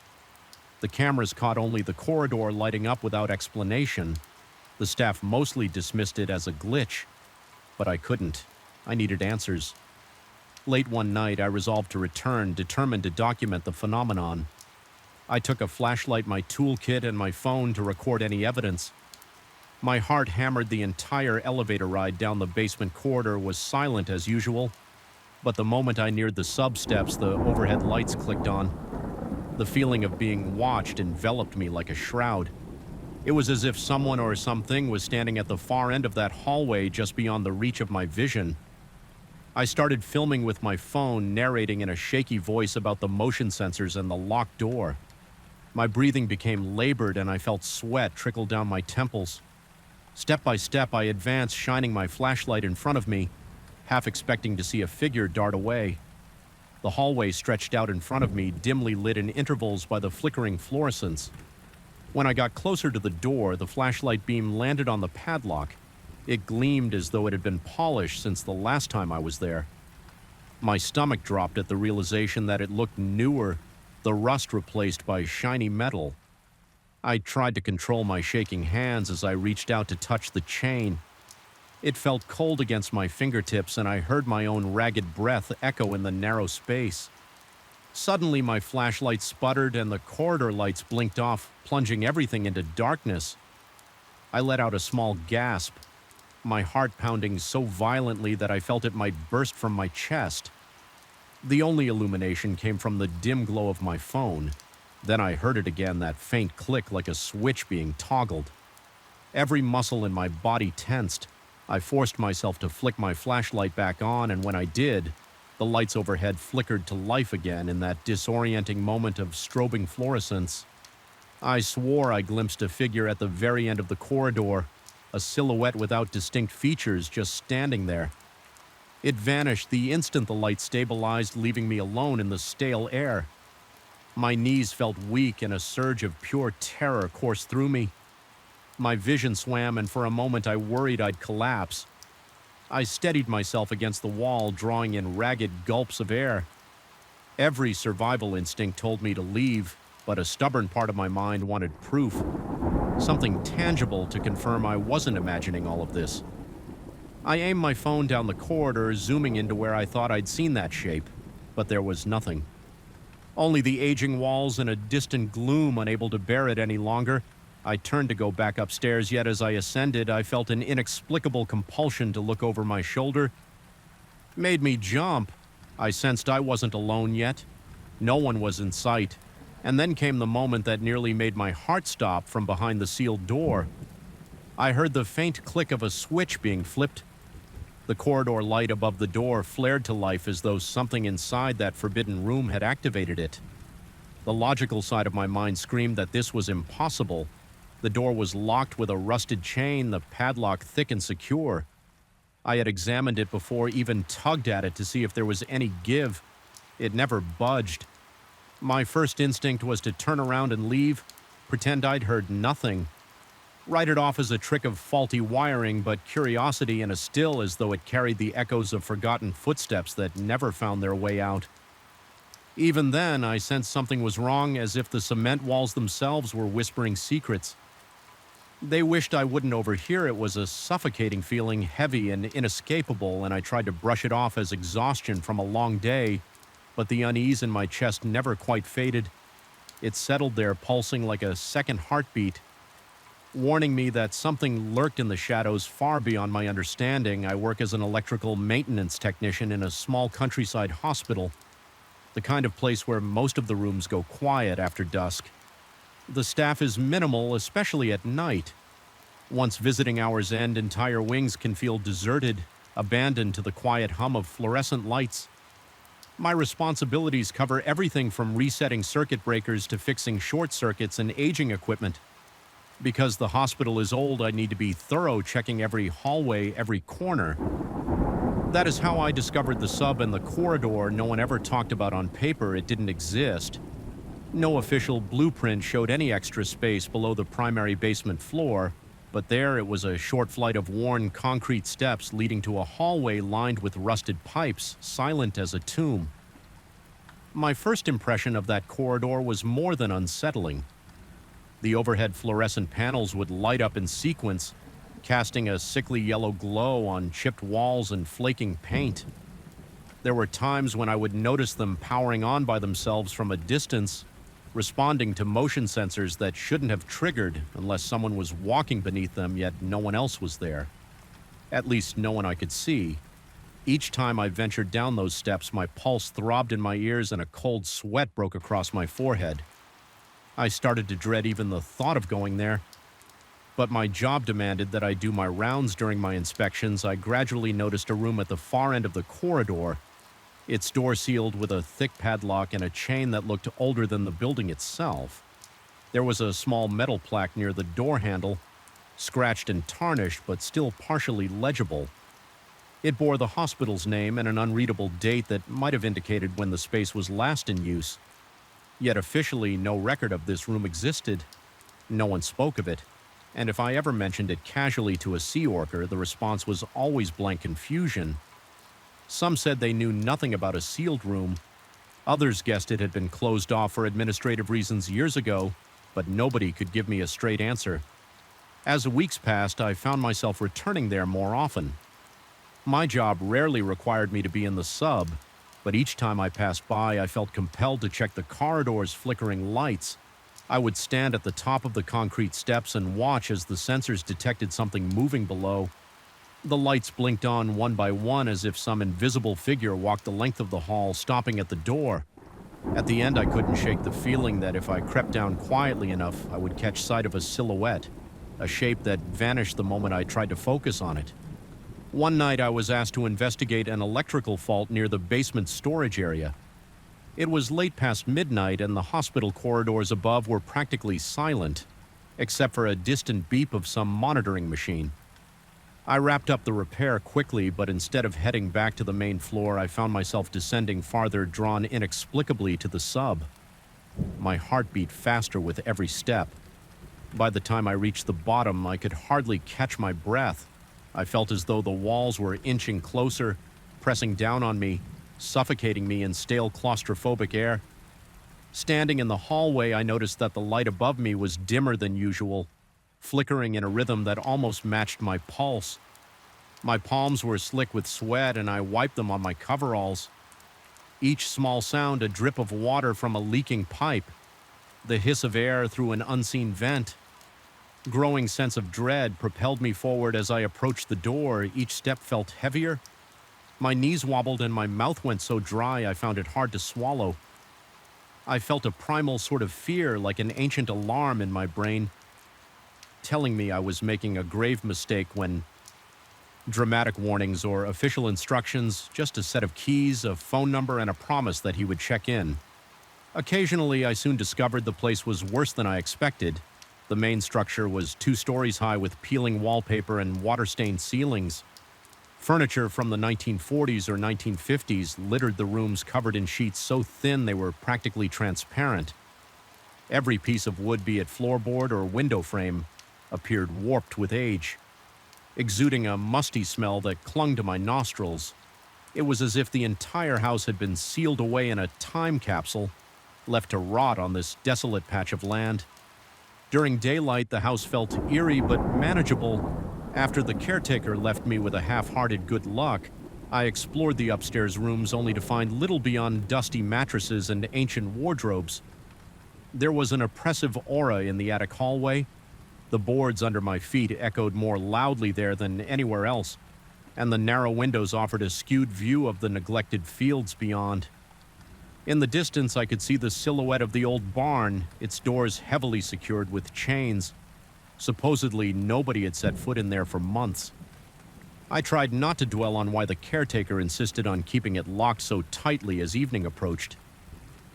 The cameras caught only the corridor lighting up without explanation. The staff mostly dismissed it as a glitch, but I couldn't. I needed answers. Late one night, I resolved to return, determined to document the phenomenon. I took a flashlight, my toolkit, and my phone to record any evidence. My heart hammered. The entire elevator ride down the basement corridor was silent as usual. But the moment I neared the sub-steps, the overhead lights clicked on. The feeling of being watched enveloped me like a shroud. It was as if someone or something was standing at the far end of that hallway just beyond the reach of my vision. I started filming with my phone, narrating in a shaky voice about the motion sensors and the locked door. My breathing became labored and I felt sweat trickle down my temples. Step by step, I advanced, shining my flashlight in front of me, half expecting to see a figure dart away. The hallway stretched out in front of me, dimly lit in intervals by the flickering fluorescence. When I got closer to the door, the flashlight beam landed on the padlock. It gleamed as though it had been polished since the last time I was there. My stomach dropped at the realization that it looked newer, the rust replaced by shiny metal. I tried to control my shaking hands as I reached out to touch the chain. It felt cold against my fingertips, and I heard my own ragged breath echo in the narrow space. Suddenly, my flashlight sputtered and the corridor lights blinked off, plunging everything into darkness. I let out a small gasp, my heart pounding so violently that I felt it might burst from my chest. The only illumination came from the dim glow of my phone. Then I heard it again, that faint click like a switch being toggled. Every muscle in my body tensed. I forced myself to flick my flashlight back on, and when I did, the lights overhead flickered to life again in that disorienting moment of strobing fluorescence. I swore I glimpsed a figure at the very end of the corridor, a silhouette without distinct features just standing there. It vanished the instant the light stabilized, leaving me alone in the stale air. My knees felt weak and a surge of pure terror coursed through me. My vision swam, and for a moment I worried I'd collapse. I steadied myself against the wall, drawing in ragged gulps of air. Every survival instinct told me to leave, but a stubborn part of my mind wanted proof. Something tangible to confirm I wasn't imagining all of this. I aimed my phone down the corridor, zooming into where I thought I'd seen that shape, but there was nothing. Only the aging walls and a distant gloom unable to bear it any longer. I turned to go back upstairs, yet as I ascended, I felt an inexplicable compulsion to look over my shoulder. It made me jump. I sensed I wasn't alone yet. No one was in sight. And then came the moment that nearly made my heart stop from behind the sealed door. I heard the faint click of a switch being flipped. The corridor light above the door flared to life as though something inside that forbidden room had activated it. The logical side of my mind screamed that this was impossible. The door was locked with a rusted chain, the padlock thick and secure. I had examined it before, even tugged at it to see if there was any give. It never budged. My first instinct was to turn around and leave, pretend I'd heard nothing. Write it off as a trick of faulty wiring, but curiosity in a still as though it carried the echoes of forgotten footsteps that never found their way out. Even then, I sensed something was wrong, as if the cement walls themselves were whispering secrets. They wished I wouldn't overhear. It was a suffocating feeling, heavy and inescapable, and I tried to brush it off as exhaustion from a long day, but the unease in my chest never quite faded. It settled there, pulsing like a second heartbeat, warning me that something lurked in the shadows far beyond my understanding. I work as an electrical maintenance technician in a small countryside hospital, the kind of place where most of the rooms go quiet after dusk. The staff is minimal, especially at night. Once visiting hours end, entire wings can feel deserted, abandoned to the quiet hum of fluorescent lights. My responsibilities cover everything from resetting circuit breakers to fixing short circuits and aging equipment. Because the hospital is old, I need to be thorough, checking every hallway, every corner. That is how I discovered the sub and the corridor no one ever talked about on paper. It didn't exist. No official blueprint showed any extra space below the primary basement floor, but there it was, a short flight of worn concrete steps leading to a hallway lined with rusted pipes, silent as a tomb. My first impression of that corridor was more than unsettling. The overhead fluorescent panels would light up in sequence, casting a sickly yellow glow on chipped walls and flaking paint. There were times when I would notice them powering on by themselves from a distance, responding to motion sensors that shouldn't have triggered unless someone was walking beneath them, yet no one else was there. At least no one I could see. Each time I ventured down those steps, my pulse throbbed in my ears and a cold sweat broke across my forehead. I started to dread even the thought of going there. But my job demanded that I do my rounds during my inspections. I gradually noticed a room at the far end of the corridor, its door sealed with a thick padlock and a chain that looked older than the building itself. There was a small metal plaque near the door handle, scratched and tarnished but still partially legible. It bore the hospital's name and an unreadable date that might have indicated when the space was last in use. Yet officially, no record of this room existed. No one spoke of it, and if I ever mentioned it casually to a sea orker, the response was always blank confusion. Some said they knew nothing about a sealed room. Others guessed it had been closed off for administrative reasons years ago, but nobody could give me a straight answer. As weeks passed, I found myself returning there more often. My job rarely required me to be in the sub, but each time I passed by, I felt compelled to check the corridor's flickering lights. I would stand at the top of the concrete steps and watch as the sensors detected something moving below. The lights blinked on one by one as if some invisible figure walked the length of the hall, stopping at the door. At the end, I couldn't shake the feeling that if I crept down quietly enough, I would catch sight of a silhouette, a shape that vanished the moment I tried to focus on it. One night, I was asked to investigate an electrical fault near the basement storage area. It was late past midnight, and the hospital corridors above were practically silent, except for a distant beep of some monitoring machine. I wrapped up the repair quickly, but instead of heading back to the main floor, I found myself descending farther, drawn inexplicably to the sub. My heart beat faster with every step. By the time I reached the bottom, I could hardly catch my breath. I felt as though the walls were inching closer, pressing down on me, suffocating me in stale claustrophobic air. Standing in the hallway, I noticed that the light above me was dimmer than usual, flickering in a rhythm that almost matched my pulse. My palms were slick with sweat, and I wiped them on my coveralls. Each small sound a drip of water from a leaking pipe, the hiss of air through an unseen vent. Growing sense of dread propelled me forward as I approached the door. Each step felt heavier. My knees wobbled and my mouth went so dry I found it hard to swallow. I felt a primal sort of fear, like an ancient alarm in my brain, telling me I was making a grave mistake when dramatic warnings or official instructions, just a set of keys, a phone number, and a promise that he would check in. Occasionally, I soon discovered the place was worse than I expected. The main structure was 2 stories high with peeling wallpaper and water-stained ceilings. Furniture from the 1940s or 1950s littered the rooms, covered in sheets so thin they were practically transparent. Every piece of wood, be it floorboard or window frame, appeared warped with age, exuding a musty smell that clung to my nostrils. It was as if the entire house had been sealed away in a time capsule, left to rot on this desolate patch of land. During daylight, the house felt eerie but manageable. After the caretaker left me with a half-hearted good luck, I explored the upstairs rooms only to find little beyond dusty mattresses and ancient wardrobes. There was an oppressive aura in the attic hallway. The boards under my feet echoed more loudly there than anywhere else, and the narrow windows offered a skewed view of the neglected fields beyond. In the distance, I could see the silhouette of the old barn, its doors heavily secured with chains. Supposedly, nobody had set foot in there for months. I tried not to dwell on why the caretaker insisted on keeping it locked so tightly as evening approached.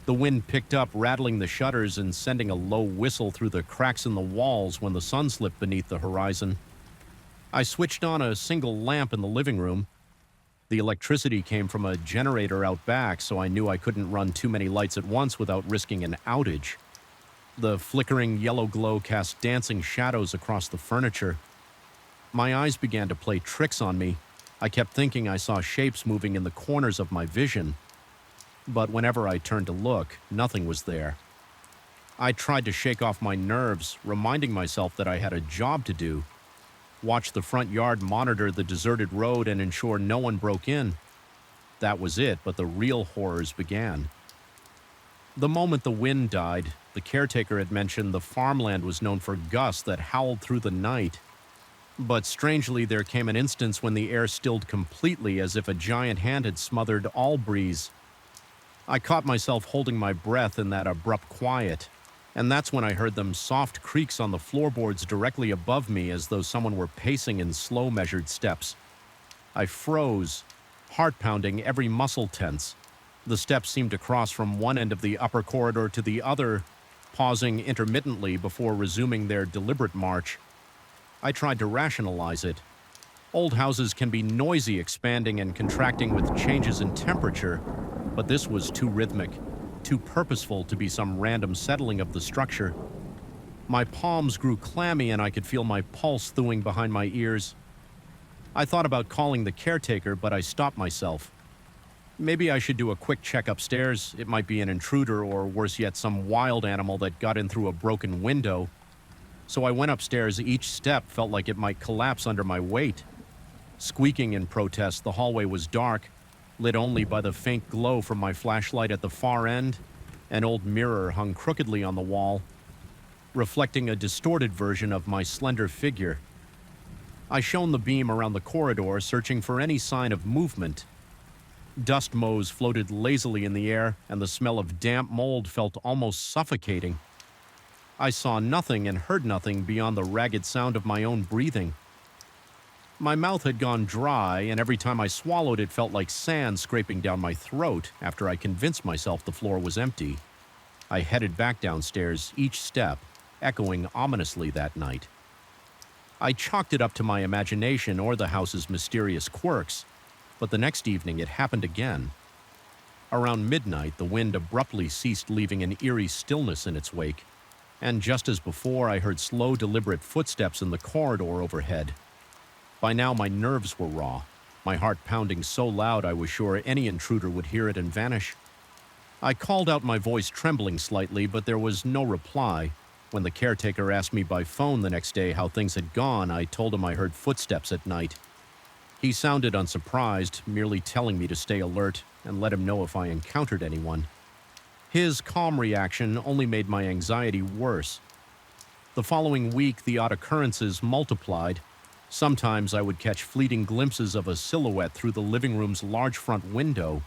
The wind picked up, rattling the shutters and sending a low whistle through the cracks in the walls when the sun slipped beneath the horizon. I switched on a single lamp in the living room. The electricity came from a generator out back, so I knew I couldn't run too many lights at once without risking an outage. The flickering yellow glow cast dancing shadows across the furniture. My eyes began to play tricks on me. I kept thinking I saw shapes moving in the corners of my vision. But whenever I turned to look, nothing was there. I tried to shake off my nerves, reminding myself that I had a job to do. Watch the front yard, monitor the deserted road, and ensure no one broke in. That was it, but the real horrors began. The moment the wind died, the caretaker had mentioned the farmland was known for gusts that howled through the night. But strangely, there came an instance when the air stilled completely, as if a giant hand had smothered all breeze. I caught myself holding my breath in that abrupt quiet, and that's when I heard them soft creaks on the floorboards directly above me, as though someone were pacing in slow, measured steps. I froze, heart pounding, every muscle tense. The steps seemed to cross from one end of the upper corridor to the other, pausing intermittently before resuming their deliberate march. I tried to rationalize it. Old houses can be noisy, expanding and contracting with changes in temperature, but this was too rhythmic, too purposeful to be some random settling of the structure. My palms grew clammy and I could feel my pulse thawing behind my ears. I thought about calling the caretaker, but I stopped myself. Maybe I should do a quick check upstairs. It might be an intruder, or worse yet, some wild animal that got in through a broken window. So I went upstairs. Each step felt like it might collapse under my weight. Squeaking in protest, the hallway was dark, lit only by the faint glow from my flashlight at the far end. An old mirror hung crookedly on the wall, reflecting a distorted version of my slender figure. I shone the beam around the corridor, searching for any sign of movement. Dust motes floated lazily in the air, and the smell of damp mold felt almost suffocating. I saw nothing and heard nothing beyond the ragged sound of my own breathing. My mouth had gone dry, and every time I swallowed it felt like sand scraping down my throat after I convinced myself the floor was empty. I headed back downstairs, each step echoing ominously that night. I chalked it up to my imagination or the house's mysterious quirks, but the next evening it happened again. Around midnight, the wind abruptly ceased, leaving an eerie stillness in its wake, and just as before, I heard slow, deliberate footsteps in the corridor overhead. By now, my nerves were raw, my heart pounding so loud I was sure any intruder would hear it and vanish. I called out, my voice trembling slightly, but there was no reply. When the caretaker asked me by phone the next day how things had gone, I told him I heard footsteps at night. He sounded unsurprised, merely telling me to stay alert and let him know if I encountered anyone. His calm reaction only made my anxiety worse. The following week, the odd occurrences multiplied. Sometimes I would catch fleeting glimpses of a silhouette through the living room's large front window.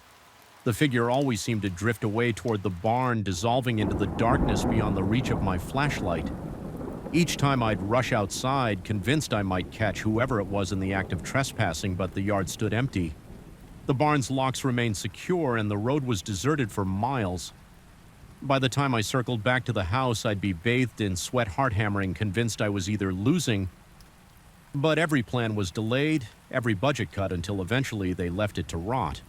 The figure always seemed to drift away toward the barn, dissolving into the darkness beyond the reach of my flashlight. Each time I'd rush outside, convinced I might catch whoever it was in the act of trespassing, but the yard stood empty. The barn's locks remained secure, and the road was deserted for miles. By the time I circled back to the house, I'd be bathed in sweat, heart-hammering, convinced I was either losing. But every plan was delayed, every budget cut, until eventually they left it to rot.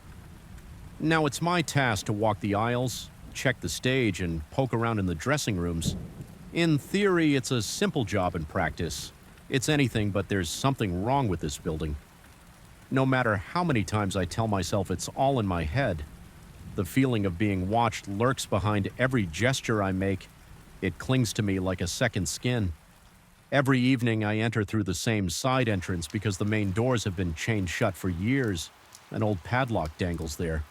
Now it's my task to walk the aisles, check the stage, and poke around in the dressing rooms. In theory, it's a simple job in practice. It's anything but there's something wrong with this building. No matter how many times I tell myself it's all in my head, the feeling of being watched lurks behind every gesture I make. It clings to me like a second skin. Every evening I enter through the same side entrance because the main doors have been chained shut for years. An old padlock dangles there,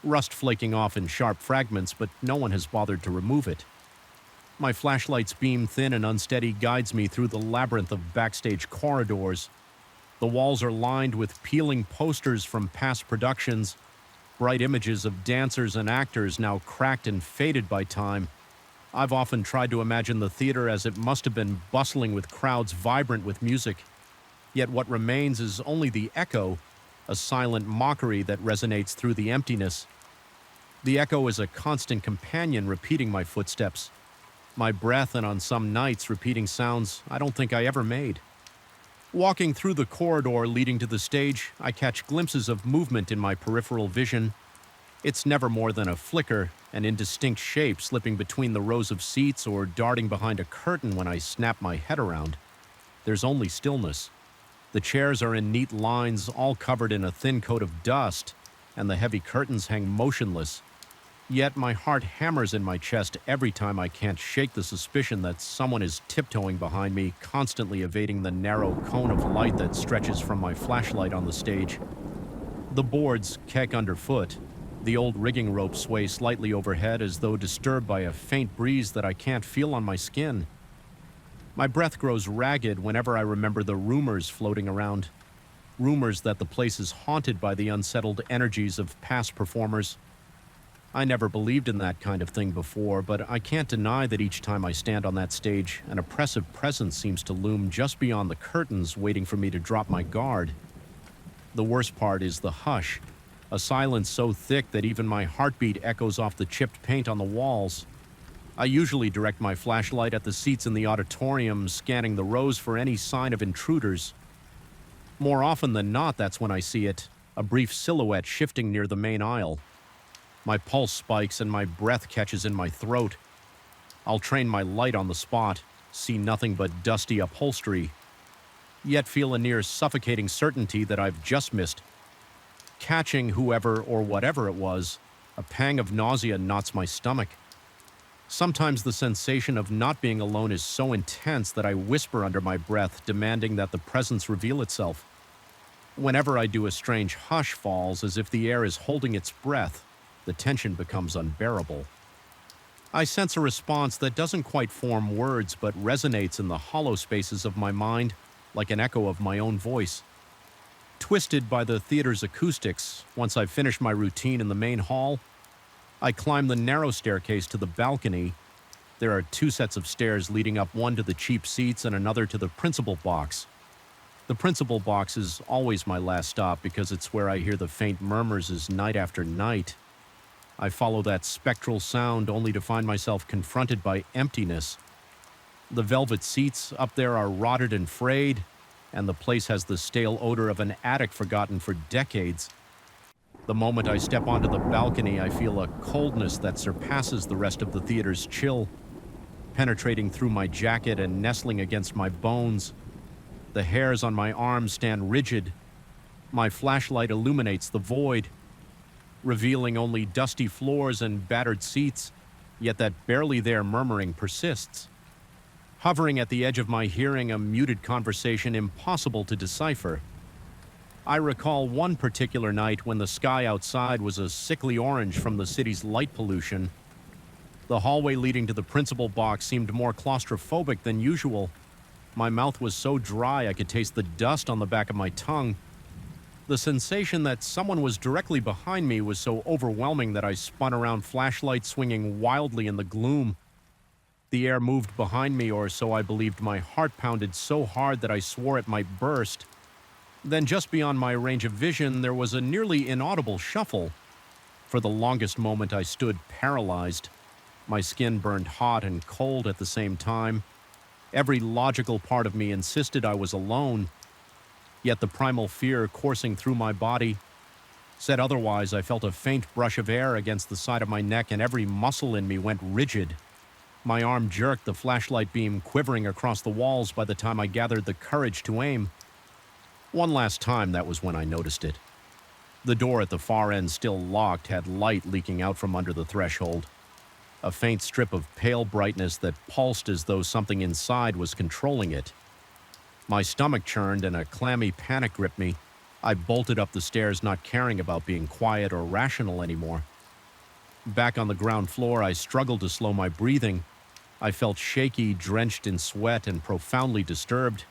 rust flaking off in sharp fragments, but no one has bothered to remove it. My flashlight's beam, thin and unsteady, guides me through the labyrinth of backstage corridors. The walls are lined with peeling posters from past productions, bright images of dancers and actors now cracked and faded by time. I've often tried to imagine the theater as it must have been, bustling with crowds vibrant with music. Yet what remains is only the echo, a silent mockery that resonates through the emptiness. The echo is a constant companion, repeating my footsteps, my breath, and on some nights repeating sounds I don't think I ever made. Walking through the corridor leading to the stage, I catch glimpses of movement in my peripheral vision. It's never more than a flicker, an indistinct shape slipping between the rows of seats or darting behind a curtain when I snap my head around. There's only stillness. The chairs are in neat lines, all covered in a thin coat of dust, and the heavy curtains hang motionless. Yet my heart hammers in my chest every time I can't shake the suspicion that someone is tiptoeing behind me, constantly evading the narrow cone of light that stretches from my flashlight on the stage. The boards keck underfoot. The old rigging ropes sway slightly overhead as though disturbed by a faint breeze that I can't feel on my skin. My breath grows ragged whenever I remember the rumors floating around. Rumors that the place is haunted by the unsettled energies of past performers. I never believed in that kind of thing before, but I can't deny that each time I stand on that stage, an oppressive presence seems to loom just beyond the curtains, waiting for me to drop my guard. The worst part is the hush, a silence so thick that even my heartbeat echoes off the chipped paint on the walls. I usually direct my flashlight at the seats in the auditorium, scanning the rows for any sign of intruders. More often than not, that's when I see it, a brief silhouette shifting near the main aisle. My pulse spikes and my breath catches in my throat. I'll train my light on the spot, see nothing but dusty upholstery, yet feel a near suffocating certainty that I've just missed. Catching whoever or whatever it was, a pang of nausea knots my stomach. Sometimes the sensation of not being alone is so intense that I whisper under my breath, demanding that the presence reveal itself. Whenever I do, a strange hush falls, as if the air is holding its breath. The tension becomes unbearable. I sense a response that doesn't quite form words, but resonates in the hollow spaces of my mind, like an echo of my own voice. Twisted by the theater's acoustics, once I've finished my routine in the main hall, I climb the narrow staircase to the balcony. There are two sets of stairs leading up, one to the cheap seats and another to the principal box. The principal box is always my last stop because it's where I hear the faint murmurs as night after night. I follow that spectral sound only to find myself confronted by emptiness. The velvet seats up there are rotted and frayed, and the place has the stale odor of an attic forgotten for decades. The moment I step onto the balcony, I feel a coldness that surpasses the rest of the theater's chill, penetrating through my jacket and nestling against my bones. The hairs on my arms stand rigid. My flashlight illuminates the void, revealing only dusty floors and battered seats, yet that barely there murmuring persists. Hovering at the edge of my hearing, a muted conversation impossible to decipher. I recall one particular night when the sky outside was a sickly orange from the city's light pollution. The hallway leading to the principal box seemed more claustrophobic than usual. My mouth was so dry I could taste the dust on the back of my tongue. The sensation that someone was directly behind me was so overwhelming that I spun around, flashlight swinging wildly in the gloom. The air moved behind me, or so I believed. My heart pounded so hard that I swore it might burst. Then just beyond my range of vision, there was a nearly inaudible shuffle. For the longest moment I stood paralyzed. My skin burned hot and cold at the same time. Every logical part of me insisted I was alone. Yet the primal fear coursing through my body said otherwise. I felt a faint brush of air against the side of my neck, and every muscle in me went rigid. My arm jerked, the flashlight beam quivering across the walls by the time I gathered the courage to aim. One last time, that was when I noticed it. The door at the far end, still locked, had light leaking out from under the threshold. A faint strip of pale brightness that pulsed as though something inside was controlling it. My stomach churned and a clammy panic gripped me. I bolted up the stairs, not caring about being quiet or rational anymore. Back on the ground floor, I struggled to slow my breathing. I felt shaky, drenched in sweat, and profoundly disturbed.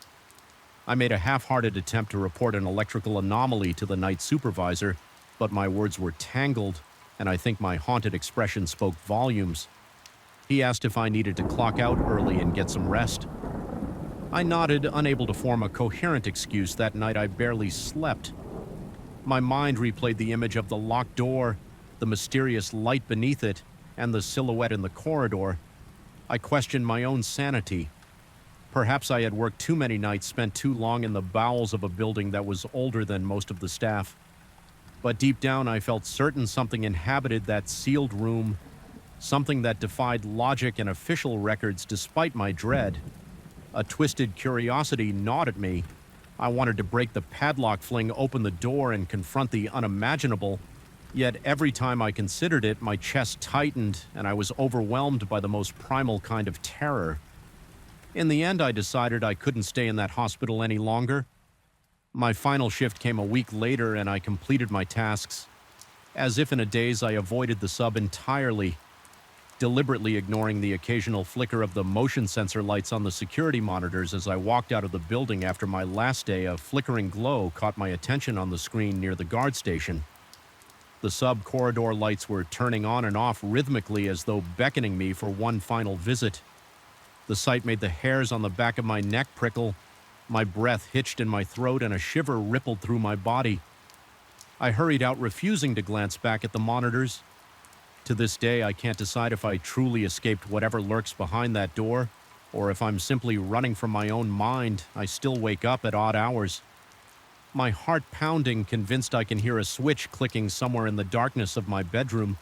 I made a half-hearted attempt to report an electrical anomaly to the night supervisor, but my words were tangled, and I think my haunted expression spoke volumes. He asked if I needed to clock out early and get some rest. I nodded, unable to form a coherent excuse. That night I barely slept. My mind replayed the image of the locked door, the mysterious light beneath it, and the silhouette in the corridor. I questioned my own sanity. Perhaps I had worked too many nights, spent too long in the bowels of a building that was older than most of the staff. But deep down I felt certain something inhabited that sealed room, something that defied logic and official records despite my dread. A twisted curiosity gnawed at me. I wanted to break the padlock, fling open the door, and confront the unimaginable. Yet every time I considered it, my chest tightened and I was overwhelmed by the most primal kind of terror. In the end, I decided I couldn't stay in that hospital any longer. My final shift came a week later, and I completed my tasks. As if in a daze, I avoided the sub entirely, deliberately ignoring the occasional flicker of the motion sensor lights on the security monitors. As I walked out of the building after my last day, a flickering glow caught my attention on the screen near the guard station. The sub corridor lights were turning on and off rhythmically, as though beckoning me for one final visit. The sight made the hairs on the back of my neck prickle. My breath hitched in my throat and a shiver rippled through my body. I hurried out, refusing to glance back at the monitors. To this day, I can't decide if I truly escaped whatever lurks behind that door, or if I'm simply running from my own mind. I still wake up at odd hours, my heart pounding, convinced I can hear a switch clicking somewhere in the darkness of my bedroom.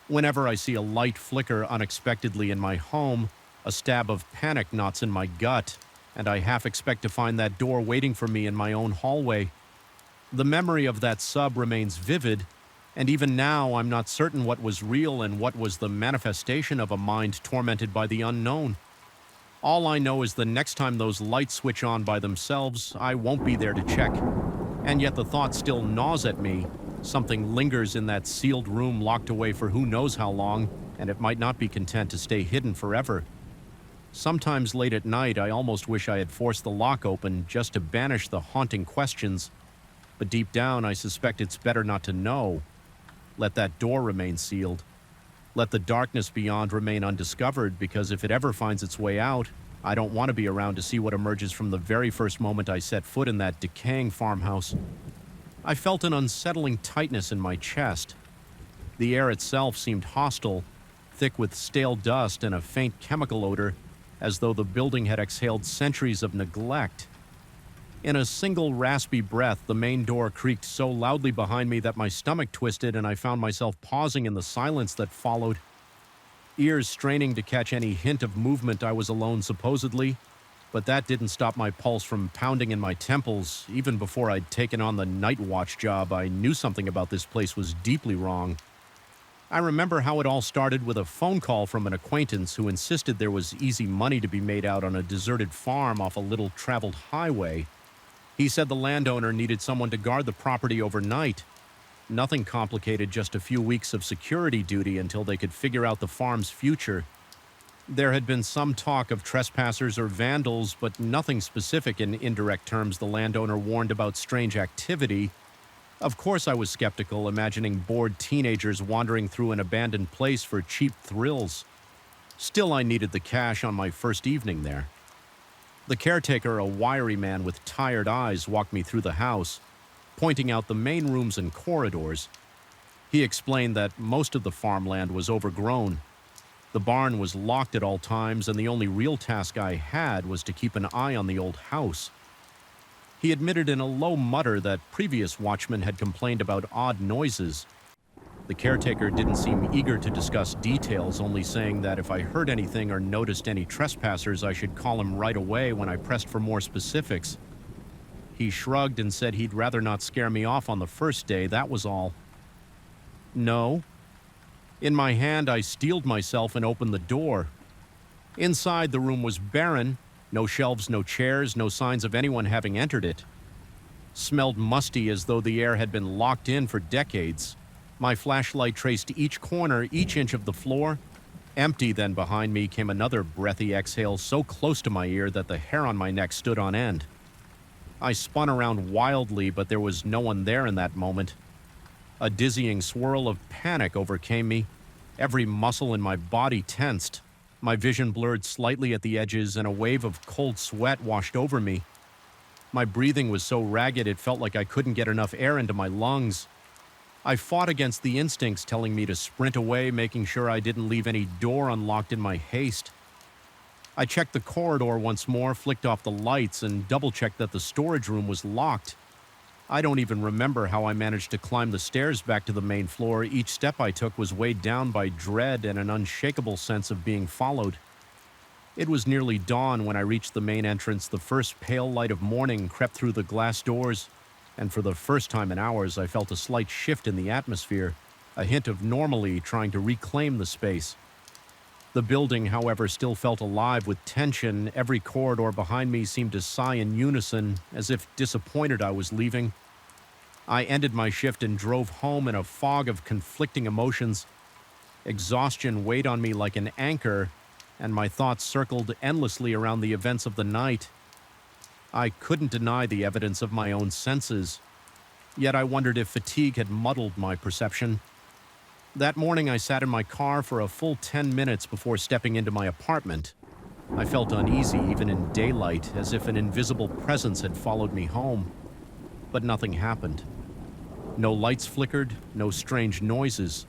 Whenever I see a light flicker unexpectedly in my home, a stab of panic knots in my gut, and I half expect to find that door waiting for me in my own hallway. The memory of that sub remains vivid, and even now I'm not certain what was real and what was the manifestation of a mind tormented by the unknown. All I know is the next time those lights switch on by themselves, I won't be there to check. And yet the thought still gnaws at me. Something lingers in that sealed room, locked away for who knows how long, and it might not be content to stay hidden forever. Sometimes late at night, I almost wish I had forced the lock open just to banish the haunting questions. But deep down, I suspect it's better not to know. Let that door remain sealed. Let the darkness beyond remain undiscovered, because if it ever finds its way out, I don't want to be around to see what emerges from the very first moment I set foot in that decaying farmhouse. I felt an unsettling tightness in my chest. The air itself seemed hostile, thick with stale dust and a faint chemical odor, as though the building had exhaled centuries of neglect. In a single raspy breath, the main door creaked so loudly behind me that my stomach twisted and I found myself pausing in the silence that followed. Ears straining to catch any hint of movement. I was alone, supposedly, but that didn't stop my pulse from pounding in my temples. Even before I'd taken on the night watch job, I knew something about this place was deeply wrong. I remember how it all started with a phone call from an acquaintance who insisted there was easy money to be made out on a deserted farm off a little-traveled highway. He said the landowner needed someone to guard the property overnight. Nothing complicated, just a few weeks of security duty until they could figure out the farm's future. There had been some talk of trespassers or vandals, but nothing specific. In indirect terms, the landowner warned about strange activity. Of course I was skeptical, imagining bored teenagers wandering through an abandoned place for cheap thrills. Still, I needed the cash on my first evening there. The caretaker, a wiry man with tired eyes, walked me through the house, pointing out the main rooms and corridors. He explained that most of the farmland was overgrown. The barn was locked at all times, and the only real task I had was to keep an eye on the old house. He admitted in a low mutter that previous watchmen had complained about odd noises. The caretaker didn't seem eager to discuss details, only saying that if I heard anything or noticed any trespassers, I should call him right away when I pressed for more specifics. He shrugged and said he'd rather not scare me off on the first day, that was all. No. In my hand, I steeled myself and opened the door. Inside, the room was barren. No shelves, no chairs, no signs of anyone having entered it. Smelled musty, as though the air had been locked in for decades. My flashlight traced each corner, each inch of the floor. Empty. Then behind me came another breathy exhale so close to my ear that the hair on my neck stood on end. I spun around wildly, but there was no one there in that moment. A dizzying swirl of panic overcame me. Every muscle in my body tensed. My vision blurred slightly at the edges, and a wave of cold sweat washed over me. My breathing was so ragged it felt like I couldn't get enough air into my lungs. I fought against the instincts telling me to sprint away, making sure I didn't leave any door unlocked in my haste. I checked the corridor once more, flicked off the lights, and double-checked that the storage room was locked. I don't even remember how I managed to climb the stairs back to the main floor. Each step I took was weighed down by dread and an unshakable sense of being followed. It was nearly dawn when I reached the main entrance. The first pale light of morning crept through the glass doors, and for the first time in hours, I felt a slight shift in the atmosphere, a hint of normalcy trying to reclaim the space. The building, however, still felt alive with tension. Every corridor behind me seemed to sigh in unison, as if disappointed I was leaving. I ended my shift and drove home in a fog of conflicting emotions. Exhaustion weighed on me like an anchor, and my thoughts circled endlessly around the events of the night. I couldn't deny the evidence of my own senses, yet I wondered if fatigue had muddled my perception. That morning, I sat in my car for a full 10 minutes before stepping into my apartment. I felt uneasy even in daylight, as if an invisible presence had followed me home. But nothing happened. No lights flickered, no strange noises.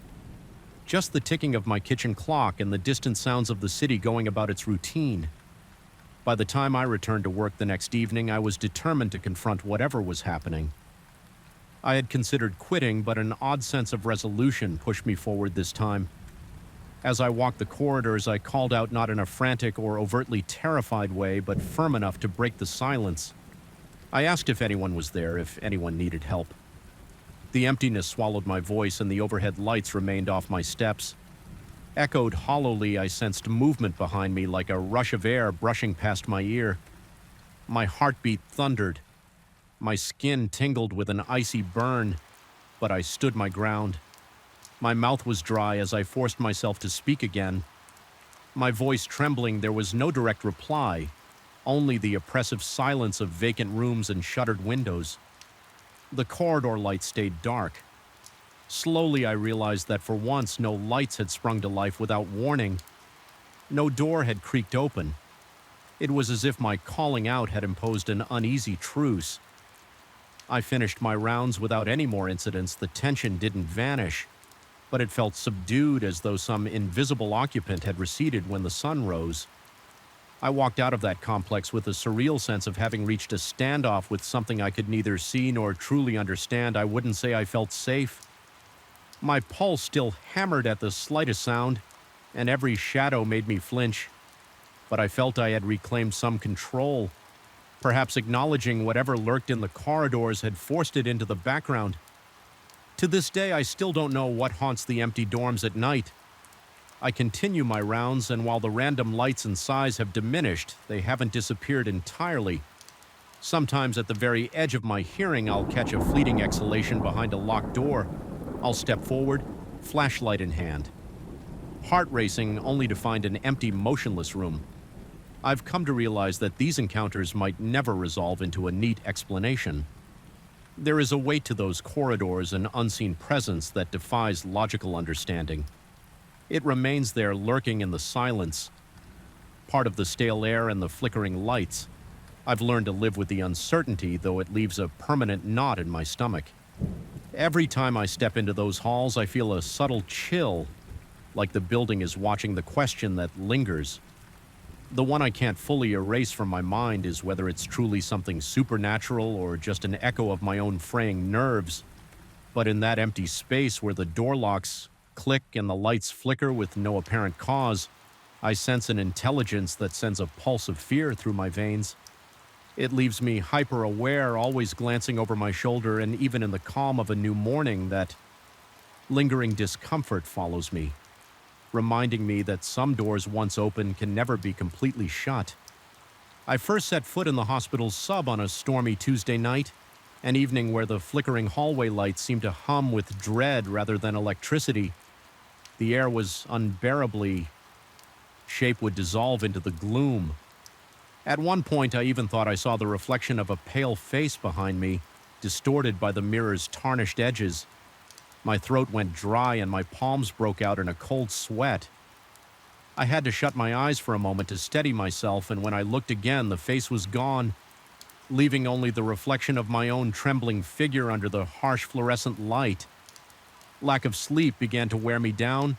Just the ticking of my kitchen clock and the distant sounds of the city going about its routine. By the time I returned to work the next evening, I was determined to confront whatever was happening. I had considered quitting, but an odd sense of resolution pushed me forward this time. As I walked the corridors, I called out not in a frantic or overtly terrified way, but firm enough to break the silence. I asked if anyone was there, if anyone needed help. The emptiness swallowed my voice, and the overhead lights remained off my steps. Echoed hollowly, I sensed movement behind me like a rush of air brushing past my ear. My heartbeat thundered. My skin tingled with an icy burn, but I stood my ground. My mouth was dry as I forced myself to speak again. My voice trembling, there was no direct reply, only the oppressive silence of vacant rooms and shuttered windows. The corridor lights stayed dark. Slowly, I realized that for once, no lights had sprung to life without warning. No door had creaked open. It was as if my calling out had imposed an uneasy truce. I finished my rounds without any more incidents. The tension didn't vanish, but it felt subdued, as though some invisible occupant had receded when the sun rose. I walked out of that complex with a surreal sense of having reached a standoff with something I could neither see nor truly understand. I wouldn't say I felt safe. My pulse still hammered at the slightest sound, and every shadow made me flinch. But I felt I had reclaimed some control. Perhaps acknowledging whatever lurked in the corridors had forced it into the background. To this day, I still don't know what haunts the empty dorms at night. I continue my rounds, and while the random lights and sighs have diminished, they haven't disappeared entirely. Sometimes at the very edge of my hearing, I'll catch a fleeting exhalation behind a locked door. I'll step forward, flashlight in hand. Heart racing, only to find an empty, motionless room. I've come to realize that these encounters might never resolve into a neat explanation. There is a weight to those corridors, an unseen presence that defies logical understanding. It remains there, lurking in the silence, part of the stale air and the flickering lights. I've learned to live with the uncertainty, though it leaves a permanent knot in my stomach. Every time I step into those halls, I feel a subtle chill, like the building is watching the question that lingers. The one I can't fully erase from my mind is whether it's truly something supernatural or just an echo of my own fraying nerves. But in that empty space where the door locks click and the lights flicker with no apparent cause, I sense an intelligence that sends a pulse of fear through my veins. It leaves me hyper-aware, always glancing over my shoulder, and even in the calm of a new morning, that lingering discomfort follows me, reminding me that some doors once open can never be completely shut. I first set foot in the hospital's sub on a stormy Tuesday night, an evening where the flickering hallway lights seemed to hum with dread rather than electricity. The air was unbearably. Shape would dissolve into the gloom. At one point, I even thought I saw the reflection of a pale face behind me, distorted by the mirror's tarnished edges. My throat went dry and my palms broke out in a cold sweat. I had to shut my eyes for a moment to steady myself, and when I looked again, the face was gone, leaving only the reflection of my own trembling figure under the harsh fluorescent light. Lack of sleep began to wear me down.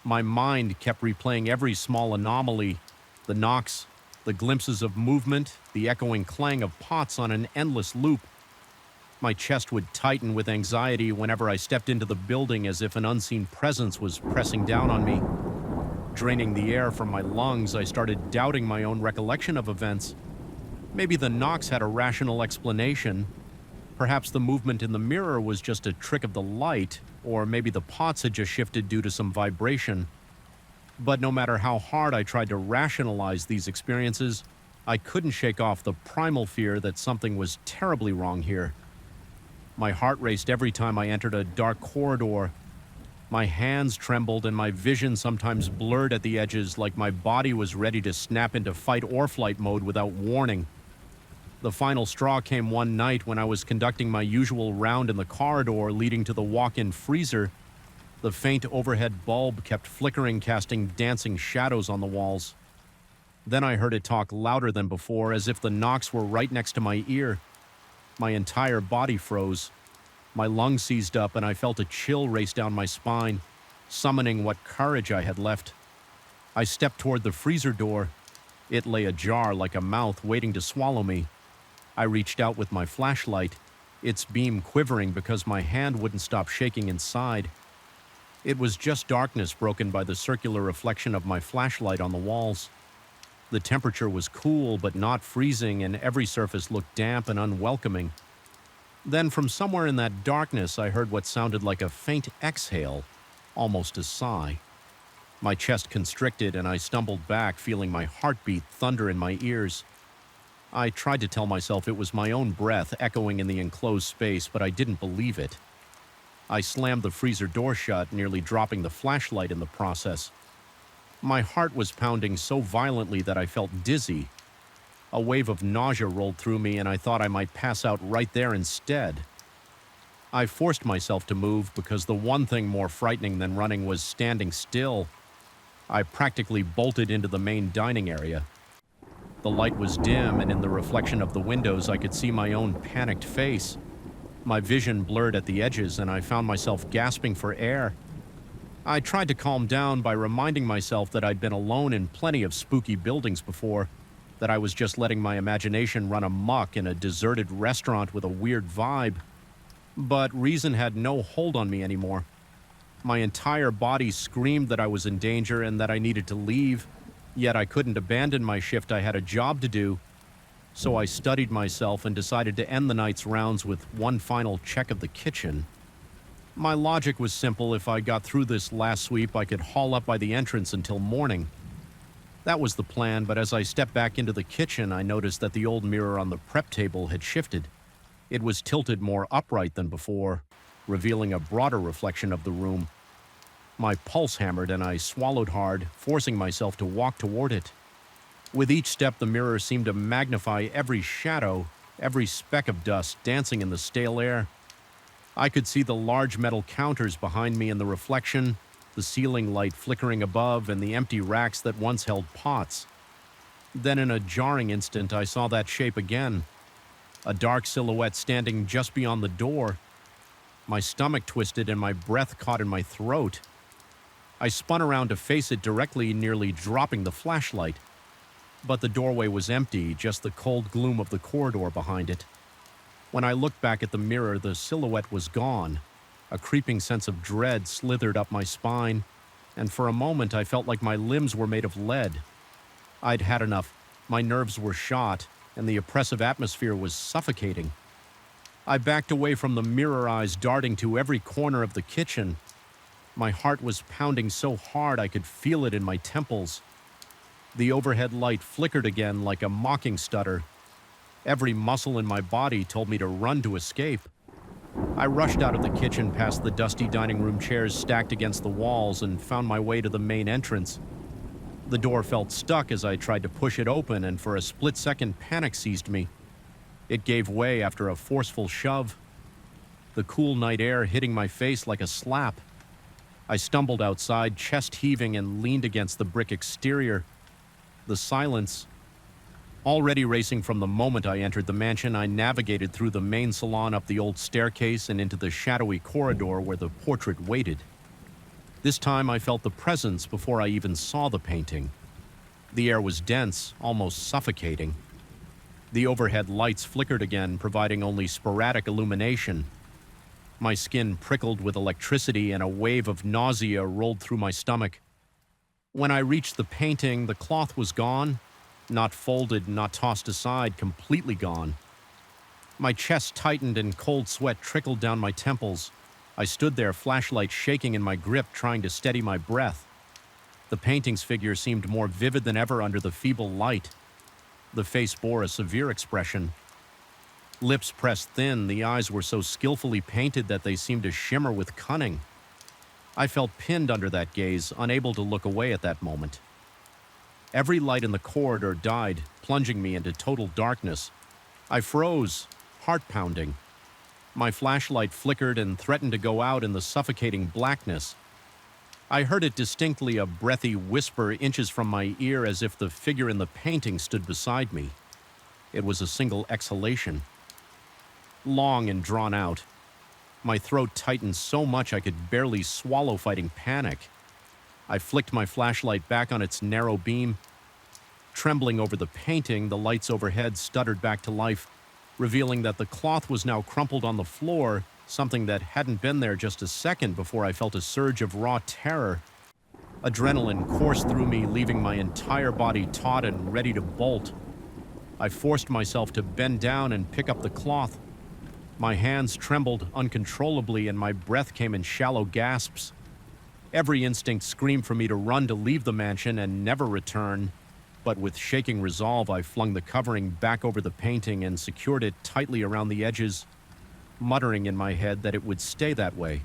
My mind kept replaying every small anomaly, the knocks, the glimpses of movement, the echoing clang of pots on an endless loop. My chest would tighten with anxiety whenever I stepped into the building, as if an unseen presence was pressing down on me. Draining the air from my lungs, I started doubting my own recollection of events. Maybe the knocks had a rational explanation. Perhaps the movement in the mirror was just a trick of the light, or maybe the pots had just shifted due to some vibration. But no matter how hard I tried to rationalize these experiences, I couldn't shake off the primal fear that something was terribly wrong here. My heart raced every time I entered a dark corridor. My hands trembled and my vision sometimes blurred at the edges, like my body was ready to snap into fight or flight mode without warning. The final straw came one night when I was conducting my usual round in the corridor leading to the walk-in freezer. The faint overhead bulb kept flickering, casting dancing shadows on the walls. Then I heard it talk louder than before, as if the knocks were right next to my ear. My entire body froze. My lungs seized up, and I felt a chill race down my spine, summoning what courage I had left. I stepped toward the freezer door. It lay ajar like a mouth waiting to swallow me. I reached out with my flashlight, its beam quivering because my hand wouldn't stop shaking inside. It was just darkness broken by the circular reflection of my flashlight on the walls. The temperature was cool but not freezing, and every surface looked damp and unwelcoming. Then from somewhere in that darkness, I heard what sounded like a faint exhale, almost a sigh. My chest constricted and I stumbled back, feeling my heartbeat thunder in my ears. I tried to tell myself it was my own breath echoing in the enclosed space, but I didn't believe it. I slammed the freezer door shut, nearly dropping the flashlight in the process. My heart was pounding so violently that I felt dizzy. A wave of nausea rolled through me, and I thought I might pass out right there instead. I forced myself to move because the one thing more frightening than running was standing still. I practically bolted into the main dining area. The light was dim, and in the reflection of the windows, I could see my own panicked face. My vision blurred at the edges, and I found myself gasping for air. I tried to calm down by reminding myself that I'd been alone in plenty of spooky buildings before, that I was just letting my imagination run amok in a deserted restaurant with a weird vibe. But reason had no hold on me anymore. My entire body screamed that I was in danger and that I needed to leave, yet I couldn't abandon my shift. I had a job to do. So I studied myself and decided to end the night's rounds with one final check of the kitchen. My logic was simple. If I got through this last sweep, I could haul up by the entrance until morning. That was the plan, but as I stepped back into the kitchen, I noticed that the old mirror on the prep table had shifted. It was tilted more upright than before, revealing a broader reflection of the room. My pulse hammered and I swallowed hard, forcing myself to walk toward it. With each step, the mirror seemed to magnify every shadow, every speck of dust dancing in the stale air. I could see the large metal counters behind me in the reflection, the ceiling light flickering above, and the empty racks that once held pots. Then in a jarring instant, I saw that shape again, a dark silhouette standing just beyond the door. My stomach twisted and my breath caught in my throat. I spun around to face it directly, nearly dropping the flashlight. But the doorway was empty, just the cold gloom of the corridor behind it. When I looked back at the mirror, the silhouette was gone. A creeping sense of dread slithered up my spine, and for a moment I felt like my limbs were made of lead. I'd had enough. My nerves were shot, and the oppressive atmosphere was suffocating. I backed away from the mirror, eyes darting to every corner of the kitchen. My heart was pounding so hard I could feel it in my temples. The overhead light flickered again like a mocking stutter. Every muscle in my body told me to run to escape. I rushed out of the kitchen past the dusty dining room chairs stacked against the walls and found my way to the main entrance. The door felt stuck as I tried to push it open, and for a split second, panic seized me. It gave way after a forceful shove, the cool night air hitting my face like a slap. I stumbled outside, chest heaving, and leaned against the brick exterior. The silence. Already racing from the moment I entered the mansion, I navigated through the main salon, up the old staircase, and into the shadowy corridor where the portrait waited. This time I felt the presence before I even saw the painting. The air was dense, almost suffocating. The overhead lights flickered again, providing only sporadic illumination. My skin prickled with electricity and a wave of nausea rolled through my stomach. When I reached the painting, the cloth was gone. Not folded, not tossed aside, completely gone. My chest tightened and cold sweat trickled down my temples. I stood there, flashlight shaking in my grip, trying to steady my breath. The painting's figure seemed more vivid than ever under the feeble light. The face bore a severe expression. Lips pressed thin, the eyes were so skillfully painted that they seemed to shimmer with cunning. I felt pinned under that gaze, unable to look away at that moment. Every light in the corridor died, plunging me into total darkness. I froze, heart pounding. My flashlight flickered and threatened to go out in the suffocating blackness. I heard it distinctly, a breathy whisper inches from my ear, as if the figure in the painting stood beside me. It was a single exhalation, long and drawn out. My throat tightened so much I could barely swallow, fighting panic. I flicked my flashlight back on its narrow beam. Trembling over the painting, the lights overhead stuttered back to life, revealing that the cloth was now crumpled on the floor, something that hadn't been there just a second before I felt a surge of raw terror. Adrenaline coursed through me, leaving my entire body taut and ready to bolt. I forced myself to bend down and pick up the cloth. My hands trembled uncontrollably and my breath came in shallow gasps. Every instinct screamed for me to run, to leave the mansion and never return. But with shaking resolve, I flung the covering back over the painting and secured it tightly around the edges, muttering in my head that it would stay that way.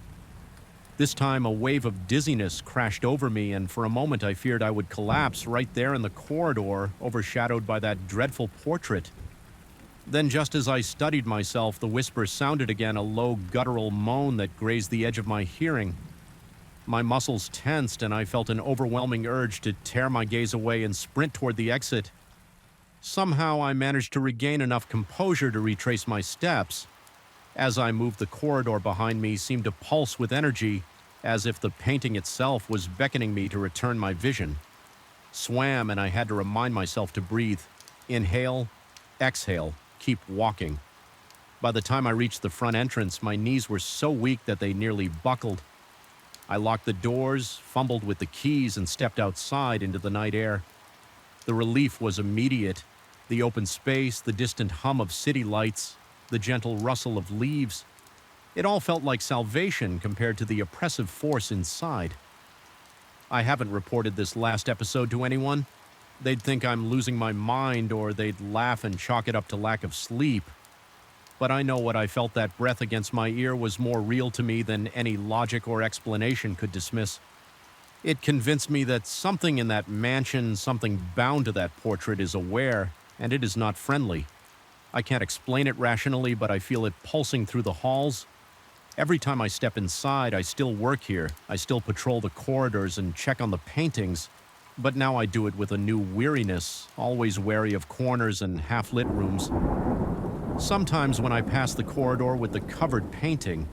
This time, a wave of dizziness crashed over me, and for a moment I feared I would collapse right there in the corridor, overshadowed by that dreadful portrait. Then, just as I studied myself, the whisper sounded again, a low, guttural moan that grazed the edge of my hearing. My muscles tensed, and I felt an overwhelming urge to tear my gaze away and sprint toward the exit. Somehow I managed to regain enough composure to retrace my steps. As I moved, the corridor behind me seemed to pulse with energy, as if the painting itself was beckoning me to return my vision. Swam, and I had to remind myself to breathe. Inhale, exhale, keep walking. By the time I reached the front entrance, my knees were so weak that they nearly buckled. I locked the doors, fumbled with the keys, and stepped outside into the night air. The relief was immediate. The open space, the distant hum of city lights, the gentle rustle of leaves. It all felt like salvation compared to the oppressive force inside. I haven't reported this last episode to anyone. They'd think I'm losing my mind, or they'd laugh and chalk it up to lack of sleep. But I know what I felt. That breath against my ear was more real to me than any logic or explanation could dismiss. It convinced me that something in that mansion, something bound to that portrait, is aware, and it is not friendly. I can't explain it rationally, but I feel it pulsing through the halls. Every time I step inside, I still work here. I still patrol the corridors and check on the paintings, but now I do it with a new weariness, always wary of corners and half-lit rooms. Sometimes when I pass the corridor with the covered painting,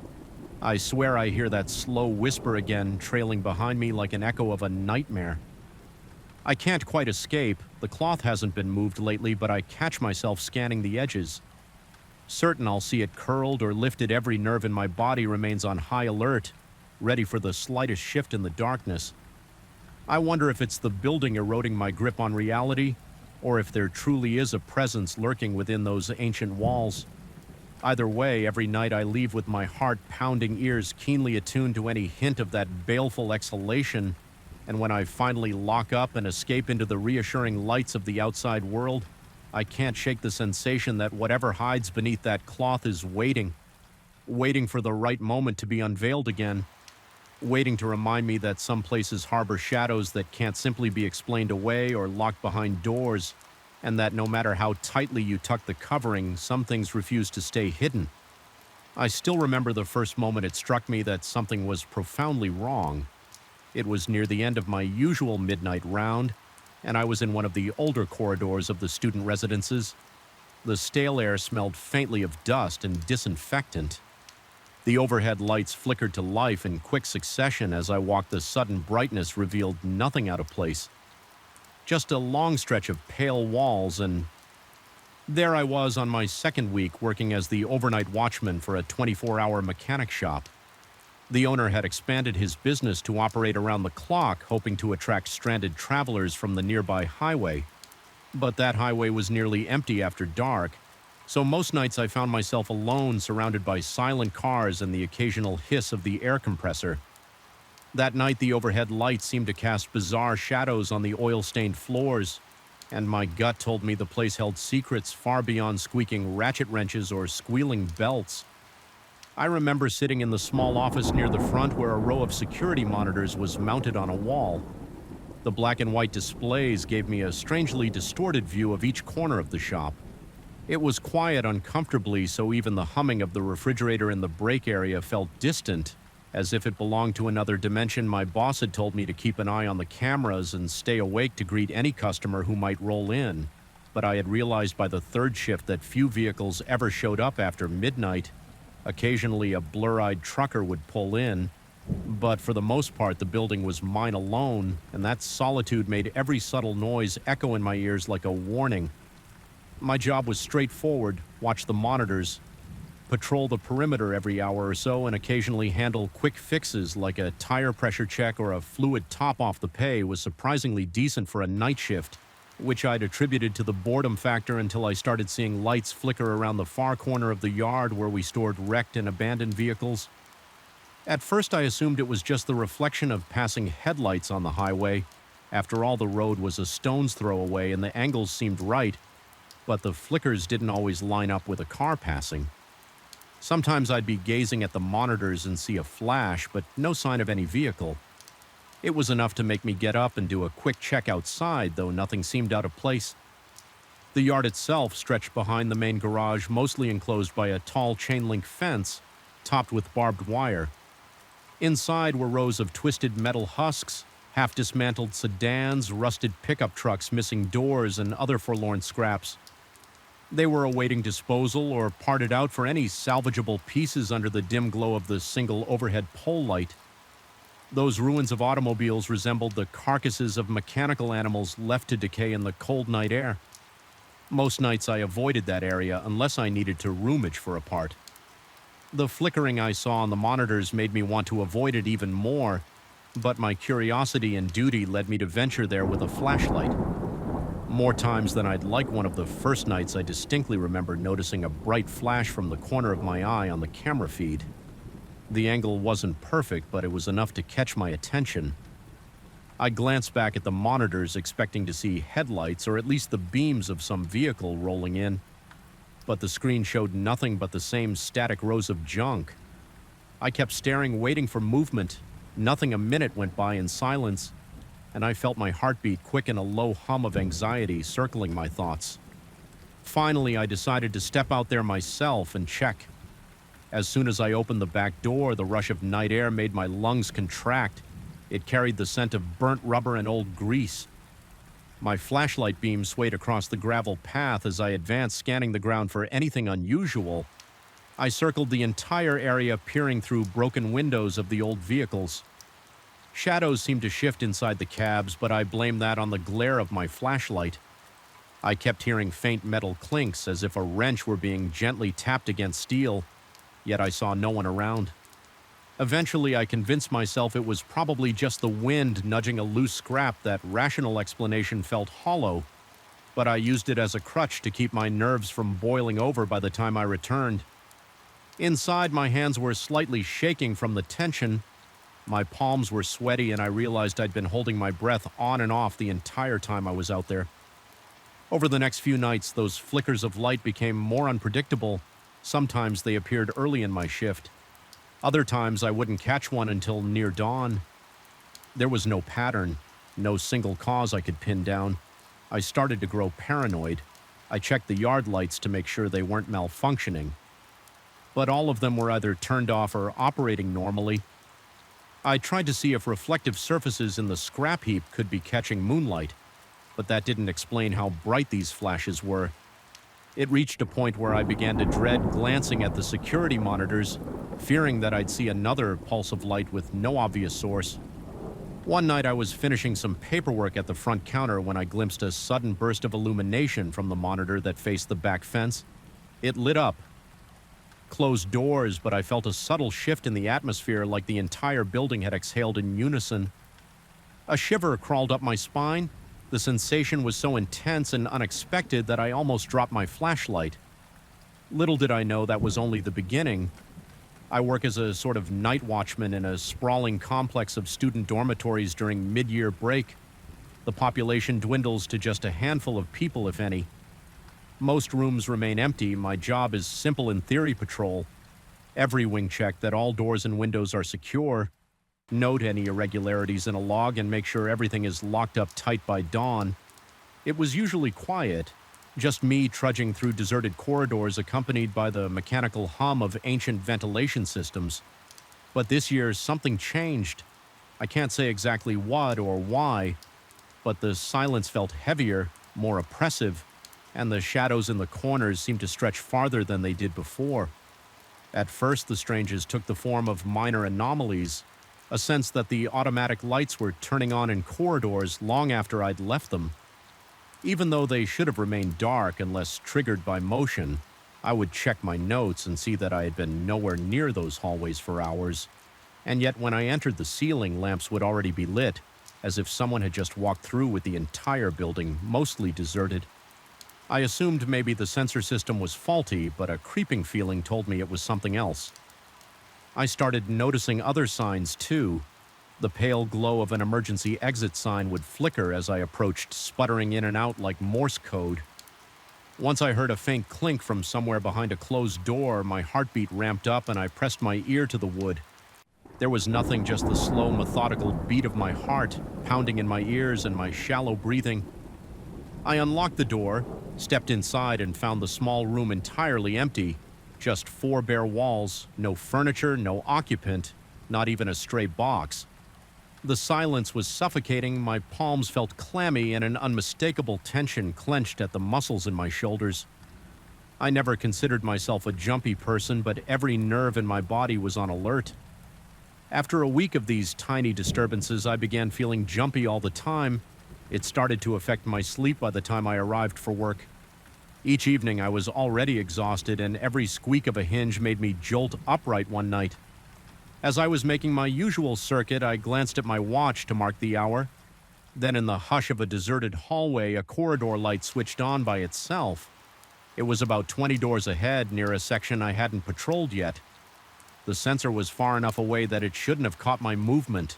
I swear I hear that slow whisper again, trailing behind me like an echo of a nightmare. I can't quite escape. The cloth hasn't been moved lately, but I catch myself scanning the edges. Certain I'll see it curled or lifted, every nerve in my body remains on high alert, ready for the slightest shift in the darkness. I wonder if it's the building eroding my grip on reality, or if there truly is a presence lurking within those ancient walls. Either way, every night I leave with my heart-pounding ears keenly attuned to any hint of that baleful exhalation, and when I finally lock up and escape into the reassuring lights of the outside world, I can't shake the sensation that whatever hides beneath that cloth is waiting for the right moment to be unveiled again, waiting to remind me that some places harbor shadows that can't simply be explained away or locked behind doors, and that no matter how tightly you tuck the covering, some things refuse to stay hidden. I still remember the first moment it struck me that something was profoundly wrong. It was near the end of my usual midnight round, and I was in one of the older corridors of the student residences. The stale air smelled faintly of dust and disinfectant. The overhead lights flickered to life in quick succession as I walked. The sudden brightness revealed nothing out of place. Just a long stretch of pale walls, and there I was on my second week working as the overnight watchman for a 24-hour mechanic shop. The owner had expanded his business to operate around the clock, hoping to attract stranded travelers from the nearby highway. But that highway was nearly empty after dark, so most nights I found myself alone, surrounded by silent cars and the occasional hiss of the air compressor. That night, the overhead lights seemed to cast bizarre shadows on the oil-stained floors, and my gut told me the place held secrets far beyond squeaking ratchet wrenches or squealing belts. I remember sitting in the small office near the front where a row of security monitors was mounted on a wall. The black and white displays gave me a strangely distorted view of each corner of the shop. It was quiet uncomfortably, so even the humming of the refrigerator in the break area felt distant, as if it belonged to another dimension. My boss had told me to keep an eye on the cameras and stay awake to greet any customer who might roll in, but I had realized by the third shift that few vehicles ever showed up after midnight. Occasionally a blur-eyed trucker would pull in, but for the most part the building was mine alone, and that solitude made every subtle noise echo in my ears like a warning. My job was straightforward: watch the monitors, patrol the perimeter every hour or so, and occasionally handle quick fixes like a tire pressure check or a fluid top-off. The pay was surprisingly decent for a night shift, which I'd attributed to the boredom factor until I started seeing lights flicker around the far corner of the yard where we stored wrecked and abandoned vehicles. At first I assumed it was just the reflection of passing headlights on the highway. After all, the road was a stone's throw away and the angles seemed right, but the flickers didn't always line up with a car passing. Sometimes I'd be gazing at the monitors and see a flash, but no sign of any vehicle. It was enough to make me get up and do a quick check outside, though nothing seemed out of place. The yard itself stretched behind the main garage, mostly enclosed by a tall chain-link fence topped with barbed wire. Inside were rows of twisted metal husks, half-dismantled sedans, rusted pickup trucks missing doors, and other forlorn scraps. They were awaiting disposal or parted out for any salvageable pieces under the dim glow of the single overhead pole light. Those ruins of automobiles resembled the carcasses of mechanical animals left to decay in the cold night air. Most nights I avoided that area unless I needed to rummage for a part. The flickering I saw on the monitors made me want to avoid it even more, but my curiosity and duty led me to venture there with a flashlight. More times than I'd like, one of the first nights I distinctly remember noticing a bright flash from the corner of my eye on the camera feed. The angle wasn't perfect, but it was enough to catch my attention. I glanced back at the monitors, expecting to see headlights or at least the beams of some vehicle rolling in, but the screen showed nothing but the same static rows of junk. I kept staring, waiting for movement. Nothing. A minute went by in silence, and I felt my heartbeat quicken, a low hum of anxiety circling my thoughts. Finally, I decided to step out there myself and check. As soon as I opened the back door, the rush of night air made my lungs contract. It carried the scent of burnt rubber and old grease. My flashlight beam swayed across the gravel path as I advanced, scanning the ground for anything unusual. I circled the entire area, peering through broken windows of the old vehicles. Shadows seemed to shift inside the cabs, but I blamed that on the glare of my flashlight. I kept hearing faint metal clinks, as if a wrench were being gently tapped against steel, yet I saw no one around. Eventually, I convinced myself it was probably just the wind nudging a loose scrap. That rational explanation felt hollow, but I used it as a crutch to keep my nerves from boiling over by the time I returned. Inside, my hands were slightly shaking from the tension. My palms were sweaty, and I realized I'd been holding my breath on and off the entire time I was out there. Over the next few nights, those flickers of light became more unpredictable. Sometimes they appeared early in my shift. Other times I wouldn't catch one until near dawn. There was no pattern, no single cause I could pin down. I started to grow paranoid. I checked the yard lights to make sure they weren't malfunctioning, but all of them were either turned off or operating normally. I tried to see if reflective surfaces in the scrap heap could be catching moonlight, but that didn't explain how bright these flashes were. It reached a point where I began to dread glancing at the security monitors, fearing that I'd see another pulse of light with no obvious source. One night I was finishing some paperwork at the front counter when I glimpsed a sudden burst of illumination from the monitor that faced the back fence. It lit up. Closed doors, but I felt a subtle shift in the atmosphere, like the entire building had exhaled in unison. A shiver crawled up my spine. The sensation was so intense and unexpected that I almost dropped my flashlight. Little did I know that was only the beginning. I work as a sort of night watchman in a sprawling complex of student dormitories during mid-year break. The population dwindles to just a handful of people, if any. Most rooms remain empty. My job is simple in theory patrol. Every wing check that all doors and windows are secure, note any irregularities in a log, and make sure everything is locked up tight by dawn. It was usually quiet, just me trudging through deserted corridors accompanied by the mechanical hum of ancient ventilation systems. But this year, something changed. I can't say exactly what or why, but the silence felt heavier, more oppressive, and the shadows in the corners seemed to stretch farther than they did before. At first, the strangers took the form of minor anomalies, a sense that the automatic lights were turning on in corridors long after I'd left them. Even though they should have remained dark unless triggered by motion, I would check my notes and see that I had been nowhere near those hallways for hours. And yet when I entered, the ceiling lamps would already be lit, as if someone had just walked through with the entire building mostly deserted. I assumed maybe the sensor system was faulty, but a creeping feeling told me it was something else. I started noticing other signs too. The pale glow of an emergency exit sign would flicker as I approached, sputtering in and out like Morse code. Once I heard a faint clink from somewhere behind a closed door, my heartbeat ramped up and I pressed my ear to the wood. There was nothing, just the slow, methodical beat of my heart, pounding in my ears, and my shallow breathing. I unlocked the door, stepped inside, and found the small room entirely empty. Just 4 bare walls, no furniture, no occupant, not even a stray box. The silence was suffocating, my palms felt clammy, and an unmistakable tension clenched at the muscles in my shoulders. I never considered myself a jumpy person, but every nerve in my body was on alert. After a week of these tiny disturbances, I began feeling jumpy all the time. It started to affect my sleep by the time I arrived for work. Each evening I was already exhausted, and every squeak of a hinge made me jolt upright one night. As I was making my usual circuit, I glanced at my watch to mark the hour. Then in the hush of a deserted hallway, a corridor light switched on by itself. It was about 20 doors ahead, near a section I hadn't patrolled yet. The sensor was far enough away that it shouldn't have caught my movement.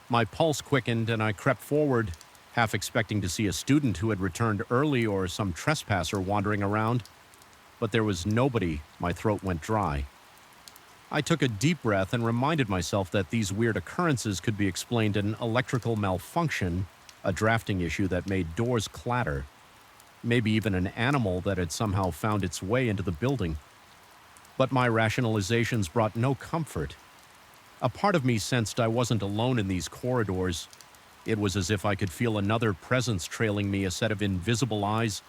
My pulse quickened, and I crept forward, half expecting to see a student who had returned early or some trespasser wandering around. But there was nobody. My throat went dry. I took a deep breath and reminded myself that these weird occurrences could be explained an electrical malfunction, a drafting issue that made doors clatter. Maybe even an animal that had somehow found its way into the building. But my rationalizations brought no comfort. A part of me sensed I wasn't alone in these corridors. It was as if I could feel another presence trailing me, a set of invisible eyes,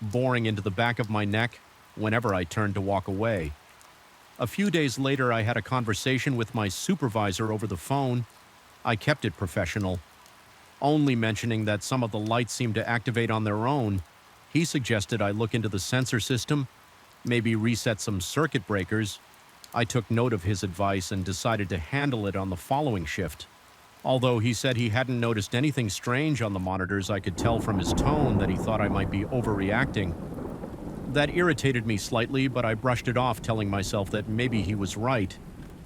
boring into the back of my neck whenever I turned to walk away. A few days later, I had a conversation with my supervisor over the phone. I kept it professional, only mentioning that some of the lights seemed to activate on their own. He suggested I look into the sensor system, maybe reset some circuit breakers. I took note of his advice and decided to handle it on the following shift. Although he said he hadn't noticed anything strange on the monitors, I could tell from his tone that he thought I might be overreacting. That irritated me slightly, but I brushed it off, telling myself that maybe he was right,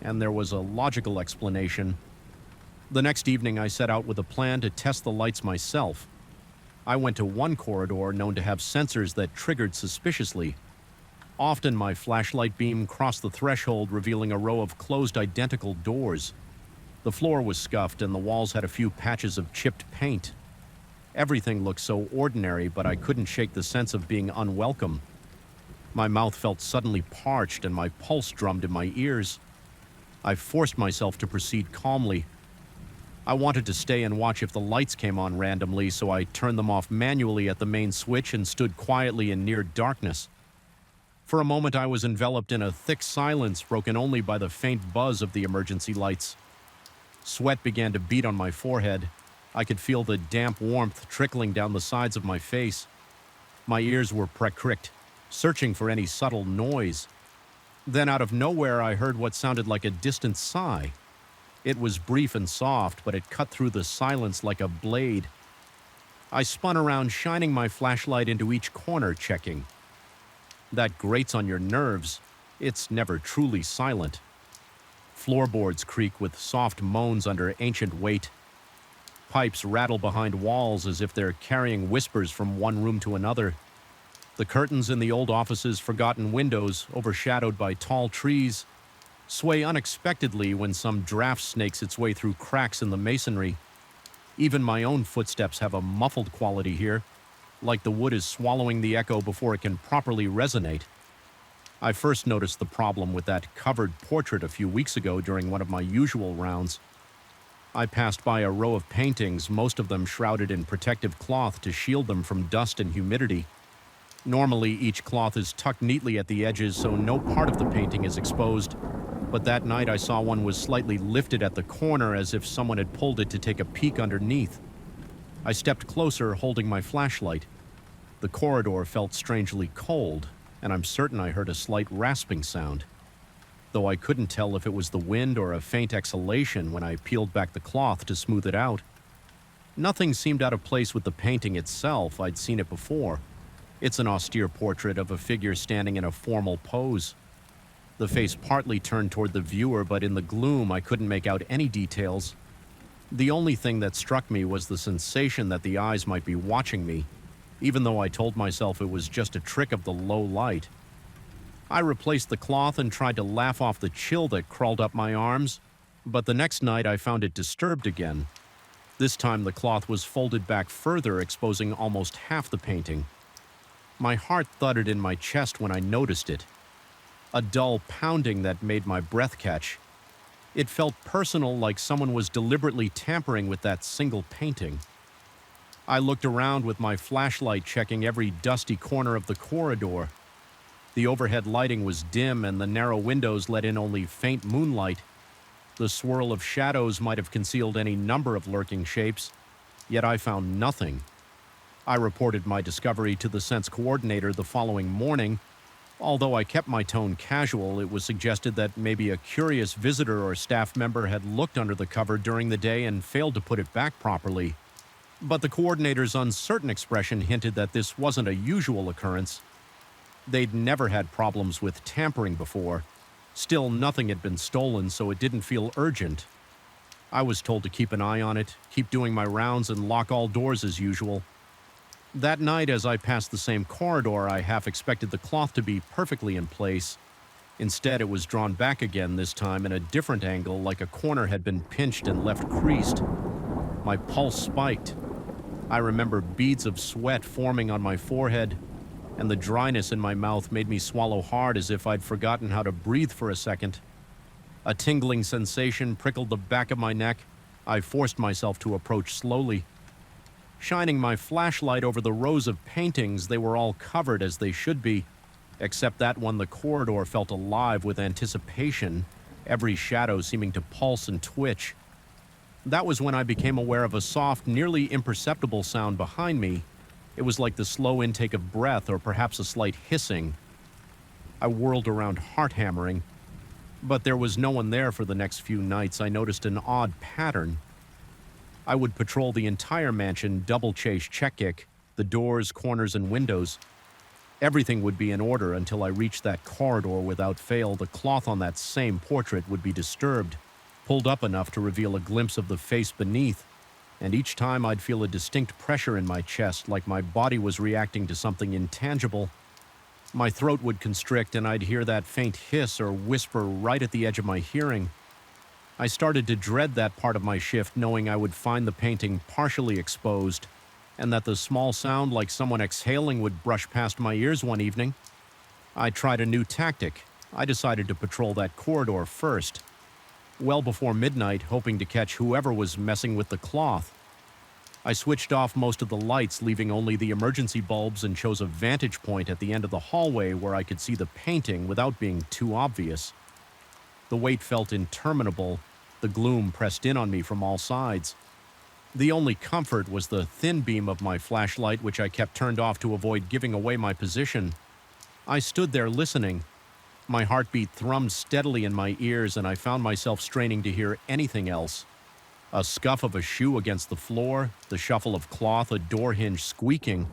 and there was a logical explanation. The next evening, I set out with a plan to test the lights myself. I went to one corridor known to have sensors that triggered suspiciously. Often my flashlight beam crossed the threshold, revealing a row of closed identical doors. The floor was scuffed, and the walls had a few patches of chipped paint. Everything looked so ordinary, but I couldn't shake the sense of being unwelcome. My mouth felt suddenly parched, and my pulse drummed in my ears. I forced myself to proceed calmly. I wanted to stay and watch if the lights came on randomly, so I turned them off manually at the main switch and stood quietly in near darkness. For a moment, I was enveloped in a thick silence, broken only by the faint buzz of the emergency lights. Sweat began to beat on my forehead. I could feel the damp warmth trickling down the sides of my face. My ears were pricked, searching for any subtle noise. Then out of nowhere, I heard what sounded like a distant sigh. It was brief and soft, but it cut through the silence like a blade. I spun around, shining my flashlight into each corner, checking. That grates on your nerves. It's never truly silent. Floorboards creak with soft moans under ancient weight. Pipes rattle behind walls as if they're carrying whispers from one room to another. The curtains in the old office's forgotten windows, overshadowed by tall trees, sway unexpectedly when some draft snakes its way through cracks in the masonry. Even my own footsteps have a muffled quality here, like the wood is swallowing the echo before it can properly resonate. I first noticed the problem with that covered portrait a few weeks ago during one of my usual rounds. I passed by a row of paintings, most of them shrouded in protective cloth to shield them from dust and humidity. Normally, each cloth is tucked neatly at the edges, so no part of the painting is exposed. But that night I saw one was slightly lifted at the corner, as if someone had pulled it to take a peek underneath. I stepped closer, holding my flashlight. The corridor felt strangely cold, and I'm certain I heard a slight rasping sound, though I couldn't tell if it was the wind or a faint exhalation when I peeled back the cloth to smooth it out. Nothing seemed out of place with the painting itself. I'd seen it before. It's an austere portrait of a figure standing in a formal pose. The face partly turned toward the viewer, but in the gloom I couldn't make out any details. The only thing that struck me was the sensation that the eyes might be watching me, even though I told myself it was just a trick of the low light. I replaced the cloth and tried to laugh off the chill that crawled up my arms, but the next night I found it disturbed again. This time the cloth was folded back further, exposing almost half the painting. My heart thudded in my chest when I noticed it. A dull pounding that made my breath catch. It felt personal, like someone was deliberately tampering with that single painting. I looked around with my flashlight, checking every dusty corner of the corridor. The overhead lighting was dim and the narrow windows let in only faint moonlight. The swirl of shadows might have concealed any number of lurking shapes, yet I found nothing. I reported my discovery to the sense coordinator the following morning. Although I kept my tone casual, it was suggested that maybe a curious visitor or staff member had looked under the cover during the day and failed to put it back properly. But the coordinator's uncertain expression hinted that this wasn't a usual occurrence. They'd never had problems with tampering before. Still, nothing had been stolen, so it didn't feel urgent. I was told to keep an eye on it, keep doing my rounds, and lock all doors as usual. That night, as I passed the same corridor, I half expected the cloth to be perfectly in place. Instead, it was drawn back again, this time in a different angle, like a corner had been pinched and left creased. My pulse spiked. I remember beads of sweat forming on my forehead, and the dryness in my mouth made me swallow hard as if I'd forgotten how to breathe for a second. A tingling sensation prickled the back of my neck. I forced myself to approach slowly. Shining my flashlight over the rows of paintings, they were all covered as they should be, except that one. The corridor felt alive with anticipation, every shadow seeming to pulse and twitch. That was when I became aware of a soft, nearly imperceptible sound behind me. It was like the slow intake of breath or perhaps a slight hissing. I whirled around, heart-hammering, but there was no one there for the next few nights. I noticed an odd pattern. I would patrol the entire mansion, double-chase check-kick, the doors, corners, and windows. Everything would be in order until I reached that corridor. Without fail, the cloth on that same portrait would be disturbed, pulled up enough to reveal a glimpse of the face beneath, and each time I'd feel a distinct pressure in my chest, like my body was reacting to something intangible. My throat would constrict, and I'd hear that faint hiss or whisper right at the edge of my hearing. I started to dread that part of my shift, knowing I would find the painting partially exposed, and that the small sound like someone exhaling would brush past my ears one evening. I tried a new tactic. I decided to patrol that corridor first, well before midnight, hoping to catch whoever was messing with the cloth. I switched off most of the lights, leaving only the emergency bulbs, and chose a vantage point at the end of the hallway where I could see the painting without being too obvious. The wait felt interminable. The gloom pressed in on me from all sides. The only comfort was the thin beam of my flashlight, which I kept turned off to avoid giving away my position. I stood there listening. My heartbeat thrummed steadily in my ears, and I found myself straining to hear anything else. A scuff of a shoe against the floor, the shuffle of cloth, a door hinge squeaking.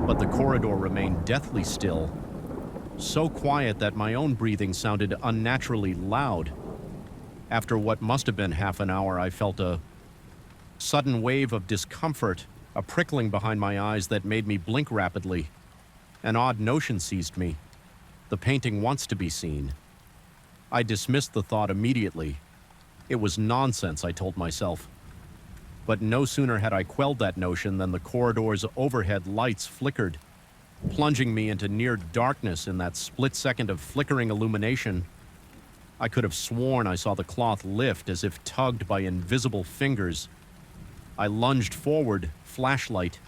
But the corridor remained deathly still. So quiet that my own breathing sounded unnaturally loud. After what must have been half an hour, I felt a sudden wave of discomfort, a prickling behind my eyes that made me blink rapidly. An odd notion seized me. The painting wants to be seen. I dismissed the thought immediately. It was nonsense, I told myself. But no sooner had I quelled that notion than the corridor's overhead lights flickered, plunging me into near darkness. In that split second of flickering illumination, I could have sworn I saw the cloth lift as if tugged by invisible fingers. I lunged forward, flashlight.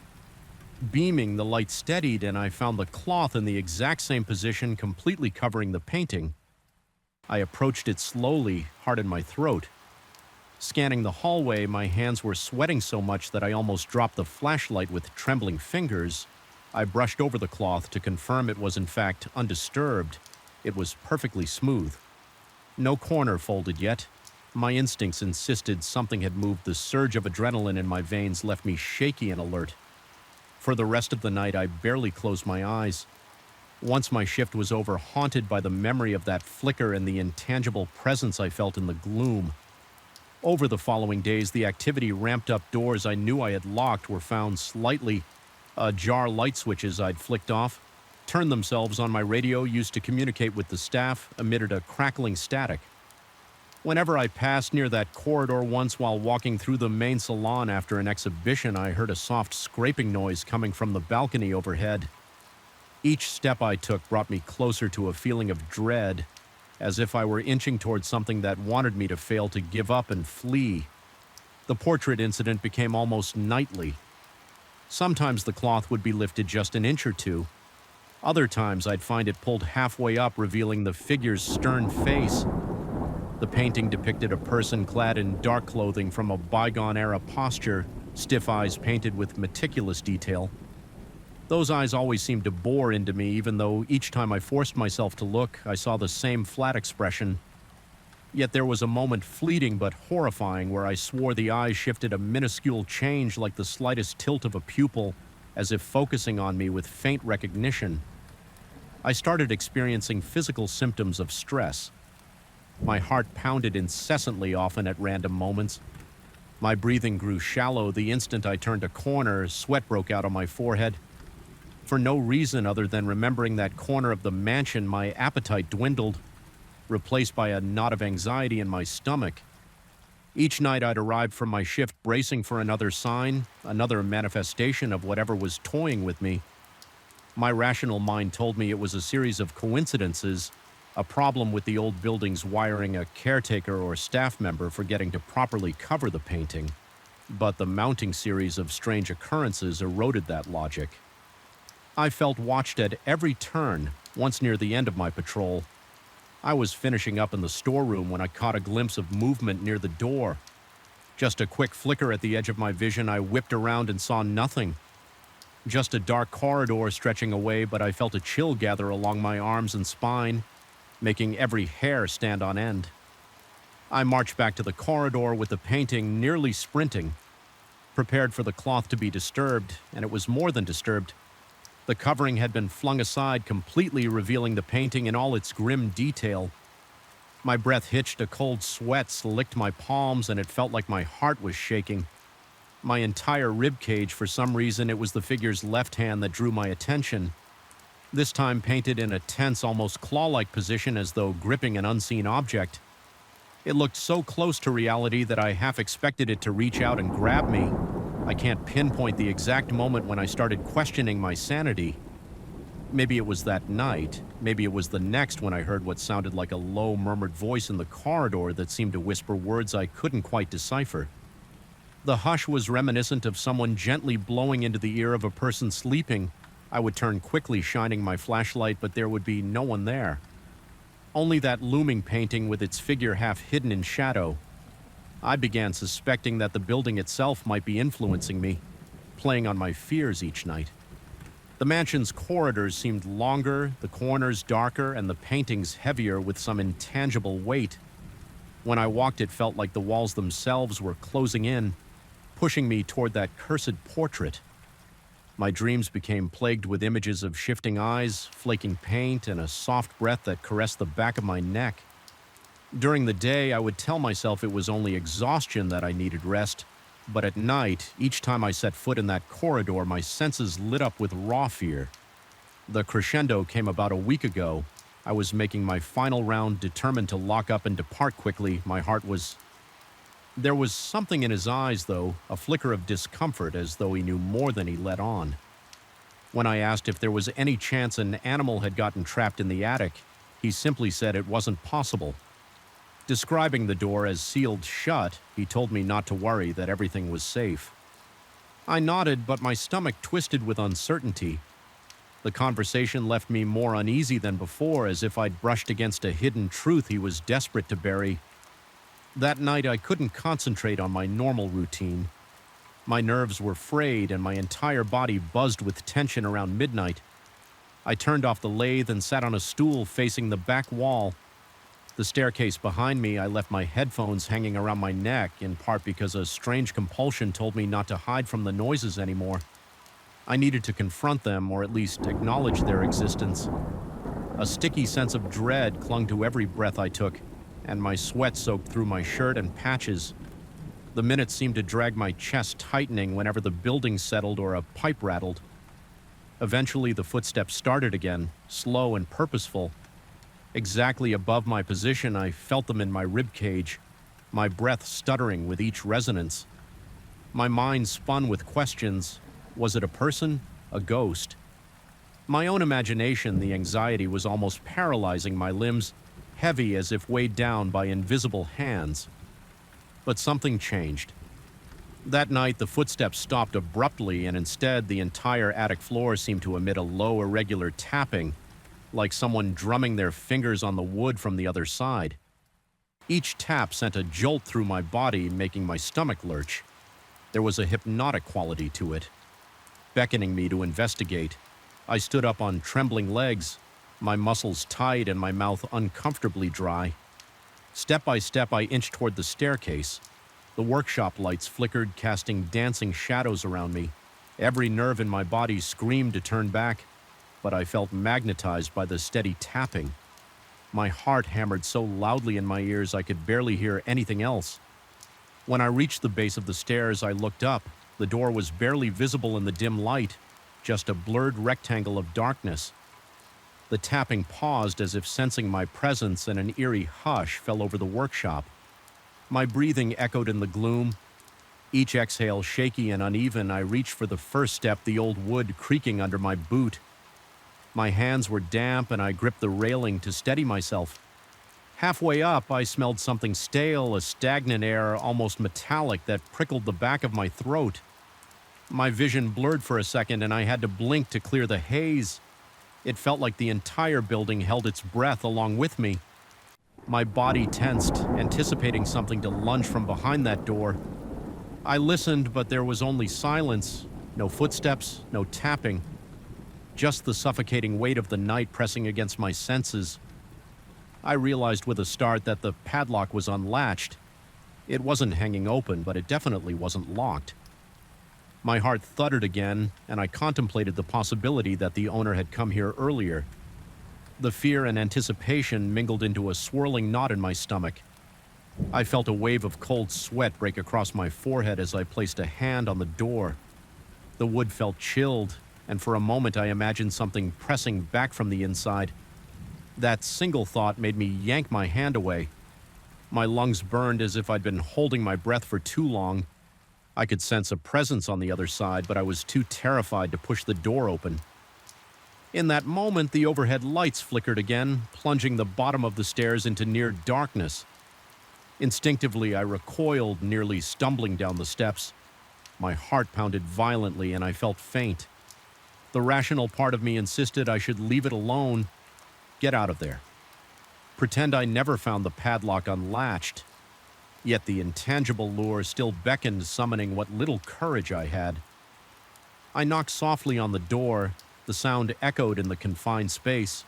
Beaming, the light steadied, and I found the cloth in the exact same position, completely covering the painting. I approached it slowly, heart in my throat. Scanning the hallway, my hands were sweating so much that I almost dropped the flashlight with trembling fingers. I brushed over the cloth to confirm it was in fact undisturbed. It was perfectly smooth. No corner folded yet. My instincts insisted something had moved. The surge of adrenaline in my veins left me shaky and alert. For the rest of the night, I barely closed my eyes. Once my shift was over, haunted by the memory of that flicker and the intangible presence I felt in the gloom. Over the following days, the activity ramped up. Doors I knew I had locked were found slightly ajar. Light switches I'd flicked off turned themselves on. My radio, used to communicate with the staff, emitted a crackling static. Whenever I passed near that corridor, once while walking through the main salon after an exhibition, I heard a soft scraping noise coming from the balcony overhead. Each step I took brought me closer to a feeling of dread. as if I were inching towards something that wanted me to fail, to give up and flee. The portrait incident became almost nightly. Sometimes the cloth would be lifted just an inch or two. Other times I'd find it pulled halfway up, revealing the figure's stern face. The painting depicted a person clad in dark clothing from a bygone-era posture, stiff eyes painted with meticulous detail. Those eyes always seemed to bore into me, even though each time I forced myself to look, I saw the same flat expression. Yet there was a moment, fleeting but horrifying, where I swore the eyes shifted a minuscule change, like the slightest tilt of a pupil, as if focusing on me with faint recognition. I started experiencing physical symptoms of stress. My heart pounded incessantly, often at random moments. My breathing grew shallow the instant I turned a corner. Sweat broke out on my forehead. For no reason other than remembering that corner of the mansion, my appetite dwindled, replaced by a knot of anxiety in my stomach. Each night I'd arrive from my shift bracing for another sign, another manifestation of whatever was toying with me. My rational mind told me it was a series of coincidences, a problem with the old building's wiring, a caretaker or staff member forgetting to properly cover the painting. But the mounting series of strange occurrences eroded that logic. I felt watched at every turn. Once near the end of my patrol, I was finishing up in the storeroom when I caught a glimpse of movement near the door. Just a quick flicker at the edge of my vision, I whipped around and saw nothing. Just a dark corridor stretching away, but I felt a chill gather along my arms and spine, making every hair stand on end. I marched back to the corridor with the painting, nearly sprinting, prepared for the cloth to be disturbed, and it was more than disturbed. The covering had been flung aside, completely revealing the painting in all its grim detail. My breath hitched, a cold sweat slicked my palms, and it felt like my heart was shaking. My entire ribcage, for some reason, it was the figure's left hand that drew my attention. This time painted in a tense, almost claw-like position, as though gripping an unseen object. It looked so close to reality that I half expected it to reach out and grab me. I can't pinpoint the exact moment when I started questioning my sanity. Maybe it was that night. Maybe it was the next, when I heard what sounded like a low, murmured voice in the corridor that seemed to whisper words I couldn't quite decipher. The hush was reminiscent of someone gently blowing into the ear of a person sleeping. I would turn quickly, shining my flashlight, but there would be no one there. Only that looming painting with its figure half hidden in shadow. I began suspecting that the building itself might be influencing me, playing on my fears each night. The mansion's corridors seemed longer, the corners darker, and the paintings heavier with some intangible weight. When I walked, it felt like the walls themselves were closing in, pushing me toward that cursed portrait. My dreams became plagued with images of shifting eyes, flaking paint, and a soft breath that caressed the back of my neck. During the day, I would tell myself it was only exhaustion, that I needed rest. But at night, each time I set foot in that corridor, my senses lit up with raw fear. The crescendo came about a week ago. I was making my final round, determined to lock up and depart quickly. My heart was... There was something in his eyes, though, a flicker of discomfort, as though he knew more than he let on. When I asked if there was any chance an animal had gotten trapped in the attic, he simply said it wasn't possible. Describing the door as sealed shut, he told me not to worry, that everything was safe. I nodded, but my stomach twisted with uncertainty. The conversation left me more uneasy than before, as if I'd brushed against a hidden truth he was desperate to bury. That night, I couldn't concentrate on my normal routine. My nerves were frayed, and my entire body buzzed with tension around midnight. I turned off the lathe and sat on a stool facing the back wall. The staircase behind me, I left my headphones hanging around my neck, in part because a strange compulsion told me not to hide from the noises anymore. I needed to confront them, or at least acknowledge their existence. A sticky sense of dread clung to every breath I took, and my sweat soaked through my shirt and patches. The minutes seemed to drag my chest, tightening whenever the building settled or a pipe rattled. Eventually, the footsteps started again, slow and purposeful. Exactly above my position, I felt them in my ribcage, my breath stuttering with each resonance. My mind spun with questions. Was it a person? A ghost? My own imagination, the anxiety was almost paralyzing my limbs. heavy as if weighed down by invisible hands. But something changed. That night, the footsteps stopped abruptly, and instead, the entire attic floor seemed to emit a low, irregular tapping, like someone drumming their fingers on the wood from the other side. Each tap sent a jolt through my body, making my stomach lurch. There was a hypnotic quality to it, beckoning me to investigate. I stood up on trembling legs, my muscles tight and my mouth uncomfortably dry. Step by step, I inched toward the staircase. The workshop lights flickered, casting dancing shadows around me. Every nerve in my body screamed to turn back, but I felt magnetized by the steady tapping. My heart hammered so loudly in my ears I could barely hear anything else. When I reached the base of the stairs, I looked up. The door was barely visible in the dim light, just a blurred rectangle of darkness. The tapping paused as if sensing my presence, and an eerie hush fell over the workshop. My breathing echoed in the gloom. Each exhale shaky and uneven, I reached for the first step, the old wood creaking under my boot. My hands were damp, and I gripped the railing to steady myself. Halfway up, I smelled something stale, a stagnant air, almost metallic, that prickled the back of my throat. My vision blurred for a second, and I had to blink to clear the haze. It felt like the entire building held its breath along with me. My body tensed, anticipating something to lunge from behind that door. I listened, but there was only silence. No footsteps, no tapping. Just the suffocating weight of the night pressing against my senses. I realized with a start that the padlock was unlatched. It wasn't hanging open, but it definitely wasn't locked. My heart thudded again, and I contemplated the possibility that the owner had come here earlier. The fear and anticipation mingled into a swirling knot in my stomach. I felt a wave of cold sweat break across my forehead as I placed a hand on the door. The wood felt chilled, and for a moment I imagined something pressing back from the inside. That single thought made me yank my hand away. My lungs burned as if I'd been holding my breath for too long. I could sense a presence on the other side, but I was too terrified to push the door open. In that moment, the overhead lights flickered again, plunging the bottom of the stairs into near darkness. Instinctively, I recoiled, nearly stumbling down the steps. My heart pounded violently, and I felt faint. The rational part of me insisted I should leave it alone. Get out of there. Pretend I never found the padlock unlatched. Yet the intangible lure still beckoned, summoning what little courage I had. I knocked softly on the door. The sound echoed in the confined space,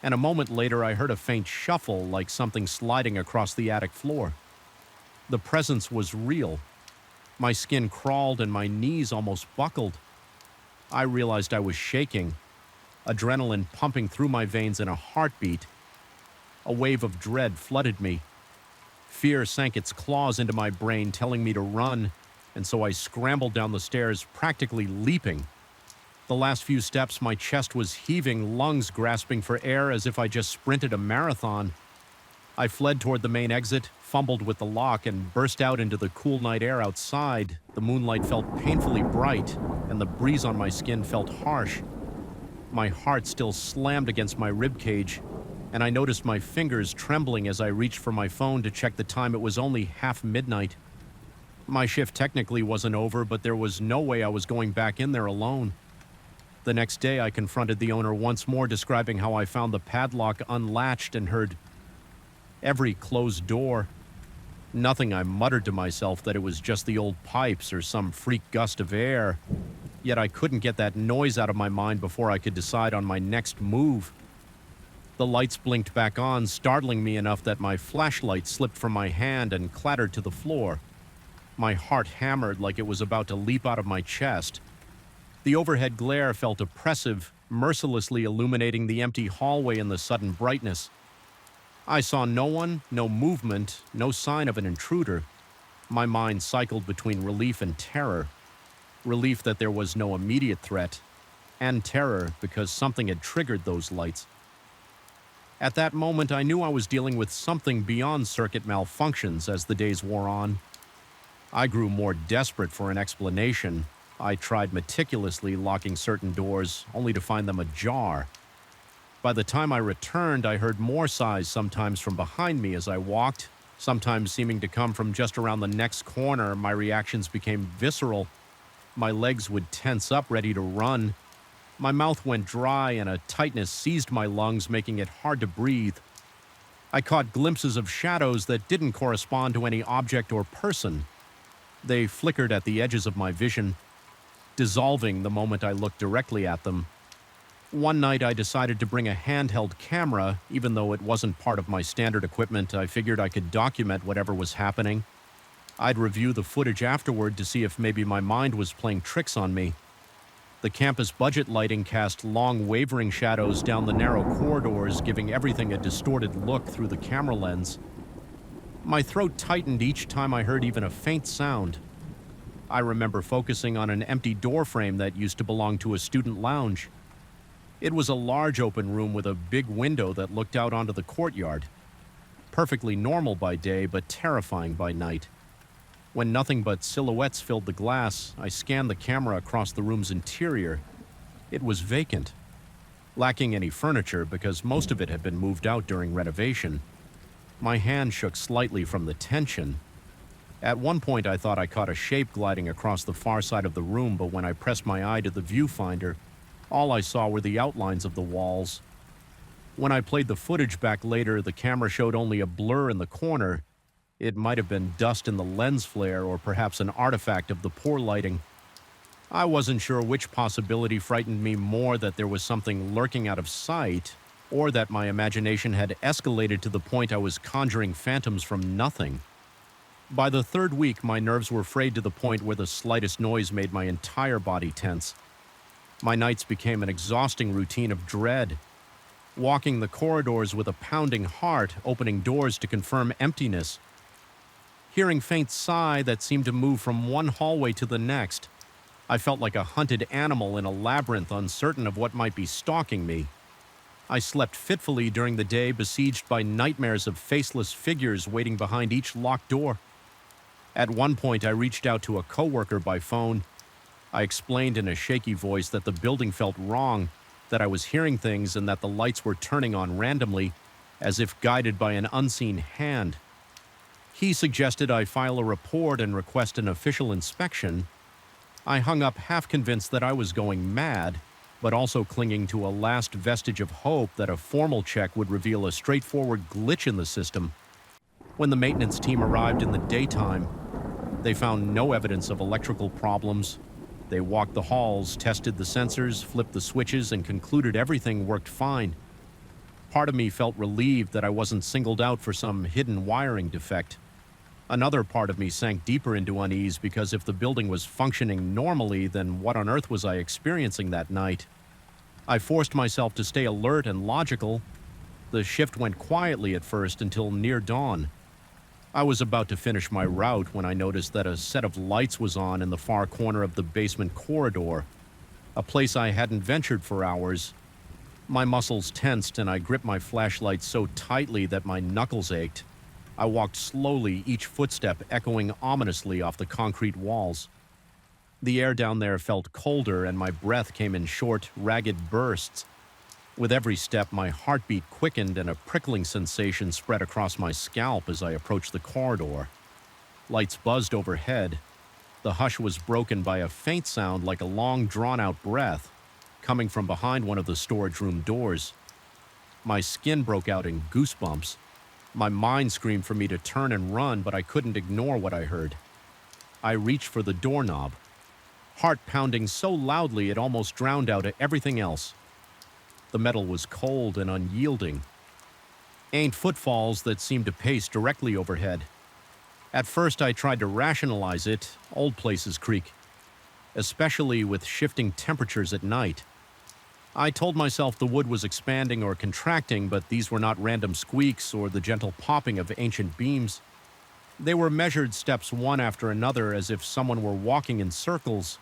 and a moment later I heard a faint shuffle, like something sliding across the attic floor. The presence was real. My skin crawled and my knees almost buckled. I realized I was shaking, adrenaline pumping through my veins in a heartbeat. A wave of dread flooded me. Fear sank its claws into my brain, telling me to run, and so I scrambled down the stairs, practically leaping. The last few steps, my chest was heaving, lungs grasping for air as if I just sprinted a marathon. I fled toward the main exit, fumbled with the lock, and burst out into the cool night air outside. The moonlight felt painfully bright, and the breeze on my skin felt harsh. My heart still slammed against my ribcage, and I noticed my fingers trembling as I reached for my phone to check the time. It was only half midnight. My shift technically wasn't over, but there was no way I was going back in there alone. The next day, I confronted the owner once more, describing how I found the padlock unlatched and heard every closed door. Nothing. I muttered to myself that it was just the old pipes or some freak gust of air. Yet I couldn't get that noise out of my mind before I could decide on my next move. The lights blinked back on, startling me enough that my flashlight slipped from my hand and clattered to the floor. My heart hammered like it was about to leap out of my chest. The overhead glare felt oppressive, mercilessly illuminating the empty hallway in the sudden brightness. I saw no one, no movement, no sign of an intruder. My mind cycled between relief and terror. Relief that there was no immediate threat, and terror because something had triggered those lights. At that moment, I knew I was dealing with something beyond circuit malfunctions as the days wore on. I grew more desperate for an explanation. I tried meticulously locking certain doors, only to find them ajar. By the time I returned, I heard more sighs, sometimes from behind me as I walked, sometimes seeming to come from just around the next corner. My reactions became visceral. My legs would tense up, ready to run. My mouth went dry and a tightness seized my lungs, making it hard to breathe. I caught glimpses of shadows that didn't correspond to any object or person. They flickered at the edges of my vision, dissolving the moment I looked directly at them. One night I decided to bring a handheld camera. Even though it wasn't part of my standard equipment, I figured I could document whatever was happening. I'd review the footage afterward to see if maybe my mind was playing tricks on me. The campus budget lighting cast long, wavering shadows down the narrow corridors, giving everything a distorted look through the camera lens. My throat tightened each time I heard even a faint sound. I remember focusing on an empty door frame that used to belong to a student lounge. It was a large open room with a big window that looked out onto the courtyard. Perfectly normal by day, but terrifying by night. When nothing but silhouettes filled the glass, I scanned the camera across the room's interior. It was vacant, lacking any furniture because most of it had been moved out during renovation. My hand shook slightly from the tension. At one point, I thought I caught a shape gliding across the far side of the room, but when I pressed my eye to the viewfinder, all I saw were the outlines of the walls. When I played the footage back later, the camera showed only a blur in the corner. It might have been dust in the lens flare or perhaps an artifact of the poor lighting. I wasn't sure which possibility frightened me more, that there was something lurking out of sight, or that my imagination had escalated to the point I was conjuring phantoms from nothing. By the third week, my nerves were frayed to the point where the slightest noise made my entire body tense. My nights became an exhausting routine of dread. Walking the corridors with a pounding heart, opening doors to confirm emptiness. Hearing faint sigh that seemed to move from one hallway to the next. I felt like a hunted animal in a labyrinth, uncertain of what might be stalking me. I slept fitfully during the day, besieged by nightmares of faceless figures waiting behind each locked door. At one point, I reached out to a coworker by phone. I explained in a shaky voice that the building felt wrong, that I was hearing things and that the lights were turning on randomly, as if guided by an unseen hand. He suggested I file a report and request an official inspection. I hung up half convinced that I was going mad, but also clinging to a last vestige of hope that a formal check would reveal a straightforward glitch in the system. When the maintenance team arrived in the daytime, they found no evidence of electrical problems. They walked the halls, tested the sensors, flipped the switches, and concluded everything worked fine. Part of me felt relieved that I wasn't singled out for some hidden wiring defect. Another part of me sank deeper into unease, because if the building was functioning normally, then what on earth was I experiencing that night? I forced myself to stay alert and logical. The shift went quietly at first until near dawn. I was about to finish my route when I noticed that a set of lights was on in the far corner of the basement corridor, a place I hadn't ventured for hours. My muscles tensed and I gripped my flashlight so tightly that my knuckles ached. I walked slowly, each footstep echoing ominously off the concrete walls. The air down there felt colder and my breath came in short, ragged bursts. With every step, my heartbeat quickened and a prickling sensation spread across my scalp as I approached the corridor. Lights buzzed overhead. The hush was broken by a faint sound like a long, drawn-out breath, coming from behind one of the storage room doors. My skin broke out in goosebumps. My mind screamed for me to turn and run, but I couldn't ignore what I heard. I reached for the doorknob, heart pounding so loudly it almost drowned out everything else. The metal was cold and unyielding. Ain't footfalls that seemed to pace directly overhead. At first I tried to rationalize it. Old places creak, especially with shifting temperatures at night. I told myself the wood was expanding or contracting, but these were not random squeaks or the gentle popping of ancient beams. They were measured steps one after another, as if someone were walking in circles.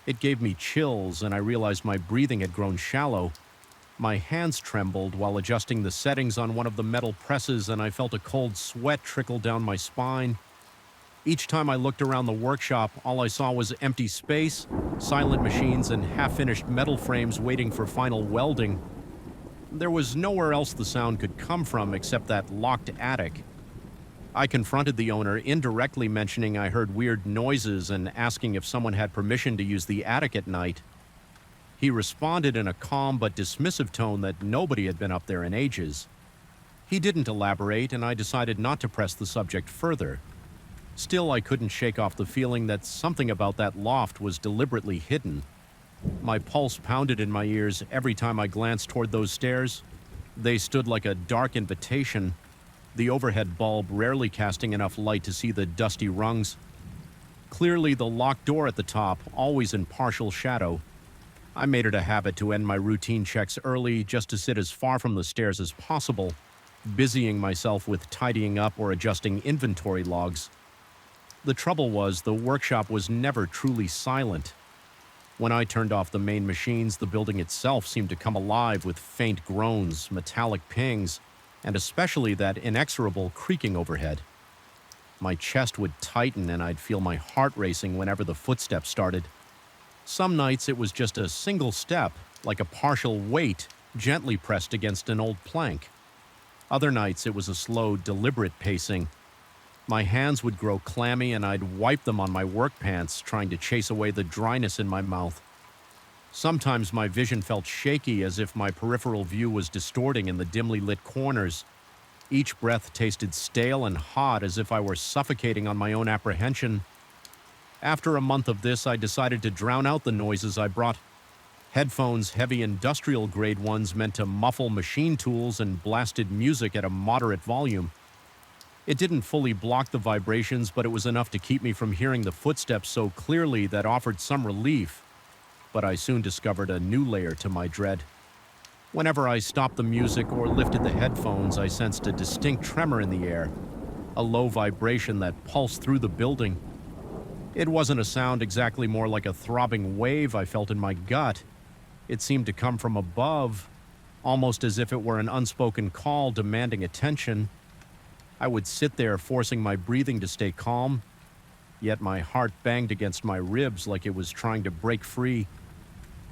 It gave me chills, and I realized my breathing had grown shallow. My hands trembled while adjusting the settings on one of the metal presses, and I felt a cold sweat trickle down my spine. Each time I looked around the workshop, all I saw was empty space, silent machines, and half-finished metal frames waiting for final welding. There was nowhere else the sound could come from except that locked attic. I confronted the owner, indirectly mentioning I heard weird noises and asking if someone had permission to use the attic at night. He responded in a calm but dismissive tone that nobody had been up there in ages. He didn't elaborate, and I decided not to press the subject further. Still, I couldn't shake off the feeling that something about that loft was deliberately hidden. My pulse pounded in my ears every time I glanced toward those stairs. They stood like a dark invitation, the overhead bulb rarely casting enough light to see the dusty rungs. Clearly, the locked door at the top, always in partial shadow. I made it a habit to end my routine checks early just to sit as far from the stairs as possible, busying myself with tidying up or adjusting inventory logs. The trouble was, the workshop was never truly silent. When I turned off the main machines, the building itself seemed to come alive with faint groans, metallic pings, and especially that inexorable creaking overhead. My chest would tighten and I'd feel my heart racing whenever the footsteps started. Some nights it was just a single step, like a partial weight, gently pressed against an old plank. Other nights it was a slow, deliberate pacing. My hands would grow clammy and I'd wipe them on my work pants, trying to chase away the dryness in my mouth. Sometimes my vision felt shaky, as if my peripheral view was distorting in the dimly lit corners. Each breath tasted stale and hot, as if I were suffocating on my own apprehension. After a month of this, I decided to drown out the noises I brought. Headphones, heavy industrial-grade ones meant to muffle machine tools, and blasted music at a moderate volume. It didn't fully block the vibrations, but it was enough to keep me from hearing the footsteps so clearly that offered some relief. But I soon discovered a new layer to my dread. Whenever I stopped the music or lifted the headphones, I sensed a distinct tremor in the air, a low vibration that pulsed through the building. It wasn't a sound exactly, more like a throbbing wave I felt in my gut. It seemed to come from above, almost as if it were an unspoken call demanding attention. I would sit there, forcing my breathing to stay calm, yet my heart banged against my ribs like it was trying to break free.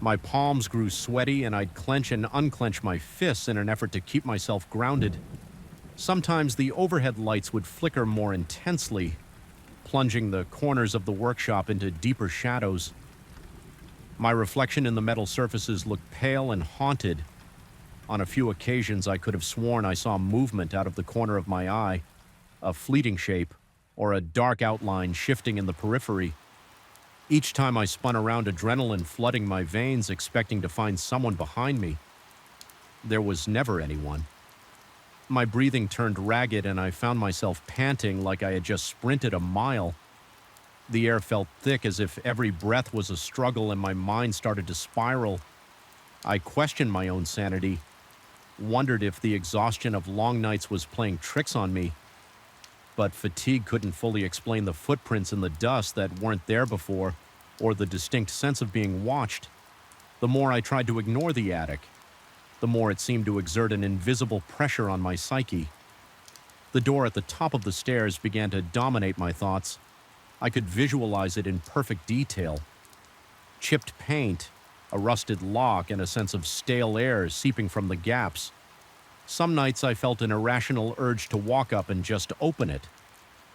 My palms grew sweaty, and I'd clench and unclench my fists in an effort to keep myself grounded. Sometimes the overhead lights would flicker more intensely, plunging the corners of the workshop into deeper shadows. My reflection in the metal surfaces looked pale and haunted. On a few occasions, I could have sworn I saw movement out of the corner of my eye, a fleeting shape, or a dark outline shifting in the periphery. Each time I spun around, adrenaline flooding my veins, expecting to find someone behind me. There was never anyone. My breathing turned ragged, and I found myself panting like I had just sprinted a mile. The air felt thick, as if every breath was a struggle, and my mind started to spiral. I questioned my own sanity, wondered if the exhaustion of long nights was playing tricks on me. But fatigue couldn't fully explain the footprints in the dust that weren't there before, or the distinct sense of being watched. The more I tried to ignore the attic, the more it seemed to exert an invisible pressure on my psyche. The door at the top of the stairs began to dominate my thoughts. I could visualize it in perfect detail. Chipped paint, a rusted lock, and a sense of stale air seeping from the gaps. Some nights I felt an irrational urge to walk up and just open it.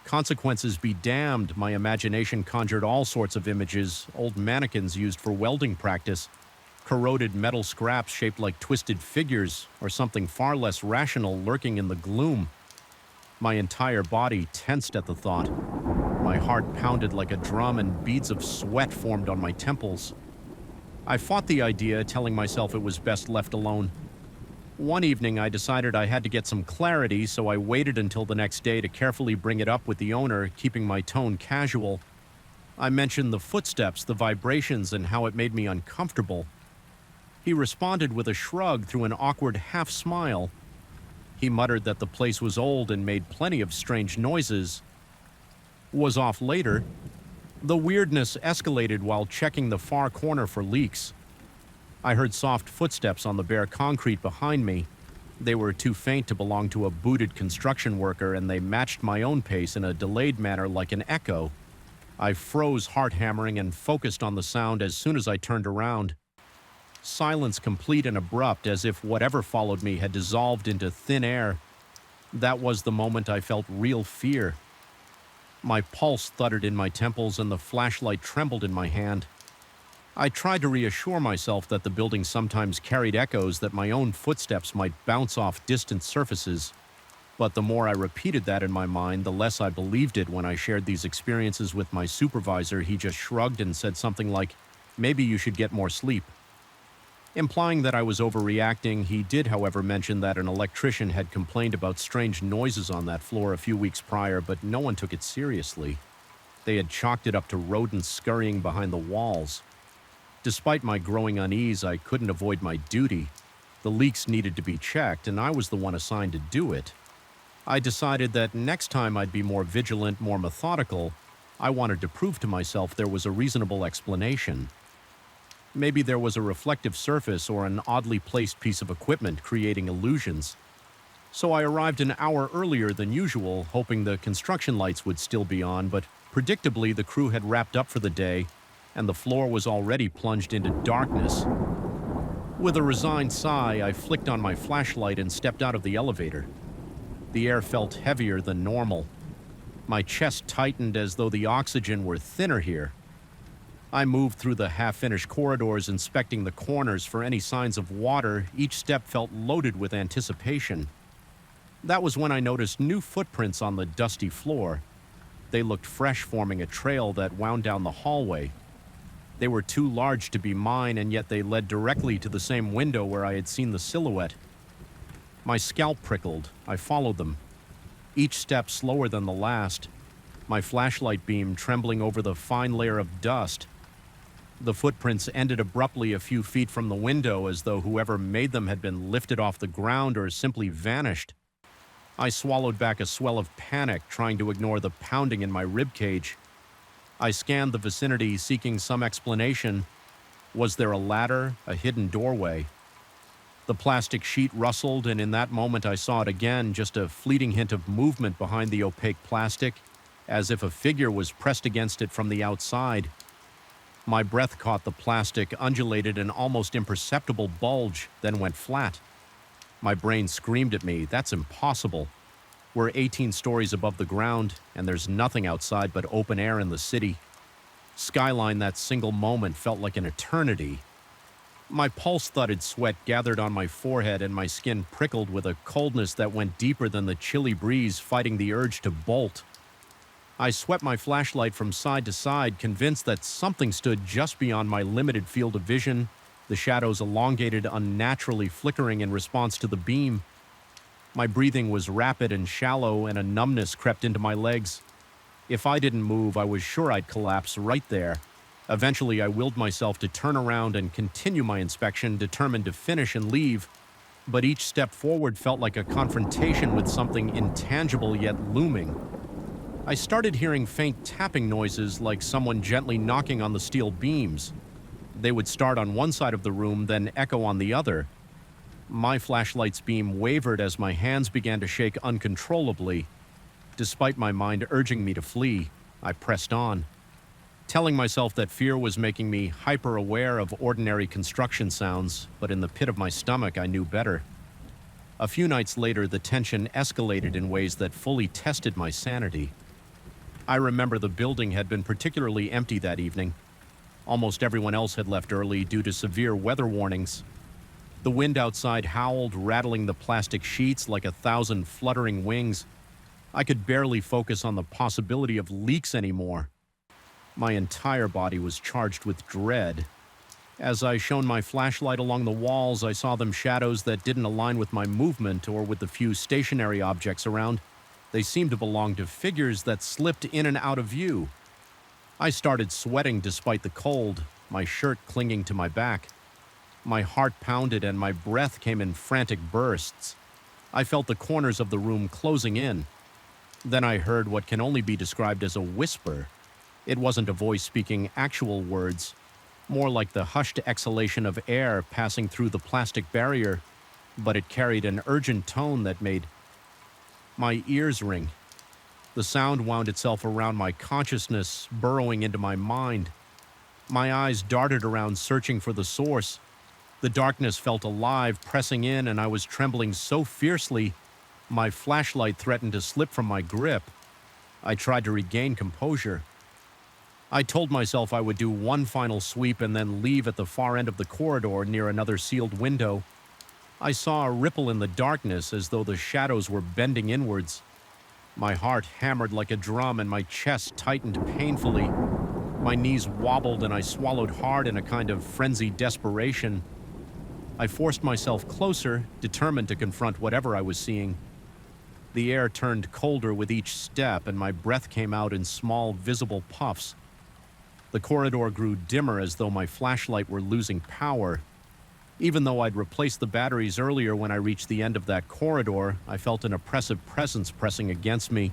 Consequences be damned, my imagination conjured all sorts of images: old mannequins used for welding practice, corroded metal scraps shaped like twisted figures, or something far less rational lurking in the gloom. My entire body tensed at the thought. My heart pounded like a drum, and beads of sweat formed on my temples. I fought the idea, telling myself it was best left alone. One evening, I decided I had to get some clarity, so I waited until the next day to carefully bring it up with the owner, keeping my tone casual. I mentioned the footsteps, the vibrations, and how it made me uncomfortable. He responded with a shrug through an awkward half-smile. He muttered that the place was old and made plenty of strange noises. Was off later. The weirdness escalated while checking the far corner for leaks. I heard soft footsteps on the bare concrete behind me. They were too faint to belong to a booted construction worker, and they matched my own pace in a delayed manner like an echo. I froze, heart hammering, and focused on the sound as soon as I turned around. Silence complete and abrupt, as if whatever followed me had dissolved into thin air. That was the moment I felt real fear. My pulse thuddered in my temples and the flashlight trembled in my hand. I tried to reassure myself that the building sometimes carried echoes, that my own footsteps might bounce off distant surfaces. But the more I repeated that in my mind, the less I believed it. When I shared these experiences with my supervisor, he just shrugged and said something like, "Maybe you should get more sleep." Implying that I was overreacting, he did, however, mention that an electrician had complained about strange noises on that floor a few weeks prior, but no one took it seriously. They had chalked it up to rodents scurrying behind the walls. Despite my growing unease, I couldn't avoid my duty. The leaks needed to be checked, and I was the one assigned to do it. I decided that next time I'd be more vigilant, more methodical. I wanted to prove to myself there was a reasonable explanation. Maybe there was a reflective surface or an oddly placed piece of equipment creating illusions. So I arrived an hour earlier than usual, hoping the construction lights would still be on, but predictably the crew had wrapped up for the day, and the floor was already plunged into darkness. With a resigned sigh, I flicked on my flashlight and stepped out of the elevator. The air felt heavier than normal. My chest tightened as though the oxygen were thinner here. I moved through the half-finished corridors, inspecting the corners for any signs of water. Each step felt loaded with anticipation. That was when I noticed new footprints on the dusty floor. They looked fresh, forming a trail that wound down the hallway. They were too large to be mine, and yet they led directly to the same window where I had seen the silhouette. My scalp prickled. I followed them, each step slower than the last, my flashlight beam trembling over the fine layer of dust. The footprints ended abruptly a few feet from the window, as though whoever made them had been lifted off the ground or simply vanished. I swallowed back a swell of panic, trying to ignore the pounding in my ribcage. I scanned the vicinity, seeking some explanation. Was there a ladder, a hidden doorway? The plastic sheet rustled, and in that moment I saw it again, just a fleeting hint of movement behind the opaque plastic, as if a figure was pressed against it from the outside. My breath caught the plastic, undulated an almost imperceptible bulge, then went flat. My brain screamed at me, "That's impossible. We're 18 stories above the ground, and there's nothing outside but open air in the city." Skyline, that single moment felt like an eternity. My pulse-thudded sweat gathered on my forehead, and my skin prickled with a coldness that went deeper than the chilly breeze, fighting the urge to bolt. I swept my flashlight from side to side, convinced that something stood just beyond my limited field of vision, the shadows elongated, unnaturally flickering in response to the beam. My breathing was rapid and shallow, and a numbness crept into my legs. If I didn't move, I was sure I'd collapse right there. Eventually, I willed myself to turn around and continue my inspection, determined to finish and leave. But each step forward felt like a confrontation with something intangible yet looming. I started hearing faint tapping noises, like someone gently knocking on the steel beams. They would start on one side of the room, then echo on the other. My flashlight's beam wavered as my hands began to shake uncontrollably. Despite my mind urging me to flee, I pressed on, telling myself that fear was making me hyper-aware of ordinary construction sounds, but in the pit of my stomach I knew better. A few nights later, the tension escalated in ways that fully tested my sanity. I remember the building had been particularly empty that evening. Almost everyone else had left early due to severe weather warnings. The wind outside howled, rattling the plastic sheets like 1,000 fluttering wings. I could barely focus on the possibility of leaks anymore. My entire body was charged with dread. As I shone my flashlight along the walls, I saw them shadows that didn't align with my movement or with the few stationary objects around. They seemed to belong to figures that slipped in and out of view. I started sweating despite the cold, my shirt clinging to my back. My heart pounded and my breath came in frantic bursts. I felt the corners of the room closing in. Then I heard what can only be described as a whisper. It wasn't a voice speaking actual words, more like the hushed exhalation of air passing through the plastic barrier, but it carried an urgent tone that made my ears ring. The sound wound itself around my consciousness, burrowing into my mind. My eyes darted around, searching for the source. The darkness felt alive, pressing in, and I was trembling so fiercely, my flashlight threatened to slip from my grip. I tried to regain composure. I told myself I would do one final sweep and then leave at the far end of the corridor near another sealed window. I saw a ripple in the darkness as though the shadows were bending inwards. My heart hammered like a drum and my chest tightened painfully. My knees wobbled and I swallowed hard in a kind of frenzied desperation. I forced myself closer, determined to confront whatever I was seeing. The air turned colder with each step and my breath came out in small, visible puffs. The corridor grew dimmer as though my flashlight were losing power. Even though I'd replaced the batteries earlier when I reached the end of that corridor, I felt an oppressive presence pressing against me.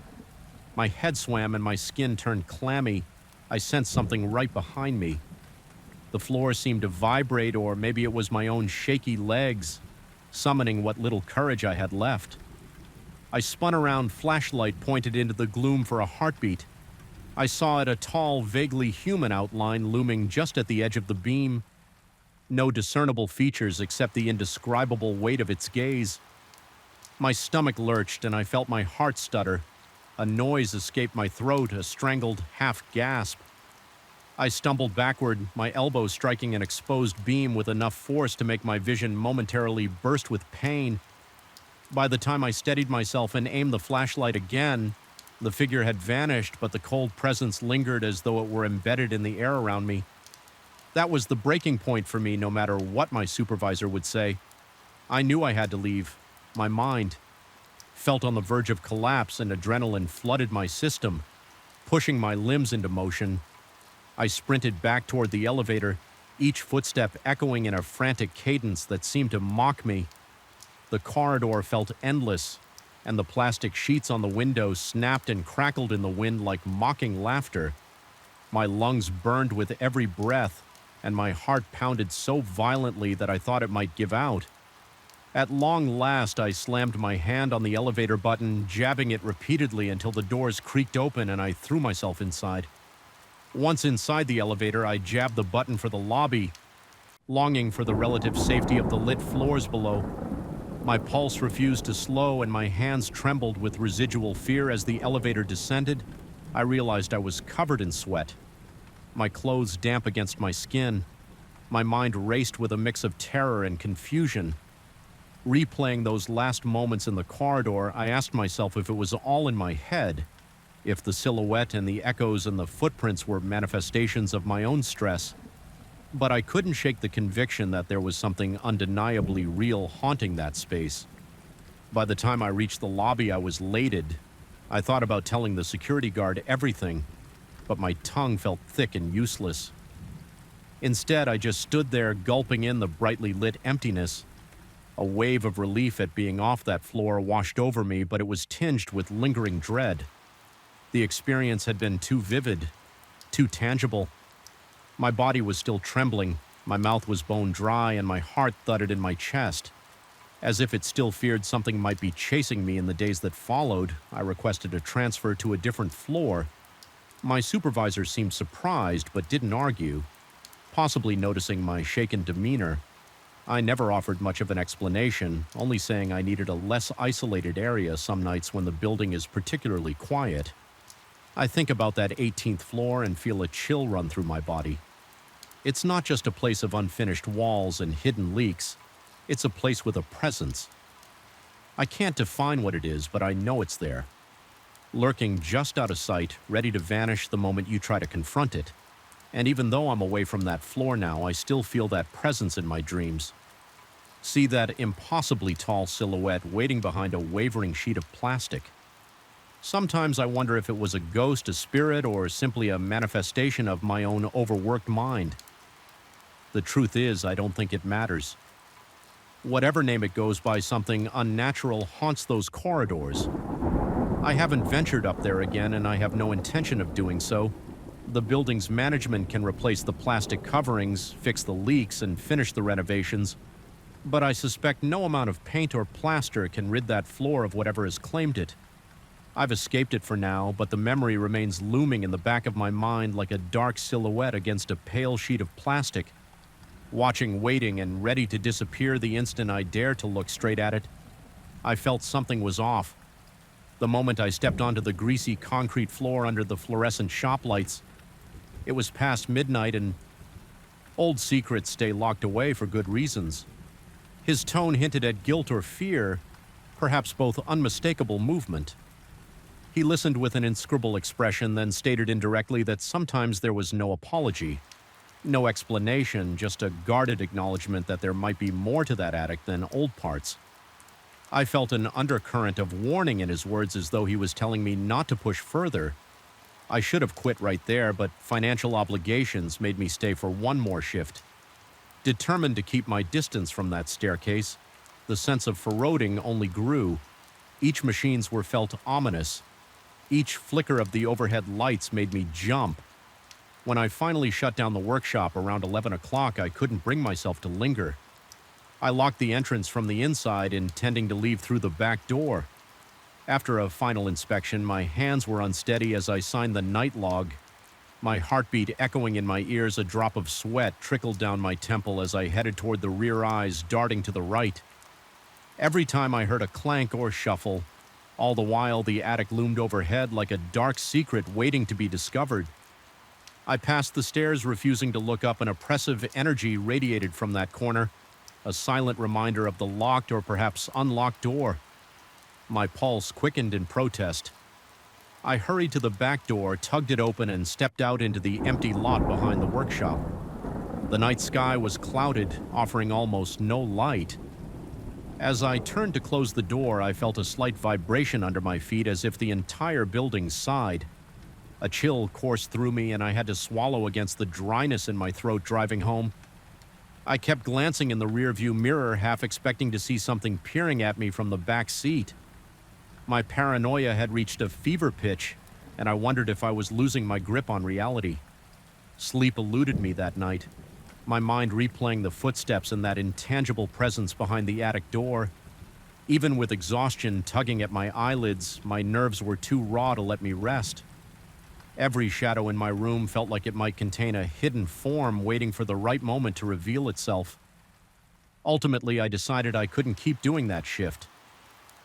My head swam and my skin turned clammy. I sensed something right behind me. The floor seemed to vibrate, or maybe it was my own shaky legs, summoning what little courage I had left. I spun around, flashlight pointed into the gloom for a heartbeat. I saw it, a tall, vaguely human outline looming just at the edge of the beam. No discernible features except the indescribable weight of its gaze. My stomach lurched and I felt my heart stutter. A noise escaped my throat, a strangled half gasp. I stumbled backward, my elbow striking an exposed beam with enough force to make my vision momentarily burst with pain. By the time I steadied myself and aimed the flashlight again, the figure had vanished, but the cold presence lingered as though it were embedded in the air around me. That was the breaking point for me, no matter what my supervisor would say. I knew I had to leave. My mind felt on the verge of collapse and adrenaline flooded my system, pushing my limbs into motion. I sprinted back toward the elevator, each footstep echoing in a frantic cadence that seemed to mock me. The corridor felt endless, and the plastic sheets on the windows snapped and crackled in the wind like mocking laughter. My lungs burned with every breath, and my heart pounded so violently that I thought it might give out. At long last, I slammed my hand on the elevator button, jabbing it repeatedly until the doors creaked open and I threw myself inside. Once inside the elevator, I jabbed the button for the lobby, longing for the relative safety of the lit floors below. My pulse refused to slow and my hands trembled with residual fear as the elevator descended. I realized I was covered in sweat, my clothes damp against my skin. My mind raced with a mix of terror and confusion. Replaying those last moments in the corridor, I asked myself if it was all in my head, if the silhouette and the echoes and the footprints were manifestations of my own stress. But I couldn't shake the conviction that there was something undeniably real haunting that space. By the time I reached the lobby, I was elated. I thought about telling the security guard everything, but my tongue felt thick and useless. Instead, I just stood there gulping in the brightly lit emptiness. A wave of relief at being off that floor washed over me, but it was tinged with lingering dread. The experience had been too vivid, too tangible. My body was still trembling, my mouth was bone dry, and my heart thudded in my chest. As if it still feared something might be chasing me in the days that followed, I requested a transfer to a different floor. My supervisor seemed surprised, but didn't argue, possibly noticing my shaken demeanor. I never offered much of an explanation, only saying I needed a less isolated area some nights when the building is particularly quiet. I think about that 18th floor and feel a chill run through my body. It's not just a place of unfinished walls and hidden leaks. It's a place with a presence. I can't define what it is, but I know it's there. Lurking just out of sight, ready to vanish the moment you try to confront it. And even though I'm away from that floor now, I still feel that presence in my dreams. See that impossibly tall silhouette waiting behind a wavering sheet of plastic. Sometimes I wonder if it was a ghost, a spirit, or simply a manifestation of my own overworked mind. The truth is, I don't think it matters. Whatever name it goes by, something unnatural haunts those corridors. I haven't ventured up there again, and I have no intention of doing so. The building's management can replace the plastic coverings, fix the leaks, and finish the renovations. But I suspect no amount of paint or plaster can rid that floor of whatever has claimed it. I've escaped it for now, but the memory remains looming in the back of my mind like a dark silhouette against a pale sheet of plastic. Watching, waiting, and ready to disappear the instant I dared to look straight at it, I felt something was off. The moment I stepped onto the greasy concrete floor under the fluorescent shop lights, it was past midnight and old secrets stay locked away for good reasons. His tone hinted at guilt or fear, perhaps both unmistakable movement. He listened with an inscrutable expression, then stated indirectly that sometimes there was no apology, no explanation, just a guarded acknowledgement that there might be more to that attic than old parts. I felt an undercurrent of warning in his words, as though he was telling me not to push further. I should have quit right there, but financial obligations made me stay for one more shift. Determined to keep my distance from that staircase, the sense of foreboding only grew. Each machines were felt ominous. Each flicker of the overhead lights made me jump. When I finally shut down the workshop around 11 o'clock, I couldn't bring myself to linger. I locked the entrance from the inside, intending to leave through the back door. After a final inspection, my hands were unsteady as I signed the night log. My heartbeat echoing in my ears, a drop of sweat trickled down my temple as I headed toward the rear eyes, darting to the right. Every time I heard a clank or shuffle, all the while the attic loomed overhead like a dark secret waiting to be discovered. I passed the stairs, refusing to look up. An oppressive energy radiated from that corner, a silent reminder of the locked or perhaps unlocked door. My pulse quickened in protest. I hurried to the back door, tugged it open, and stepped out into the empty lot behind the workshop. The night sky was clouded, offering almost no light. As I turned to close the door, I felt a slight vibration under my feet, as if the entire building sighed. A chill coursed through me, and I had to swallow against the dryness in my throat driving home. I kept glancing in the rearview mirror, half expecting to see something peering at me from the back seat. My paranoia had reached a fever pitch, and I wondered if I was losing my grip on reality. Sleep eluded me that night, my mind replaying the footsteps and that intangible presence behind the attic door. Even with exhaustion tugging at my eyelids, my nerves were too raw to let me rest. Every shadow in my room felt like it might contain a hidden form waiting for the right moment to reveal itself. Ultimately, I decided I couldn't keep doing that shift.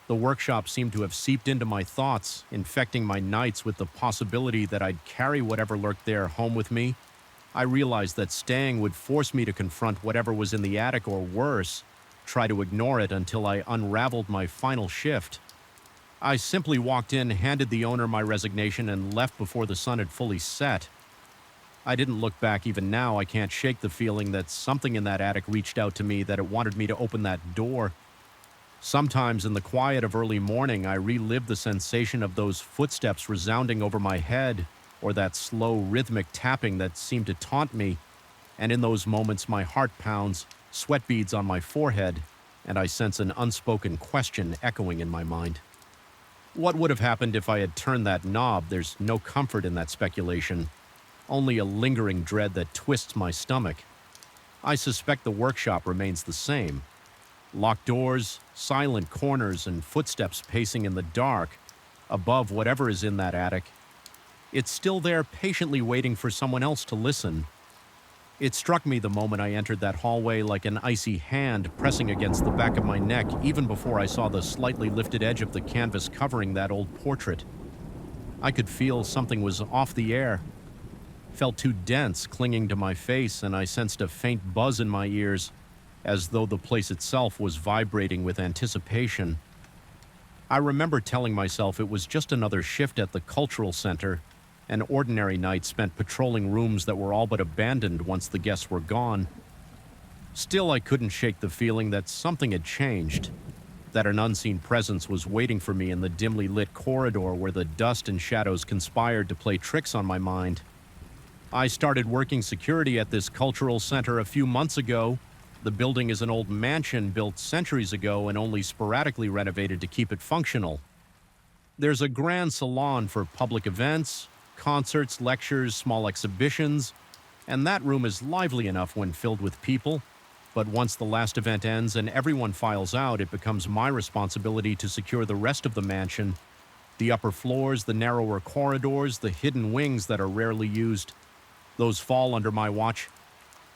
The workshop seemed to have seeped into my thoughts, infecting my nights with the possibility that I'd carry whatever lurked there home with me. I realized that staying would force me to confront whatever was in the attic, or worse, try to ignore it until I unraveled my final shift. I simply walked in, handed the owner my resignation, and left before the sun had fully set. I didn't look back. Even now, I can't shake the feeling that something in that attic reached out to me, that it wanted me to open that door. Sometimes in the quiet of early morning, I relive the sensation of those footsteps resounding over my head, or that slow, rhythmic tapping that seemed to taunt me. And in those moments, my heart pounds, sweat beads on my forehead, and I sense an unspoken question echoing in my mind. What would have happened if I had turned that knob? There's no comfort in that speculation, only a lingering dread that twists my stomach. I suspect the workshop remains the same. Locked doors, silent corners, and footsteps pacing in the dark, above whatever is in that attic. It's still there, patiently waiting for someone else to listen. It struck me the moment I entered that hallway, like an icy hand pressing against the back of my neck, even before I saw the slightly lifted edge of the canvas covering that old portrait. I could feel something was off the air. Felt too dense, clinging to my face, and I sensed a faint buzz in my ears, as though the place itself was vibrating with anticipation. I remember telling myself it was just another shift at the cultural center, an ordinary night spent patrolling rooms that were all but abandoned once the guests were gone. Still, I couldn't shake the feeling that something had changed, that an unseen presence was waiting for me in the dimly lit corridor where the dust and shadows conspired to play tricks on my mind. I started working security at this cultural center a few months ago. The building is an old mansion built centuries ago and only sporadically renovated to keep it functional. There's a grand salon for public events, concerts, lectures, small exhibitions, and that room is lively enough when filled with people. But once the last event ends and everyone files out, it becomes my responsibility to secure the rest of the mansion, the upper floors, the narrower corridors, the hidden wings that are rarely used. Those fall under my watch.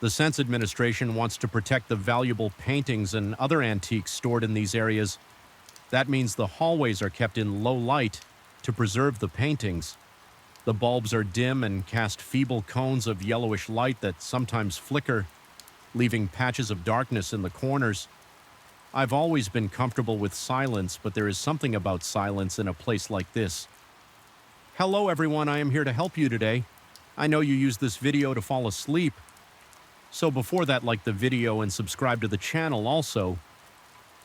The The Sense Administration wants to protect the valuable paintings and other antiques stored in these areas. That means the hallways are kept in low light to preserve the paintings. The bulbs are dim and cast feeble cones of yellowish light that sometimes flicker, leaving patches of darkness in the corners. I've always been comfortable with silence, but there is something about silence in a place like this. Hello everyone, I am here to help you today. I know you use this video to fall asleep. So before that, like the video and subscribe to the channel also.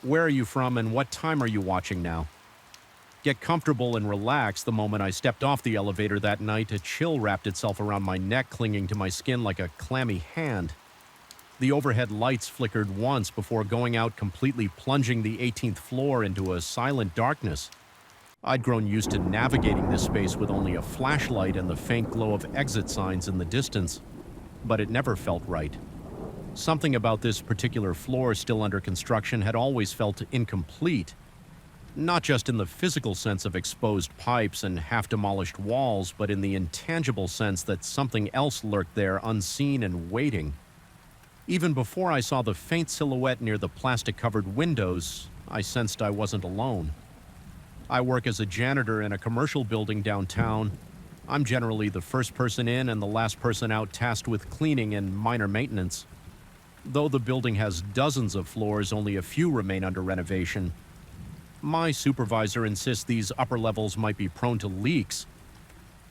Where are you from and what time are you watching now? Get comfortable and relax. The moment I stepped off the elevator that night, a chill wrapped itself around my neck, clinging to my skin like a clammy hand. The overhead lights flickered once before going out, completely plunging the 18th floor into a silent darkness. I'd grown used to navigating this space with only a flashlight and the faint glow of exit signs in the distance, but it never felt right. Something about this particular floor still under construction had always felt incomplete, not just in the physical sense of exposed pipes and half-demolished walls, but in the intangible sense that something else lurked there unseen and waiting. Even before I saw the faint silhouette near the plastic-covered windows, I sensed I wasn't alone. I work as a janitor in a commercial building downtown. I'm generally the first person in and the last person out, tasked with cleaning and minor maintenance. Though the building has dozens of floors, only a few remain under renovation. My supervisor insists these upper levels might be prone to leaks.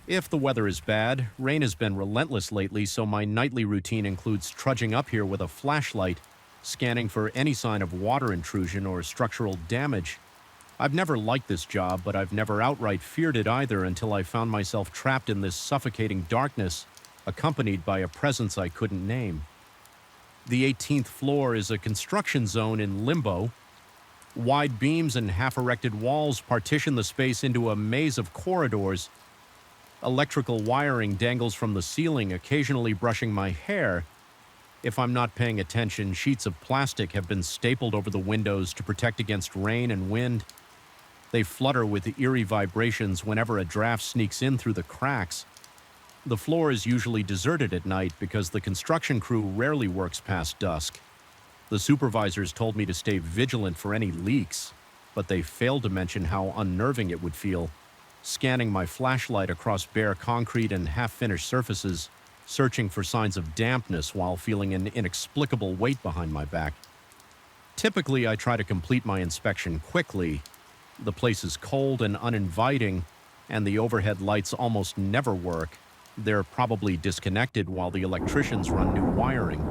If the weather is bad, rain has been relentless lately, so my nightly routine includes trudging up here with a flashlight, scanning for any sign of water intrusion or structural damage. I've never liked this job, but I've never outright feared it either until I found myself trapped in this suffocating darkness, accompanied by a presence I couldn't name. The 18th floor is a construction zone in limbo. Wide beams and half-erected walls partition the space into a maze of corridors. Electrical wiring dangles from the ceiling, occasionally brushing my hair. If I'm not paying attention, sheets of plastic have been stapled over the windows to protect against rain and wind. They flutter with eerie vibrations whenever a draft sneaks in through the cracks. The floor is usually deserted at night because the construction crew rarely works past dusk. The supervisors told me to stay vigilant for any leaks, but they failed to mention how unnerving it would feel, scanning my flashlight across bare concrete and half-finished surfaces, searching for signs of dampness while feeling an inexplicable weight behind my back. Typically, I try to complete my inspection quickly. The place is cold and uninviting, and the overhead lights almost never work. They're probably disconnected while the electricians run new wiring.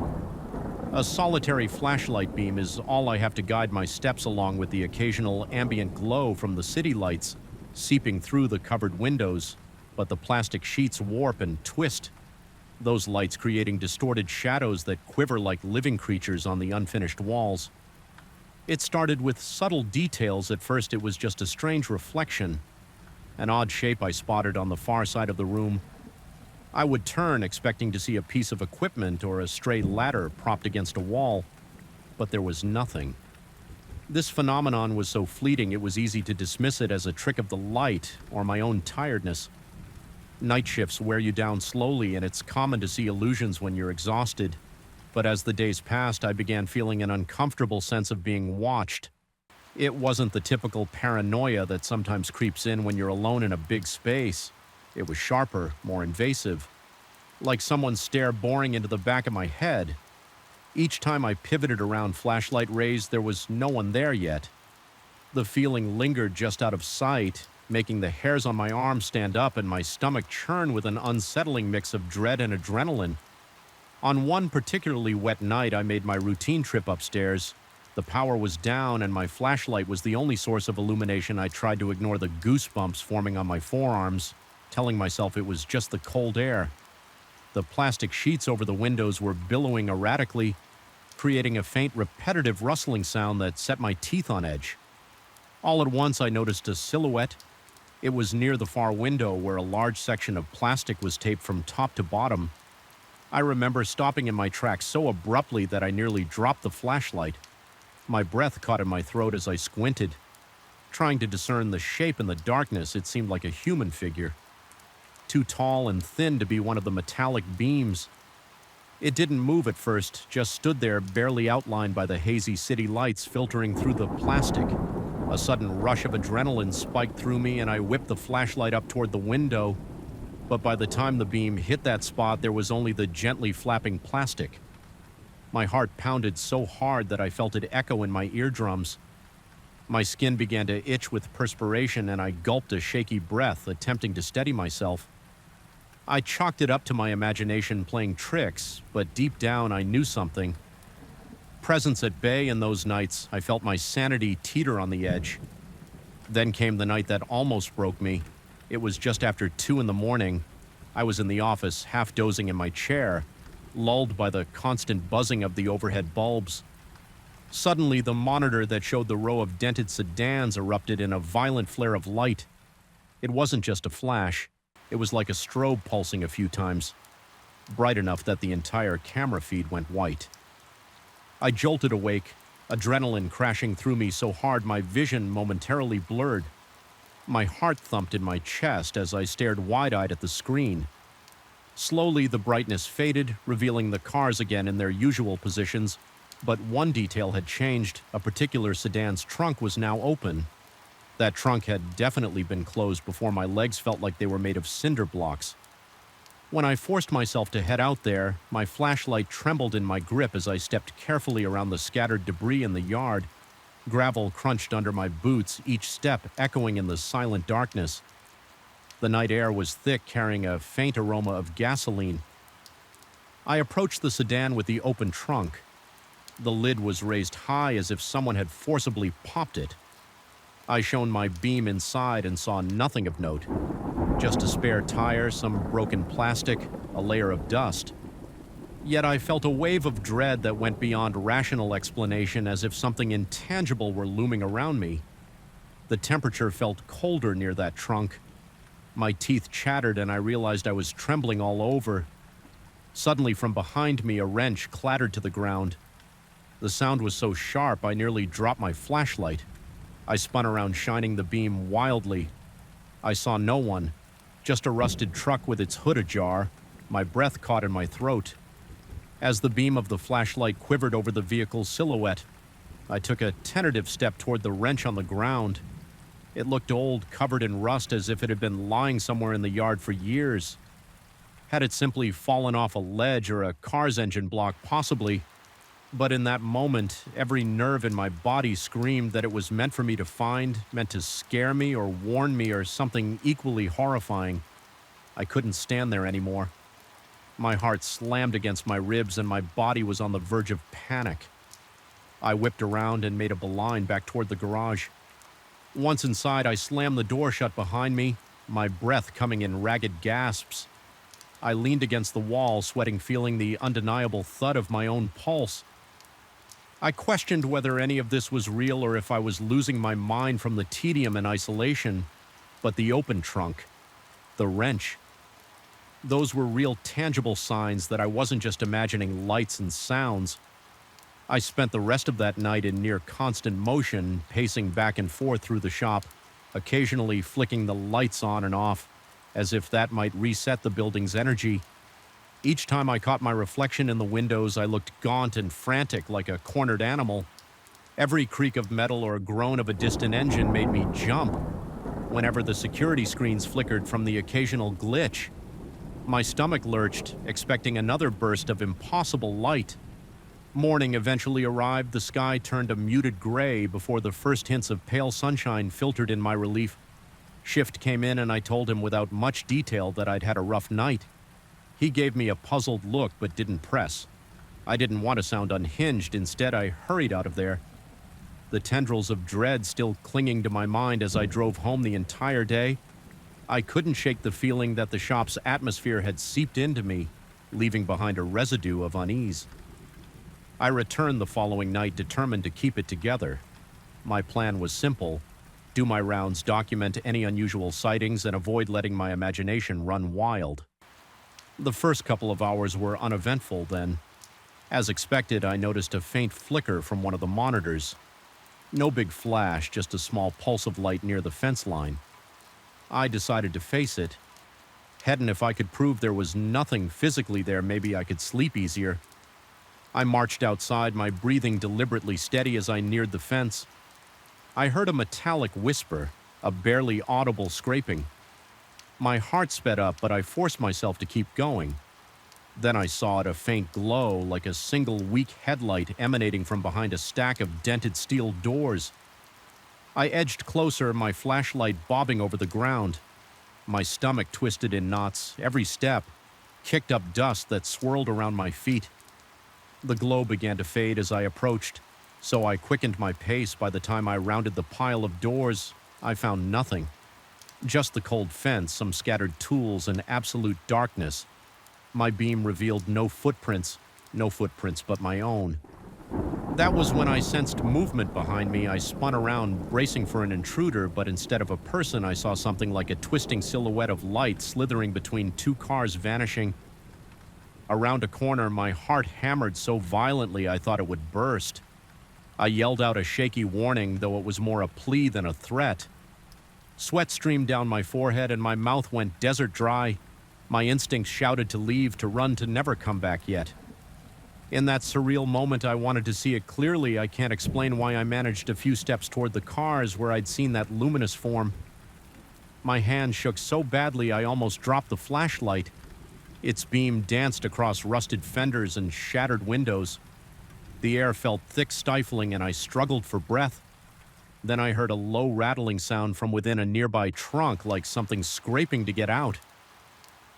A solitary flashlight beam is all I have to guide my steps, along with the occasional ambient glow from the city lights seeping through the covered windows, but the plastic sheets warp and twist, those lights creating distorted shadows that quiver like living creatures on the unfinished walls. It started with subtle details. At first it was just a strange reflection, an odd shape I spotted on the far side of the room. I would turn, expecting to see a piece of equipment or a stray ladder propped against a wall, but there was nothing. This phenomenon was so fleeting it was easy to dismiss it as a trick of the light or my own tiredness. Night shifts wear you down slowly, and it's common to see illusions when you're exhausted. But as the days passed, I began feeling an uncomfortable sense of being watched. It wasn't the typical paranoia that sometimes creeps in when you're alone in a big space. It was sharper, more invasive, like someone's stare boring into the back of my head. Each time I pivoted around flashlight rays, there was no one there yet. The feeling lingered just out of sight, making the hairs on my arm stand up and my stomach churn with an unsettling mix of dread and adrenaline. On one particularly wet night, I made my routine trip upstairs. The power was down, and my flashlight was the only source of illumination. I tried to ignore the goosebumps forming on my forearms, telling myself it was just the cold air. The plastic sheets over the windows were billowing erratically, creating a faint, repetitive rustling sound that set my teeth on edge. All at once, I noticed a silhouette. It was near the far window, where a large section of plastic was taped from top to bottom. I remember stopping in my tracks so abruptly that I nearly dropped the flashlight. My breath caught in my throat as I squinted. Trying to discern the shape in the darkness, it seemed like a human figure. Too tall and thin to be one of the metallic beams. It didn't move at first, just stood there barely outlined by the hazy city lights filtering through the plastic. A sudden rush of adrenaline spiked through me and I whipped the flashlight up toward the window, but by the time the beam hit that spot, there was only the gently flapping plastic. My heart pounded so hard that I felt it echo in my eardrums. My skin began to itch with perspiration and I gulped a shaky breath, attempting to steady myself. I chalked it up to my imagination playing tricks, but deep down I knew something. Presence at bay in those nights, I felt my sanity teeter on the edge. Then came the night that almost broke me. It was just after 2 in the morning. I was in the office, half dozing in my chair, lulled by the constant buzzing of the overhead bulbs. Suddenly, the monitor that showed the row of dented sedans erupted in a violent flare of light. It wasn't just a flash. It was like a strobe pulsing a few times, bright enough that the entire camera feed went white. I jolted awake, adrenaline crashing through me so hard my vision momentarily blurred. My heart thumped in my chest as I stared wide-eyed at the screen. Slowly, the brightness faded, revealing the cars again in their usual positions, but one detail had changed. A particular sedan's trunk was now open. That trunk had definitely been closed before my legs felt like they were made of cinder blocks. When I forced myself to head out there, my flashlight trembled in my grip as I stepped carefully around the scattered debris in the yard. Gravel crunched under my boots, each step echoing in the silent darkness. The night air was thick, carrying a faint aroma of gasoline. I approached the sedan with the open trunk. The lid was raised high as if someone had forcibly popped it. I shone my beam inside and saw nothing of note. Just a spare tire, some broken plastic, a layer of dust. Yet I felt a wave of dread that went beyond rational explanation, as if something intangible were looming around me. The temperature felt colder near that trunk. My teeth chattered and I realized I was trembling all over. Suddenly from behind me, a wrench clattered to the ground. The sound was so sharp I nearly dropped my flashlight. I spun around, shining the beam wildly. I saw no one, just a rusted truck with its hood ajar. My breath caught in my throat. As the beam of the flashlight quivered over the vehicle's silhouette, I took a tentative step toward the wrench on the ground. It looked old, covered in rust, as if it had been lying somewhere in the yard for years. Had it simply fallen off a ledge or a car's engine block, possibly. But in that moment, every nerve in my body screamed that it was meant for me to find, meant to scare me or warn me or something equally horrifying. I couldn't stand there anymore. My heart slammed against my ribs and my body was on the verge of panic. I whipped around and made a beeline back toward the garage. Once inside, I slammed the door shut behind me, my breath coming in ragged gasps. I leaned against the wall, sweating, feeling the undeniable thud of my own pulse. I questioned whether any of this was real or if I was losing my mind from the tedium and isolation. But the open trunk, the wrench, those were real tangible signs that I wasn't just imagining lights and sounds. I spent the rest of that night in near constant motion, pacing back and forth through the shop, occasionally flicking the lights on and off, as if that might reset the building's energy. Each time I caught my reflection in the windows, I looked gaunt and frantic like a cornered animal. Every creak of metal or groan of a distant engine made me jump. Whenever the security screens flickered from the occasional glitch, my stomach lurched, expecting another burst of impossible light. Morning eventually arrived. The sky turned a muted gray before the first hints of pale sunshine filtered in my relief. Shift came in and I told him without much detail that I'd had a rough night. He gave me a puzzled look but didn't press. I didn't want to sound unhinged. Instead, I hurried out of there, the tendrils of dread still clinging to my mind as I drove home the entire day. I couldn't shake the feeling that the shop's atmosphere had seeped into me, leaving behind a residue of unease. I returned the following night, determined to keep it together. My plan was simple: do my rounds, document any unusual sightings, and avoid letting my imagination run wild. The first couple of hours were uneventful then. As expected, I noticed a faint flicker from one of the monitors. No big flash, just a small pulse of light near the fence line. I decided to face it. head, and if I could prove there was nothing physically there, maybe I could sleep easier. I marched outside, my breathing deliberately steady as I neared the fence. I heard a metallic whisper, a barely audible scraping. My heart sped up, but I forced myself to keep going. Then I saw it, a faint glow, like a single weak headlight emanating from behind a stack of dented steel doors. I edged closer, my flashlight bobbing over the ground. My stomach twisted in knots. Every step kicked up dust that swirled around my feet. The glow began to fade as I approached, so I quickened my pace. By the time I rounded the pile of doors, I found nothing. Just the cold fence, some scattered tools, and absolute darkness. My beam revealed no footprints but my own. That was when I sensed movement behind me. I spun around, bracing for an intruder, but instead of a person, I saw something like a twisting silhouette of light slithering between two cars, vanishing. Around a corner, my heart hammered so violently I thought it would burst. I yelled out a shaky warning, though it was more a plea than a threat. Sweat streamed down my forehead and my mouth went desert dry. My instincts shouted to leave, to run, to never come back yet. In that surreal moment, I wanted to see it clearly. I can't explain why I managed a few steps toward the cars where I'd seen that luminous form. My hand shook so badly I almost dropped the flashlight. Its beam danced across rusted fenders and shattered windows. The air felt thick, stifling, and I struggled for breath. Then I heard a low rattling sound from within a nearby trunk, like something scraping to get out.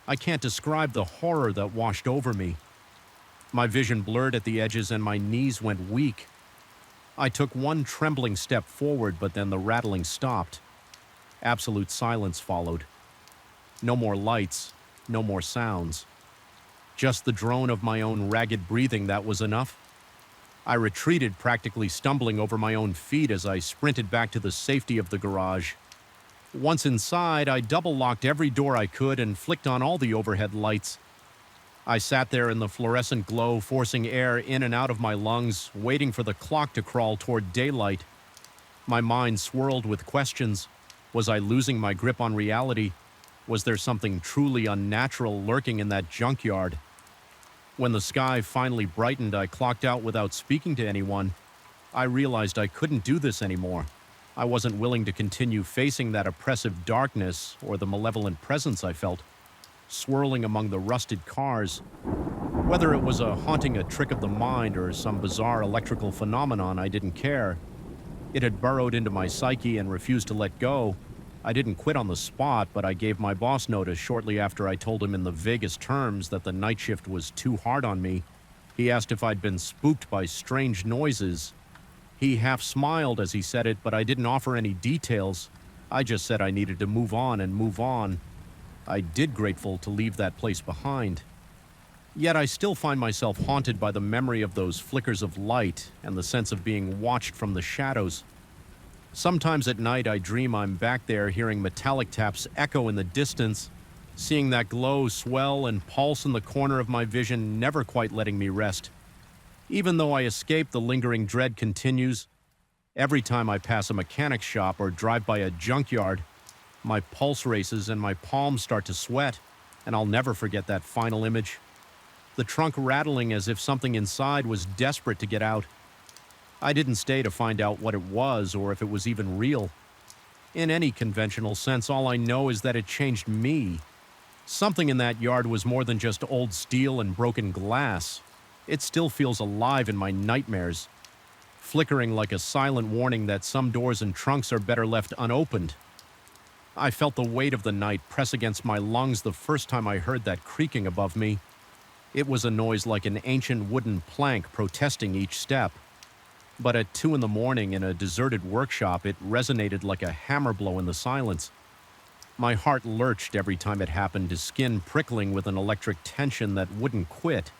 I can't describe the horror that washed over me. My vision blurred at the edges and my knees went weak. I took one trembling step forward, but then the rattling stopped. Absolute silence followed. No more lights, no more sounds. Just the drone of my own ragged breathing, that was enough. I retreated, practically stumbling over my own feet as I sprinted back to the safety of the garage. Once inside, I double-locked every door I could and flicked on all the overhead lights. I sat there in the fluorescent glow, forcing air in and out of my lungs, waiting for the clock to crawl toward daylight. My mind swirled with questions. Was I losing my grip on reality? Was there something truly unnatural lurking in that junkyard? When the sky finally brightened, I clocked out without speaking to anyone. I realized I couldn't do this anymore. I wasn't willing to continue facing that oppressive darkness or the malevolent presence I felt swirling among the rusted cars. Whether it was a trick of the mind or some bizarre electrical phenomenon, I didn't care. It had burrowed into my psyche and refused to let go. I didn't quit on the spot, but I gave my boss notice shortly after I told him in the vaguest terms that the night shift was too hard on me. He asked if I'd been spooked by strange noises. He half smiled as he said it, but I didn't offer any details. I just said I needed to move on and move on. I did grateful to leave that place behind. Yet I still find myself haunted by the memory of those flickers of light and the sense of being watched from the shadows. Sometimes at night I dream I'm back there hearing metallic taps echo in the distance, seeing that glow swell and pulse in the corner of my vision, never quite letting me rest. Even though I escape, the lingering dread continues. Every time I pass a mechanic shop or drive by a junkyard, my pulse races and my palms start to sweat, and I'll never forget that final image. The trunk rattling as if something inside was desperate to get out. I didn't stay to find out what it was or if it was even real. In any conventional sense, all I know is that it changed me. Something in that yard was more than just old steel and broken glass. It still feels alive in my nightmares, flickering like a silent warning that some doors and trunks are better left unopened. I felt the weight of the night press against my lungs the first time I heard that creaking above me. It was a noise like an ancient wooden plank protesting each step. But at 2 a.m. in a deserted workshop, it resonated like a hammer blow in the silence. My heart lurched every time it happened, his skin prickling with an electric tension that wouldn't quit.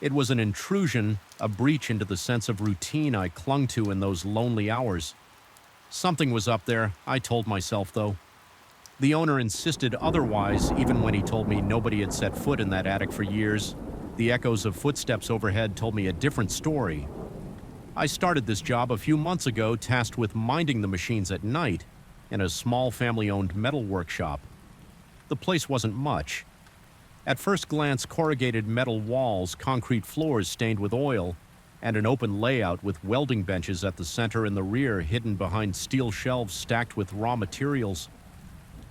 It was an intrusion, a breach into the sense of routine I clung to in those lonely hours. Something was up there, I told myself, though. The owner insisted otherwise, even when he told me nobody had set foot in that attic for years. The echoes of footsteps overhead told me a different story. I started this job a few months ago, tasked with minding the machines at night in a small family-owned metal workshop. The place wasn't much. At first glance, corrugated metal walls, concrete floors stained with oil, and an open layout with welding benches at the center and the rear hidden behind steel shelves stacked with raw materials.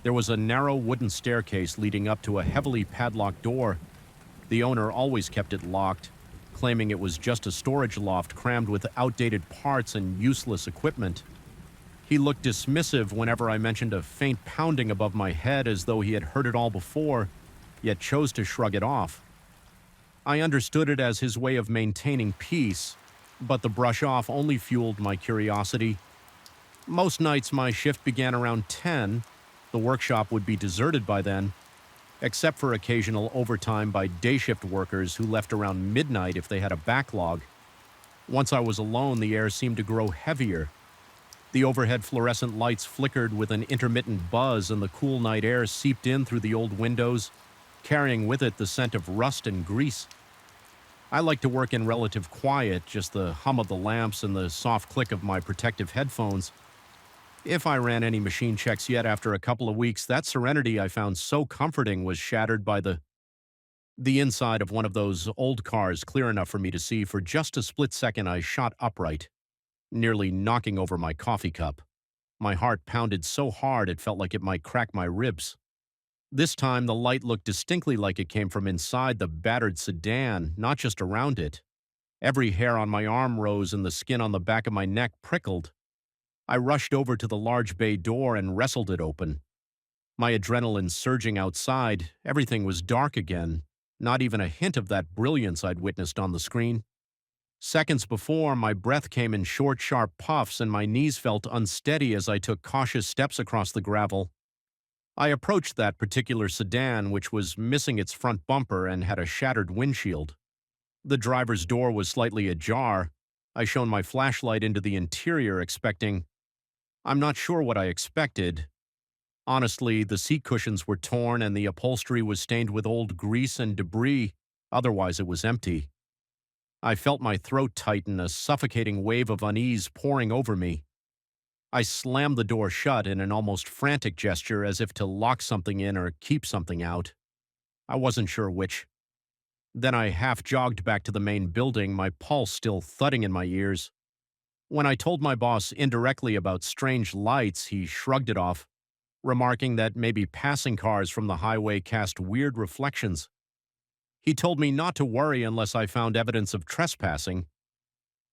There was a narrow wooden staircase leading up to a heavily padlocked door. The owner always kept it locked, claiming it was just a storage loft crammed with outdated parts and useless equipment. He looked dismissive whenever I mentioned a faint pounding above my head as though he had heard it all before, yet chose to shrug it off. I understood it as his way of maintaining peace, but the brush off only fueled my curiosity. Most nights my shift began around 10. The workshop would be deserted by then, except for occasional overtime by day shift workers who left around midnight if they had a backlog. Once I was alone, the air seemed to grow heavier. The overhead fluorescent lights flickered with an intermittent buzz, and the cool night air seeped in through the old windows, carrying with it the scent of rust and grease. I like to work in relative quiet, just the hum of the lamps and the soft click of my protective headphones. If I ran any machine checks yet after a couple of weeks, that serenity I found so comforting was shattered by the inside of one of those old cars clear enough for me to see. For just a split second, I shot upright, nearly knocking over my coffee cup. My heart pounded so hard it felt like it might crack my ribs. This time, the light looked distinctly like it came from inside the battered sedan, not just around it. Every hair on my arm rose and the skin on the back of my neck prickled. I rushed over to the large bay door and wrestled it open. My adrenaline surging outside, everything was dark again, not even a hint of that brilliance I'd witnessed on the screen. Seconds before, my breath came in short, sharp puffs and my knees felt unsteady as I took cautious steps across the gravel. I approached that particular sedan, which was missing its front bumper and had a shattered windshield. The driver's door was slightly ajar. I shone my flashlight into the interior, I'm not sure what I expected. Honestly, the seat cushions were torn and the upholstery was stained with old grease and debris. Otherwise, it was empty. I felt my throat tighten, a suffocating wave of unease pouring over me. I slammed the door shut in an almost frantic gesture, as if to lock something in or keep something out. I wasn't sure which. Then I half jogged back to the main building, my pulse still thudding in my ears. When I told my boss indirectly about strange lights, he shrugged it off, remarking that maybe passing cars from the highway cast weird reflections. He told me not to worry unless I found evidence of trespassing.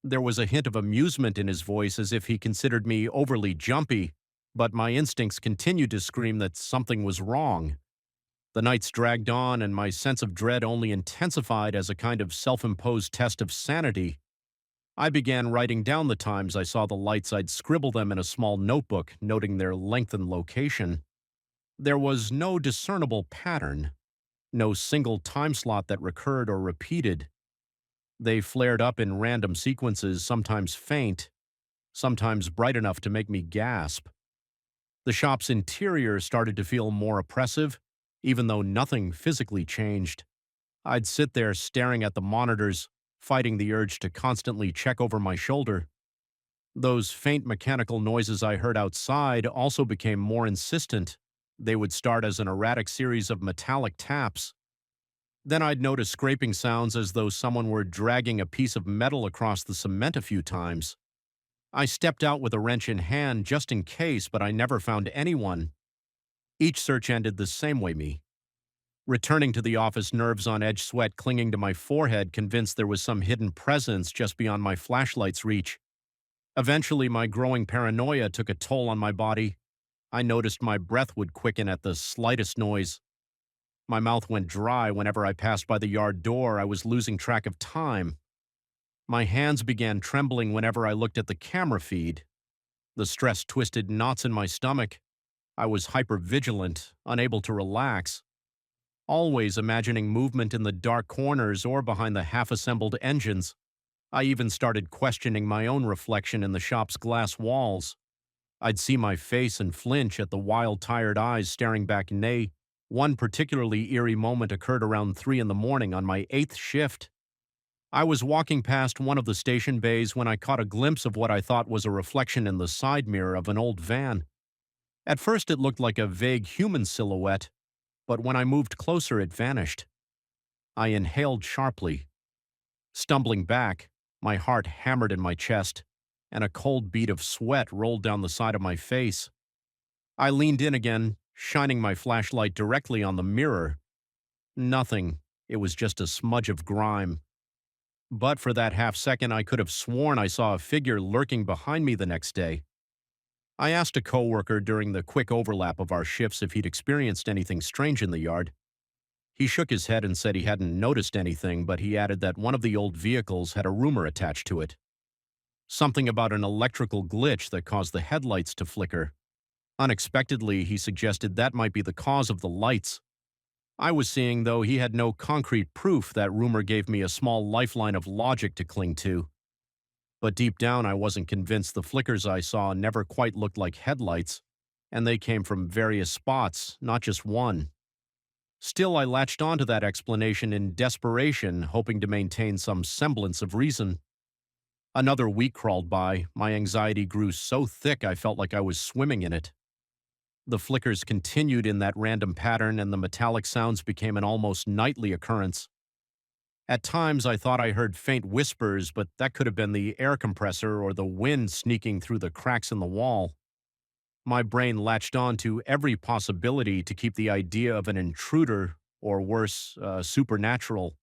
There was a hint of amusement in his voice, as if he considered me overly jumpy, but my instincts continued to scream that something was wrong. The nights dragged on, and my sense of dread only intensified as a kind of self-imposed test of sanity. I began writing down the times I saw the lights. I'd scribble them in a small notebook, noting their length and location. There was no discernible pattern, no single time slot that recurred or repeated. They flared up in random sequences, sometimes faint, sometimes bright enough to make me gasp. The shop's interior started to feel more oppressive, even though nothing physically changed. I'd sit there staring at the monitors, fighting the urge to constantly check over my shoulder. Those faint mechanical noises I heard outside also became more insistent. They would start as an erratic series of metallic taps. Then I'd notice scraping sounds as though someone were dragging a piece of metal across the cement a few times. I stepped out with a wrench in hand just in case, but I never found anyone. Each search ended the same way me. Returning to the office, nerves on edge, sweat clinging to my forehead, convinced there was some hidden presence just beyond my flashlight's reach. Eventually, my growing paranoia took a toll on my body. I noticed my breath would quicken at the slightest noise. My mouth went dry whenever I passed by the yard door. I was losing track of time. My hands began trembling whenever I looked at the camera feed. The stress twisted knots in my stomach. I was hypervigilant, unable to relax, always imagining movement in the dark corners or behind the half-assembled engines. I even started questioning my own reflection in the shop's glass walls. I'd see my face and flinch at the wild, tired eyes staring back. Nay, one particularly eerie moment occurred around 3 in the morning on my 8th shift. I was walking past one of the station bays when I caught a glimpse of what I thought was a reflection in the side mirror of an old van. At first it looked like a vague human silhouette, but when I moved closer, it vanished. I inhaled sharply. Stumbling back, my heart hammered in my chest, and a cold bead of sweat rolled down the side of my face. I leaned in again, shining my flashlight directly on the mirror. Nothing. It was just a smudge of grime. But for that half second, I could have sworn I saw a figure lurking behind me the next day. I asked a coworker during the quick overlap of our shifts if he'd experienced anything strange in the yard. He shook his head and said he hadn't noticed anything, but he added that one of the old vehicles had a rumor attached to it. Something about an electrical glitch that caused the headlights to flicker. Unexpectedly, he suggested that might be the cause of the lights. I was seeing, though he had no concrete proof, that rumor gave me a small lifeline of logic to cling to. But deep down, I wasn't convinced the flickers I saw never quite looked like headlights, and they came from various spots, not just one. Still, I latched onto that explanation in desperation, hoping to maintain some semblance of reason. Another week crawled by. My anxiety grew so thick I felt like I was swimming in it. The flickers continued in that random pattern, and the metallic sounds became an almost nightly occurrence. At times, I thought I heard faint whispers, but that could have been the air compressor or the wind sneaking through the cracks in the wall. My brain latched on to every possibility to keep the idea of an intruder, or worse, supernatural,